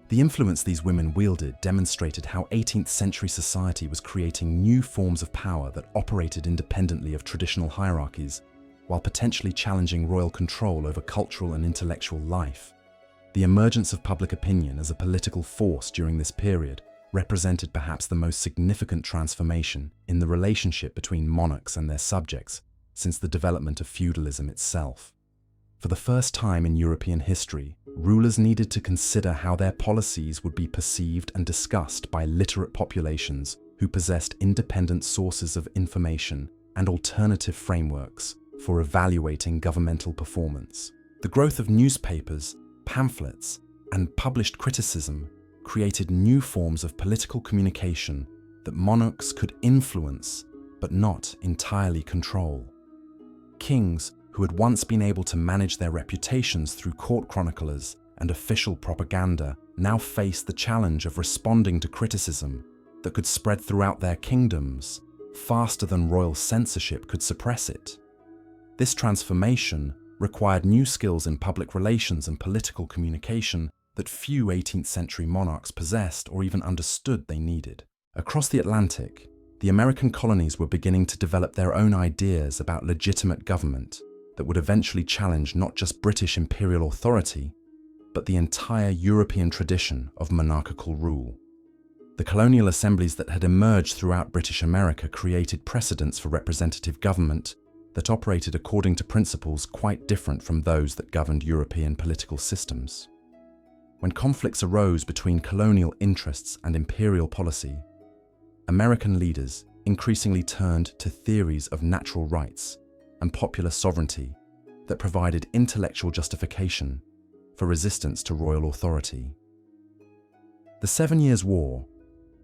The influence these women wielded demonstrated how 18th century society was creating new forms of power that operated independently of traditional hierarchies, while potentially challenging royal control over cultural and intellectual life. The emergence of public opinion as a political force during this period represented perhaps the most significant transformation in the relationship between monarchs and their subjects since the development of feudalism itself. For the first time in European history, rulers needed to consider how their policies would be perceived and discussed by literate populations who possessed independent sources of information and alternative frameworks for evaluating governmental performance. The growth of newspapers, pamphlets, and published criticism created new forms of political communication that monarchs could influence but not entirely control. Kings, who had once been able to manage their reputations through court chroniclers and official propaganda, now faced the challenge of responding to criticism that could spread throughout their kingdoms faster than royal censorship could suppress it. This transformation required new skills in public relations and political communication that few 18th century monarchs possessed or even understood they needed. Across the Atlantic, the American colonies were beginning to develop their own ideas about legitimate government that would eventually challenge not just British imperial authority, but the entire European tradition of monarchical rule. The colonial assemblies that had emerged throughout British America created precedents for representative government that operated according to principles quite different from those that governed European political systems. When conflicts arose between colonial interests and imperial policy, American leaders increasingly turned to theories of natural rights and popular sovereignty that provided intellectual justification for resistance to royal authority. The 7 Years' War,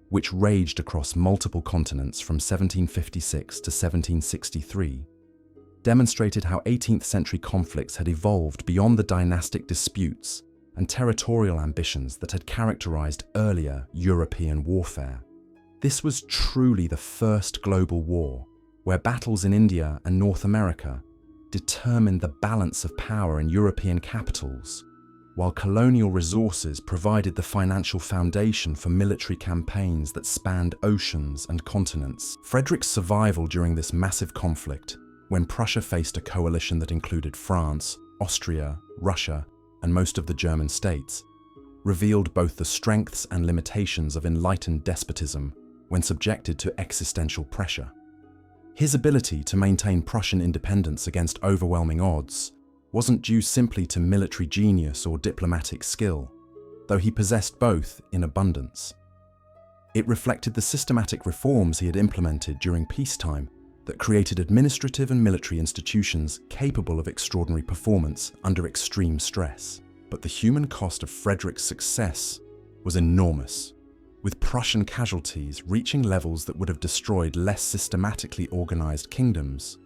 which raged across multiple continents from 1756 to 1763, demonstrated how 18th century conflicts had evolved beyond the dynastic disputes and territorial ambitions that had characterized earlier European warfare. This was truly the first global war, where battles in India and North America determined the balance of power in European capitals, while colonial resources provided the financial foundation for military campaigns that spanned oceans and continents. Frederick's survival during this massive conflict, when Prussia faced a coalition that included France, Austria, Russia, and most of the German states, revealed both the strengths and limitations of enlightened despotism when subjected to existential pressure. His ability to maintain Prussian independence against overwhelming odds wasn't due simply to military genius or diplomatic skill, though he possessed both in abundance. It reflected the systematic reforms he had implemented during peacetime that created administrative and military institutions capable of extraordinary performance under extreme stress. But the human cost of Frederick's success was enormous, with Prussian casualties reaching levels that would have destroyed less systematically organized kingdoms,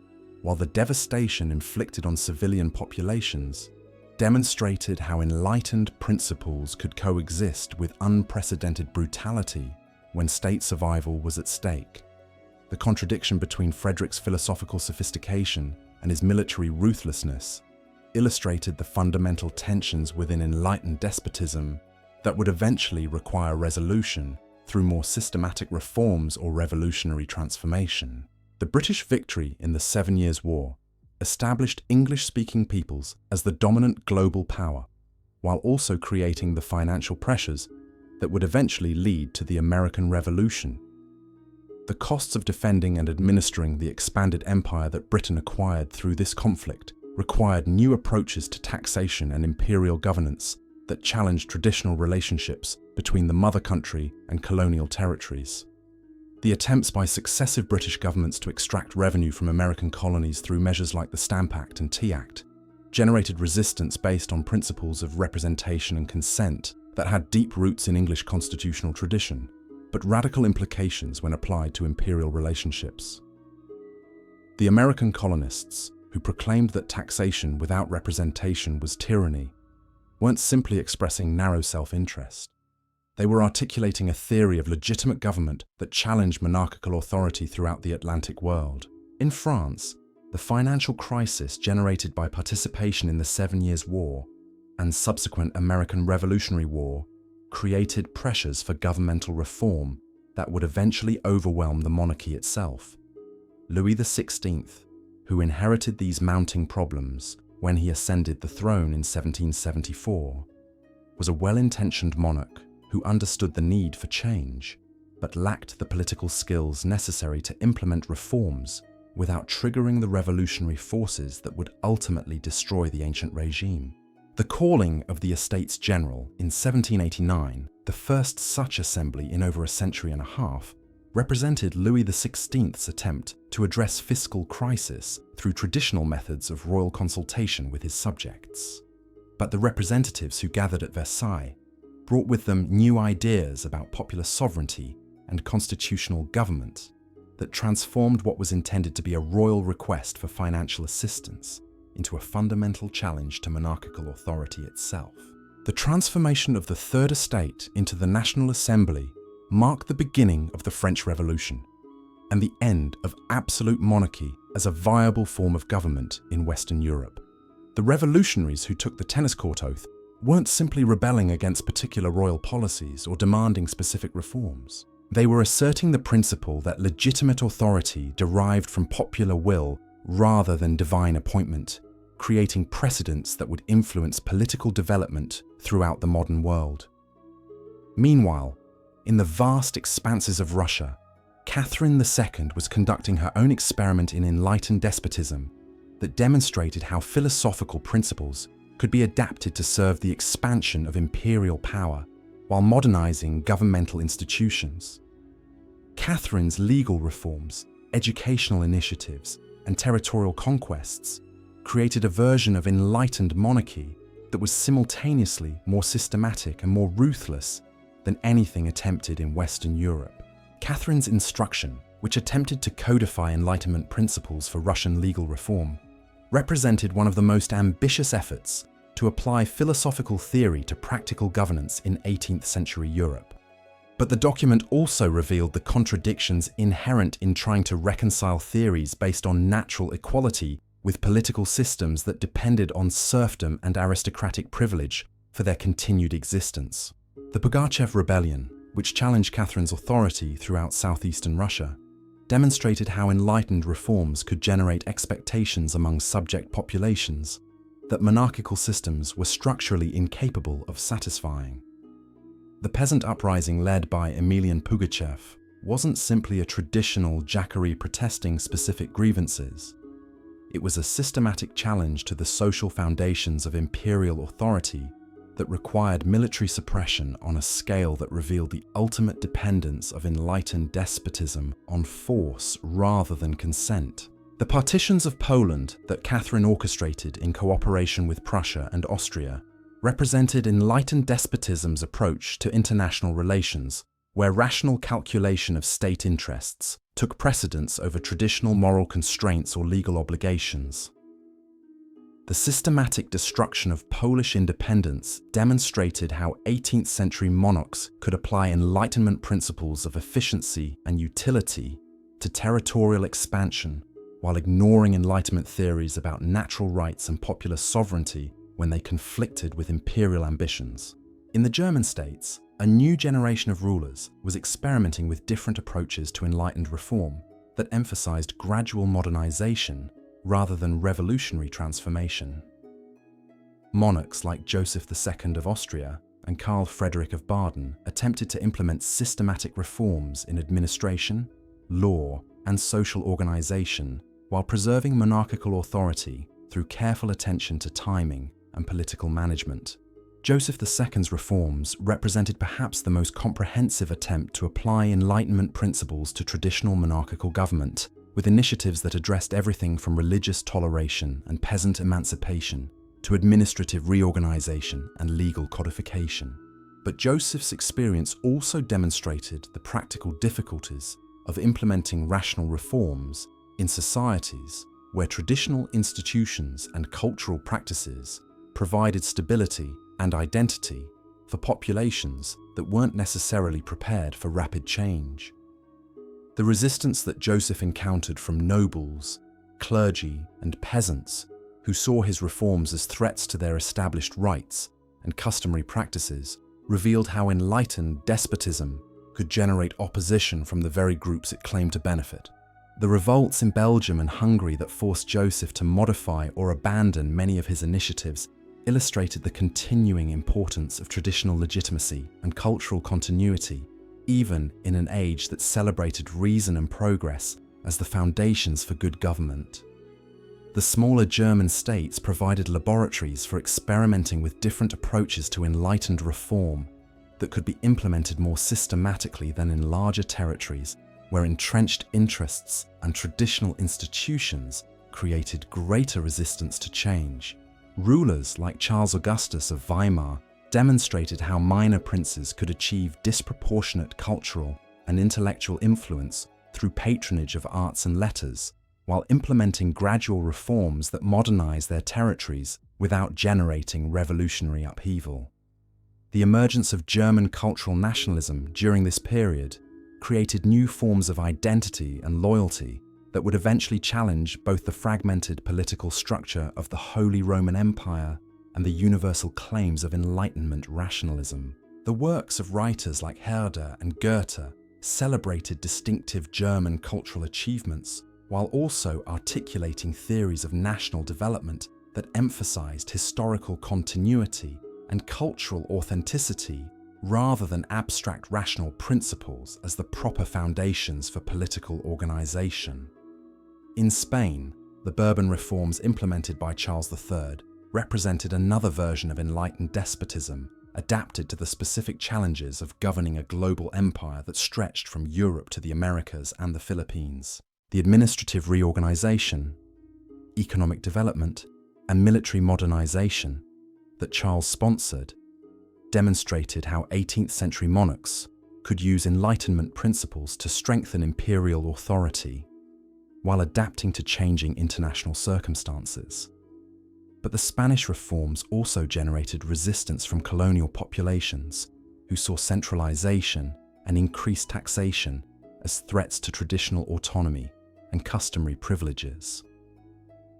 while the devastation inflicted on civilian populations demonstrated how enlightened principles could coexist with unprecedented brutality when state survival was at stake. The contradiction between Frederick's philosophical sophistication and his military ruthlessness illustrated the fundamental tensions within enlightened despotism that would eventually require resolution through more systematic reforms or revolutionary transformation. The British victory in the 7 Years' War established English-speaking peoples as the dominant global power, while also creating the financial pressures that would eventually lead to the American Revolution. The costs of defending and administering the expanded empire that Britain acquired through this conflict required new approaches to taxation and imperial governance that challenged traditional relationships between the mother country and colonial territories. The attempts by successive British governments to extract revenue from American colonies through measures like the Stamp Act and Tea Act generated resistance based on principles of representation and consent that had deep roots in English constitutional tradition, but radical implications when applied to imperial relationships. The American colonists, who proclaimed that taxation without representation was tyranny, weren't simply expressing narrow self-interest. They were articulating a theory of legitimate government that challenged monarchical authority throughout the Atlantic world. In France, the financial crisis generated by participation in the 7 Years' War and subsequent American Revolutionary War created pressures for governmental reform that would eventually overwhelm the monarchy itself. Louis XVI, who inherited these mounting problems when he ascended the throne in 1774, was a well-intentioned monarch who understood the need for change, but lacked the political skills necessary to implement reforms without triggering the revolutionary forces that would ultimately destroy the ancient regime. The calling of the Estates General in 1789, the first such assembly in over a century and a half, represented Louis XVI's attempt to address fiscal crisis through traditional methods of royal consultation with his subjects. But the representatives who gathered at Versailles brought with them new ideas about popular sovereignty and constitutional government that transformed what was intended to be a royal request for financial assistance into a fundamental challenge to monarchical authority itself. The transformation of the Third Estate into the National Assembly marked the beginning of the French Revolution and the end of absolute monarchy as a viable form of government in Western Europe. The revolutionaries who took the tennis court oath weren't simply rebelling against particular royal policies or demanding specific reforms. They were asserting the principle that legitimate authority derived from popular will rather than divine appointment, creating precedents that would influence political development throughout the modern world. Meanwhile, in the vast expanses of Russia, Catherine II was conducting her own experiment in enlightened despotism that demonstrated how philosophical principles could be adapted to serve the expansion of imperial power while modernizing governmental institutions. Catherine's legal reforms, educational initiatives, and territorial conquests created a version of enlightened monarchy that was simultaneously more systematic and more ruthless than anything attempted in Western Europe. Catherine's instruction, which attempted to codify Enlightenment principles for Russian legal reform, represented one of the most ambitious efforts to apply philosophical theory to practical governance in 18th century Europe. But the document also revealed the contradictions inherent in trying to reconcile theories based on natural equality with political systems that depended on serfdom and aristocratic privilege for their continued existence. The Pugachev Rebellion, which challenged Catherine's authority throughout southeastern Russia, demonstrated how enlightened reforms could generate expectations among subject populations that monarchical systems were structurally incapable of satisfying. The peasant uprising led by Emelian Pugachev wasn't simply a traditional jacquerie protesting specific grievances. It was a systematic challenge to the social foundations of imperial authority that required military suppression on a scale that revealed the ultimate dependence of enlightened despotism on force rather than consent. The partitions of Poland that Catherine orchestrated in cooperation with Prussia and Austria represented enlightened despotism's approach to international relations, where rational calculation of state interests took precedence over traditional moral constraints or legal obligations. The systematic destruction of Polish independence demonstrated how 18th century monarchs could apply Enlightenment principles of efficiency and utility to territorial expansion while ignoring Enlightenment theories about natural rights and popular sovereignty when they conflicted with imperial ambitions. In the German states, a new generation of rulers was experimenting with different approaches to enlightened reform that emphasized gradual modernization rather than revolutionary transformation. Monarchs like Joseph II of Austria and Karl Frederick of Baden attempted to implement systematic reforms in administration, law, and social organization while preserving monarchical authority through careful attention to timing and political management. Joseph II's reforms represented perhaps the most comprehensive attempt to apply Enlightenment principles to traditional monarchical government, with initiatives that addressed everything from religious toleration and peasant emancipation to administrative reorganization and legal codification. But Joseph's experience also demonstrated the practical difficulties of implementing rational reforms in societies where traditional institutions and cultural practices provided stability and identity for populations that weren't necessarily prepared for rapid change. The resistance that Joseph encountered from nobles, clergy, and peasants who saw his reforms as threats to their established rights and customary practices revealed how enlightened despotism could generate opposition from the very groups it claimed to benefit. The revolts in Belgium and Hungary that forced Joseph to modify or abandon many of his initiatives illustrated the continuing importance of traditional legitimacy and cultural continuity, even in an age that celebrated reason and progress as the foundations for good government. The smaller German states provided laboratories for experimenting with different approaches to enlightened reform that could be implemented more systematically than in larger territories where entrenched interests and traditional institutions created greater resistance to change. Rulers like Charles Augustus of Weimar demonstrated how minor princes could achieve disproportionate cultural and intellectual influence through patronage of arts and letters, while implementing gradual reforms that modernize their territories without generating revolutionary upheaval. The emergence of German cultural nationalism during this period created new forms of identity and loyalty that would eventually challenge both the fragmented political structure of the Holy Roman Empire and the universal claims of Enlightenment rationalism. The works of writers like Herder and Goethe celebrated distinctive German cultural achievements while also articulating theories of national development that emphasized historical continuity and cultural authenticity rather than abstract rational principles as the proper foundations for political organization. In Spain, the Bourbon reforms implemented by Charles III represented another version of enlightened despotism adapted to the specific challenges of governing a global empire that stretched from Europe to the Americas and the Philippines. The administrative reorganization, economic development, and military modernization that Charles sponsored demonstrated how 18th century monarchs could use Enlightenment principles to strengthen imperial authority while adapting to changing international circumstances. But the Spanish reforms also generated resistance from colonial populations who saw centralization and increased taxation as threats to traditional autonomy and customary privileges.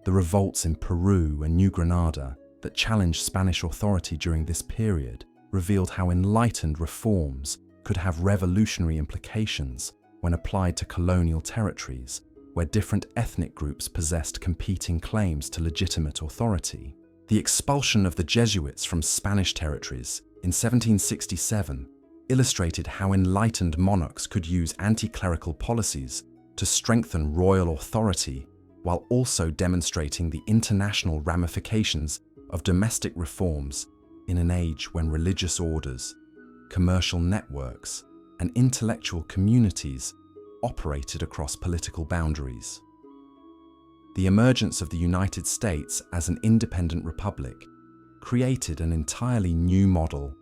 The revolts in Peru and New Granada that challenged Spanish authority during this period revealed how enlightened reforms could have revolutionary implications when applied to colonial territories where different ethnic groups possessed competing claims to legitimate authority. The expulsion of the Jesuits from Spanish territories in 1767 illustrated how enlightened monarchs could use anti-clerical policies to strengthen royal authority while also demonstrating the international ramifications of domestic reforms in an age when religious orders, commercial networks, and intellectual communities operated across political boundaries. The emergence of the United States as an independent republic created an entirely new model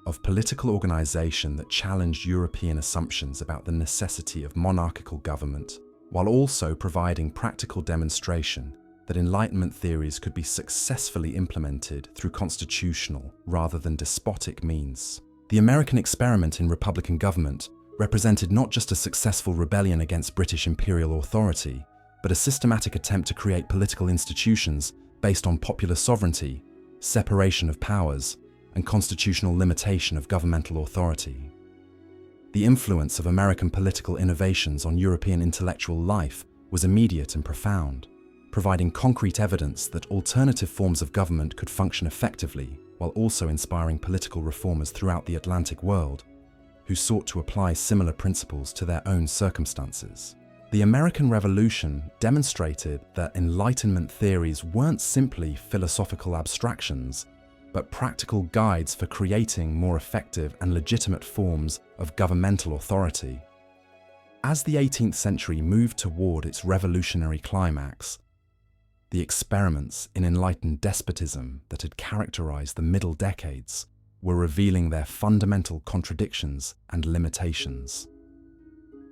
of political organization that challenged European assumptions about the necessity of monarchical government, while also providing practical demonstration that Enlightenment theories could be successfully implemented through constitutional rather than despotic means. The American experiment in republican government represented not just a successful rebellion against British imperial authority, but a systematic attempt to create political institutions based on popular sovereignty, separation of powers, and constitutional limitation of governmental authority. The influence of American political innovations on European intellectual life was immediate and profound, providing concrete evidence that alternative forms of government could function effectively, while also inspiring political reformers throughout the Atlantic world who sought to apply similar principles to their own circumstances. The American Revolution demonstrated that Enlightenment theories weren't simply philosophical abstractions, but practical guides for creating more effective and legitimate forms of governmental authority. As the 18th century moved toward its revolutionary climax, the experiments in enlightened despotism that had characterized the middle decades were revealing their fundamental contradictions and limitations.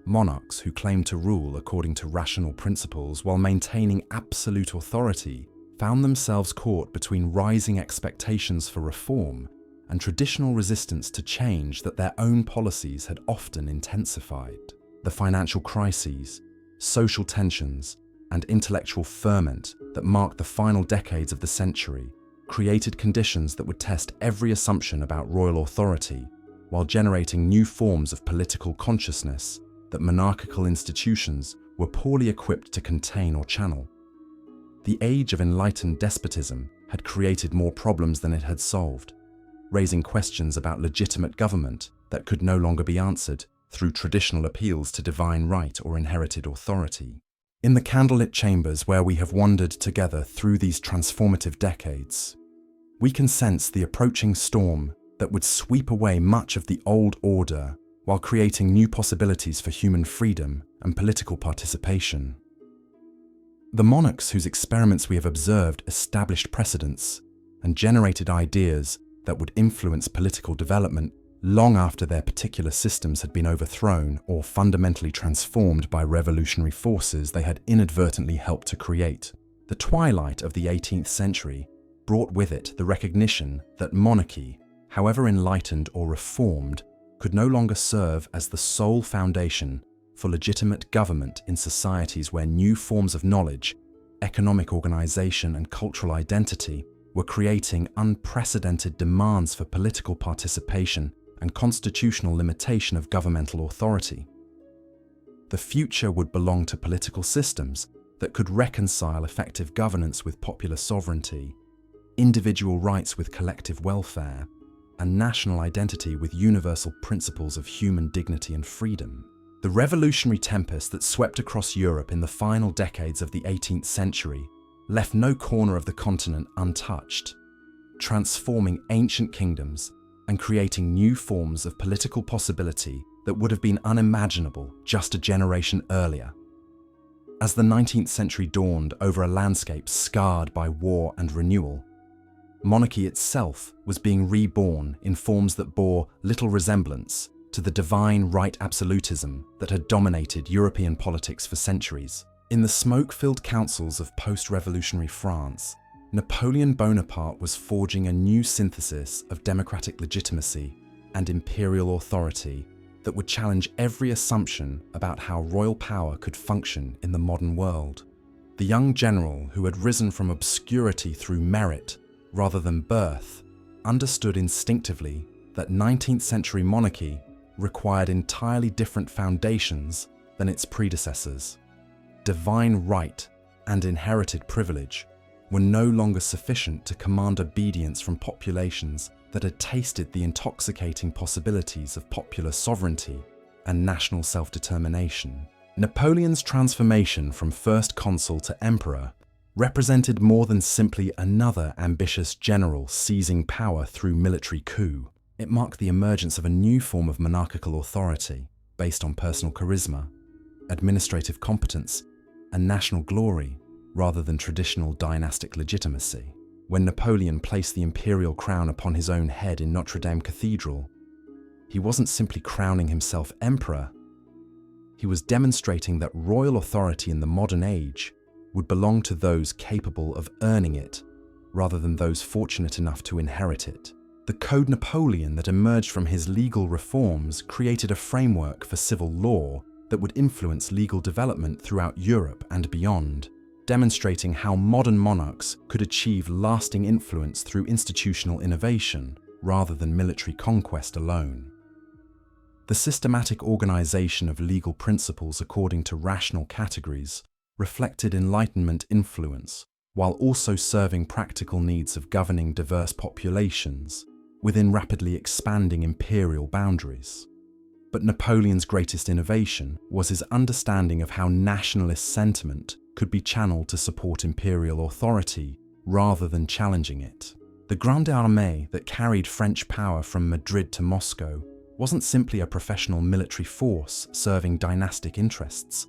Monarchs who claimed to rule according to rational principles while maintaining absolute authority found themselves caught between rising expectations for reform and traditional resistance to change that their own policies had often intensified. The financial crises, social tensions, and intellectual ferment that marked the final decades of the century created conditions that would test every assumption about royal authority while generating new forms of political consciousness that monarchical institutions were poorly equipped to contain or channel. The age of enlightened despotism had created more problems than it had solved, raising questions about legitimate government that could no longer be answered through traditional appeals to divine right or inherited authority. In the candlelit chambers where we have wandered together through these transformative decades, we can sense the approaching storm that would sweep away much of the old order while creating new possibilities for human freedom and political participation. The monarchs whose experiments we have observed established precedents and generated ideas that would influence political development long after their particular systems had been overthrown or fundamentally transformed by revolutionary forces they had inadvertently helped to create. The twilight of the 18th century brought with it the recognition that monarchy, however enlightened or reformed, could no longer serve as the sole foundation for legitimate government in societies where new forms of knowledge, economic organization, and cultural identity were creating unprecedented demands for political participation and constitutional limitation of governmental authority. The future would belong to political systems that could reconcile effective governance with popular sovereignty, individual rights with collective welfare, and national identity with universal principles of human dignity and freedom. The revolutionary tempest that swept across Europe in the final decades of the 18th century left no corner of the continent untouched, transforming ancient kingdoms and creating new forms of political possibility that would have been unimaginable just a generation earlier. As the 19th century dawned over a landscape scarred by war and renewal, monarchy itself was being reborn in forms that bore little resemblance to the divine right absolutism that had dominated European politics for centuries. In the smoke-filled councils of post-revolutionary France, Napoleon Bonaparte was forging a new synthesis of democratic legitimacy and imperial authority that would challenge every assumption about how royal power could function in the modern world. The young general, who had risen from obscurity through merit rather than birth, understood instinctively that 19th century monarchy required entirely different foundations than its predecessors. Divine right and inherited privilege were no longer sufficient to command obedience from populations that had tasted the intoxicating possibilities of popular sovereignty and national self-determination. Napoleon's transformation from first consul to emperor represented more than simply another ambitious general seizing power through military coup. It marked the emergence of a new form of monarchical authority based on personal charisma, administrative competence, and national glory, rather than traditional dynastic legitimacy. When Napoleon placed the imperial crown upon his own head in Notre Dame Cathedral, he wasn't simply crowning himself emperor. He was demonstrating that royal authority in the modern age would belong to those capable of earning it, rather than those fortunate enough to inherit it. The Code Napoleon that emerged from his legal reforms created a framework for civil law that would influence legal development throughout Europe and beyond, demonstrating how modern monarchs could achieve lasting influence through institutional innovation rather than military conquest alone. The systematic organization of legal principles according to rational categories reflected Enlightenment influence, while also serving practical needs of governing diverse populations within rapidly expanding imperial boundaries. But Napoleon's greatest innovation was his understanding of how nationalist sentiment could be channeled to support imperial authority rather than challenging it. The Grande Armée that carried French power from Madrid to Moscow wasn't simply a professional military force serving dynastic interests.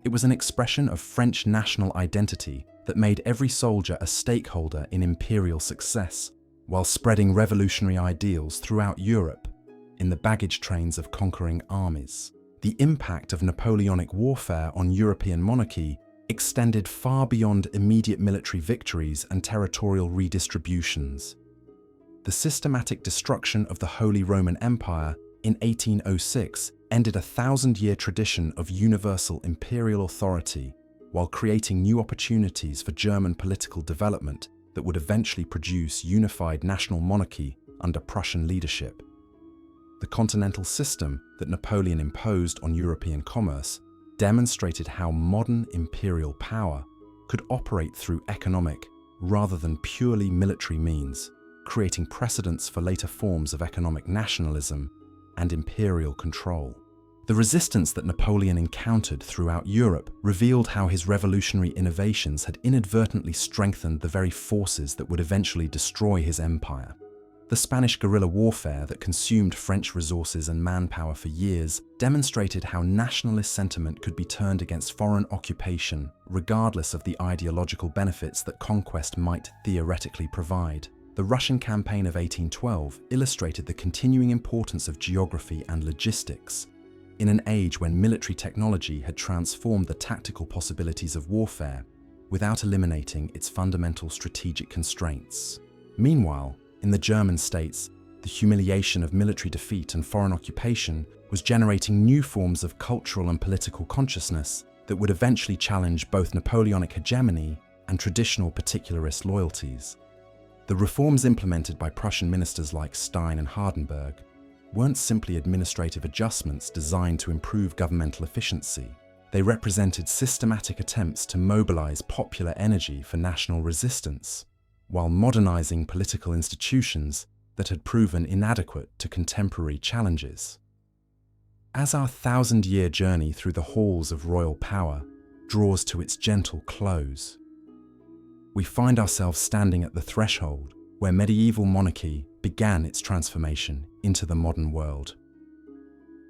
It was an expression of French national identity that made every soldier a stakeholder in imperial success, while spreading revolutionary ideals throughout Europe in the baggage trains of conquering armies. The impact of Napoleonic warfare on European monarchy extended far beyond immediate military victories and territorial redistributions. The systematic destruction of the Holy Roman Empire in 1806 ended a 1,000-year tradition of universal imperial authority, while creating new opportunities for German political development that would eventually produce unified national monarchy under Prussian leadership. The continental system that Napoleon imposed on European commerce demonstrated how modern imperial power could operate through economic rather than purely military means, creating precedents for later forms of economic nationalism and imperial control. The resistance that Napoleon encountered throughout Europe revealed how his revolutionary innovations had inadvertently strengthened the very forces that would eventually destroy his empire. The Spanish guerrilla warfare that consumed French resources and manpower for years demonstrated how nationalist sentiment could be turned against foreign occupation, regardless of the ideological benefits that conquest might theoretically provide. The Russian campaign of 1812 illustrated the continuing importance of geography and logistics. In an age when military technology had transformed the tactical possibilities of warfare without eliminating its fundamental strategic constraints. Meanwhile, in the German states, the humiliation of military defeat and foreign occupation was generating new forms of cultural and political consciousness that would eventually challenge both Napoleonic hegemony and traditional particularist loyalties. The reforms implemented by Prussian ministers like Stein and Hardenberg weren't simply administrative adjustments designed to improve governmental efficiency. They represented systematic attempts to mobilize popular energy for national resistance, while modernizing political institutions that had proven inadequate to contemporary challenges. As our 1,000-year journey through the halls of royal power draws to its gentle close, we find ourselves standing at the threshold where medieval monarchy began its transformation into the modern world.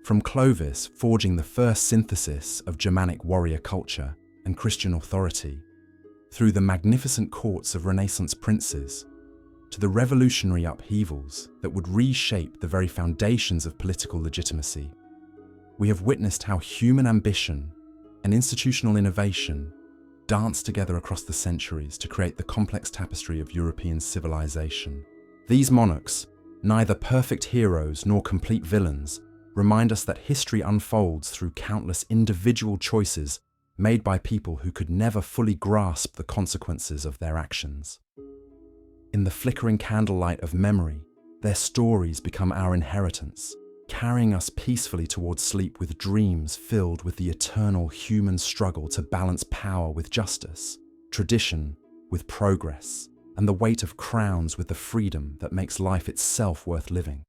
From Clovis forging the first synthesis of Germanic warrior culture and Christian authority, through the magnificent courts of Renaissance princes, to the revolutionary upheavals that would reshape the very foundations of political legitimacy, we have witnessed how human ambition and institutional innovation dance together across the centuries to create the complex tapestry of European civilization. These monarchs, neither perfect heroes nor complete villains, remind us that history unfolds through countless individual choices made by people who could never fully grasp the consequences of their actions. In the flickering candlelight of memory, their stories become our inheritance, carrying us peacefully towards sleep with dreams filled with the eternal human struggle to balance power with justice, tradition with progress, and the weight of crowns with the freedom that makes life itself worth living.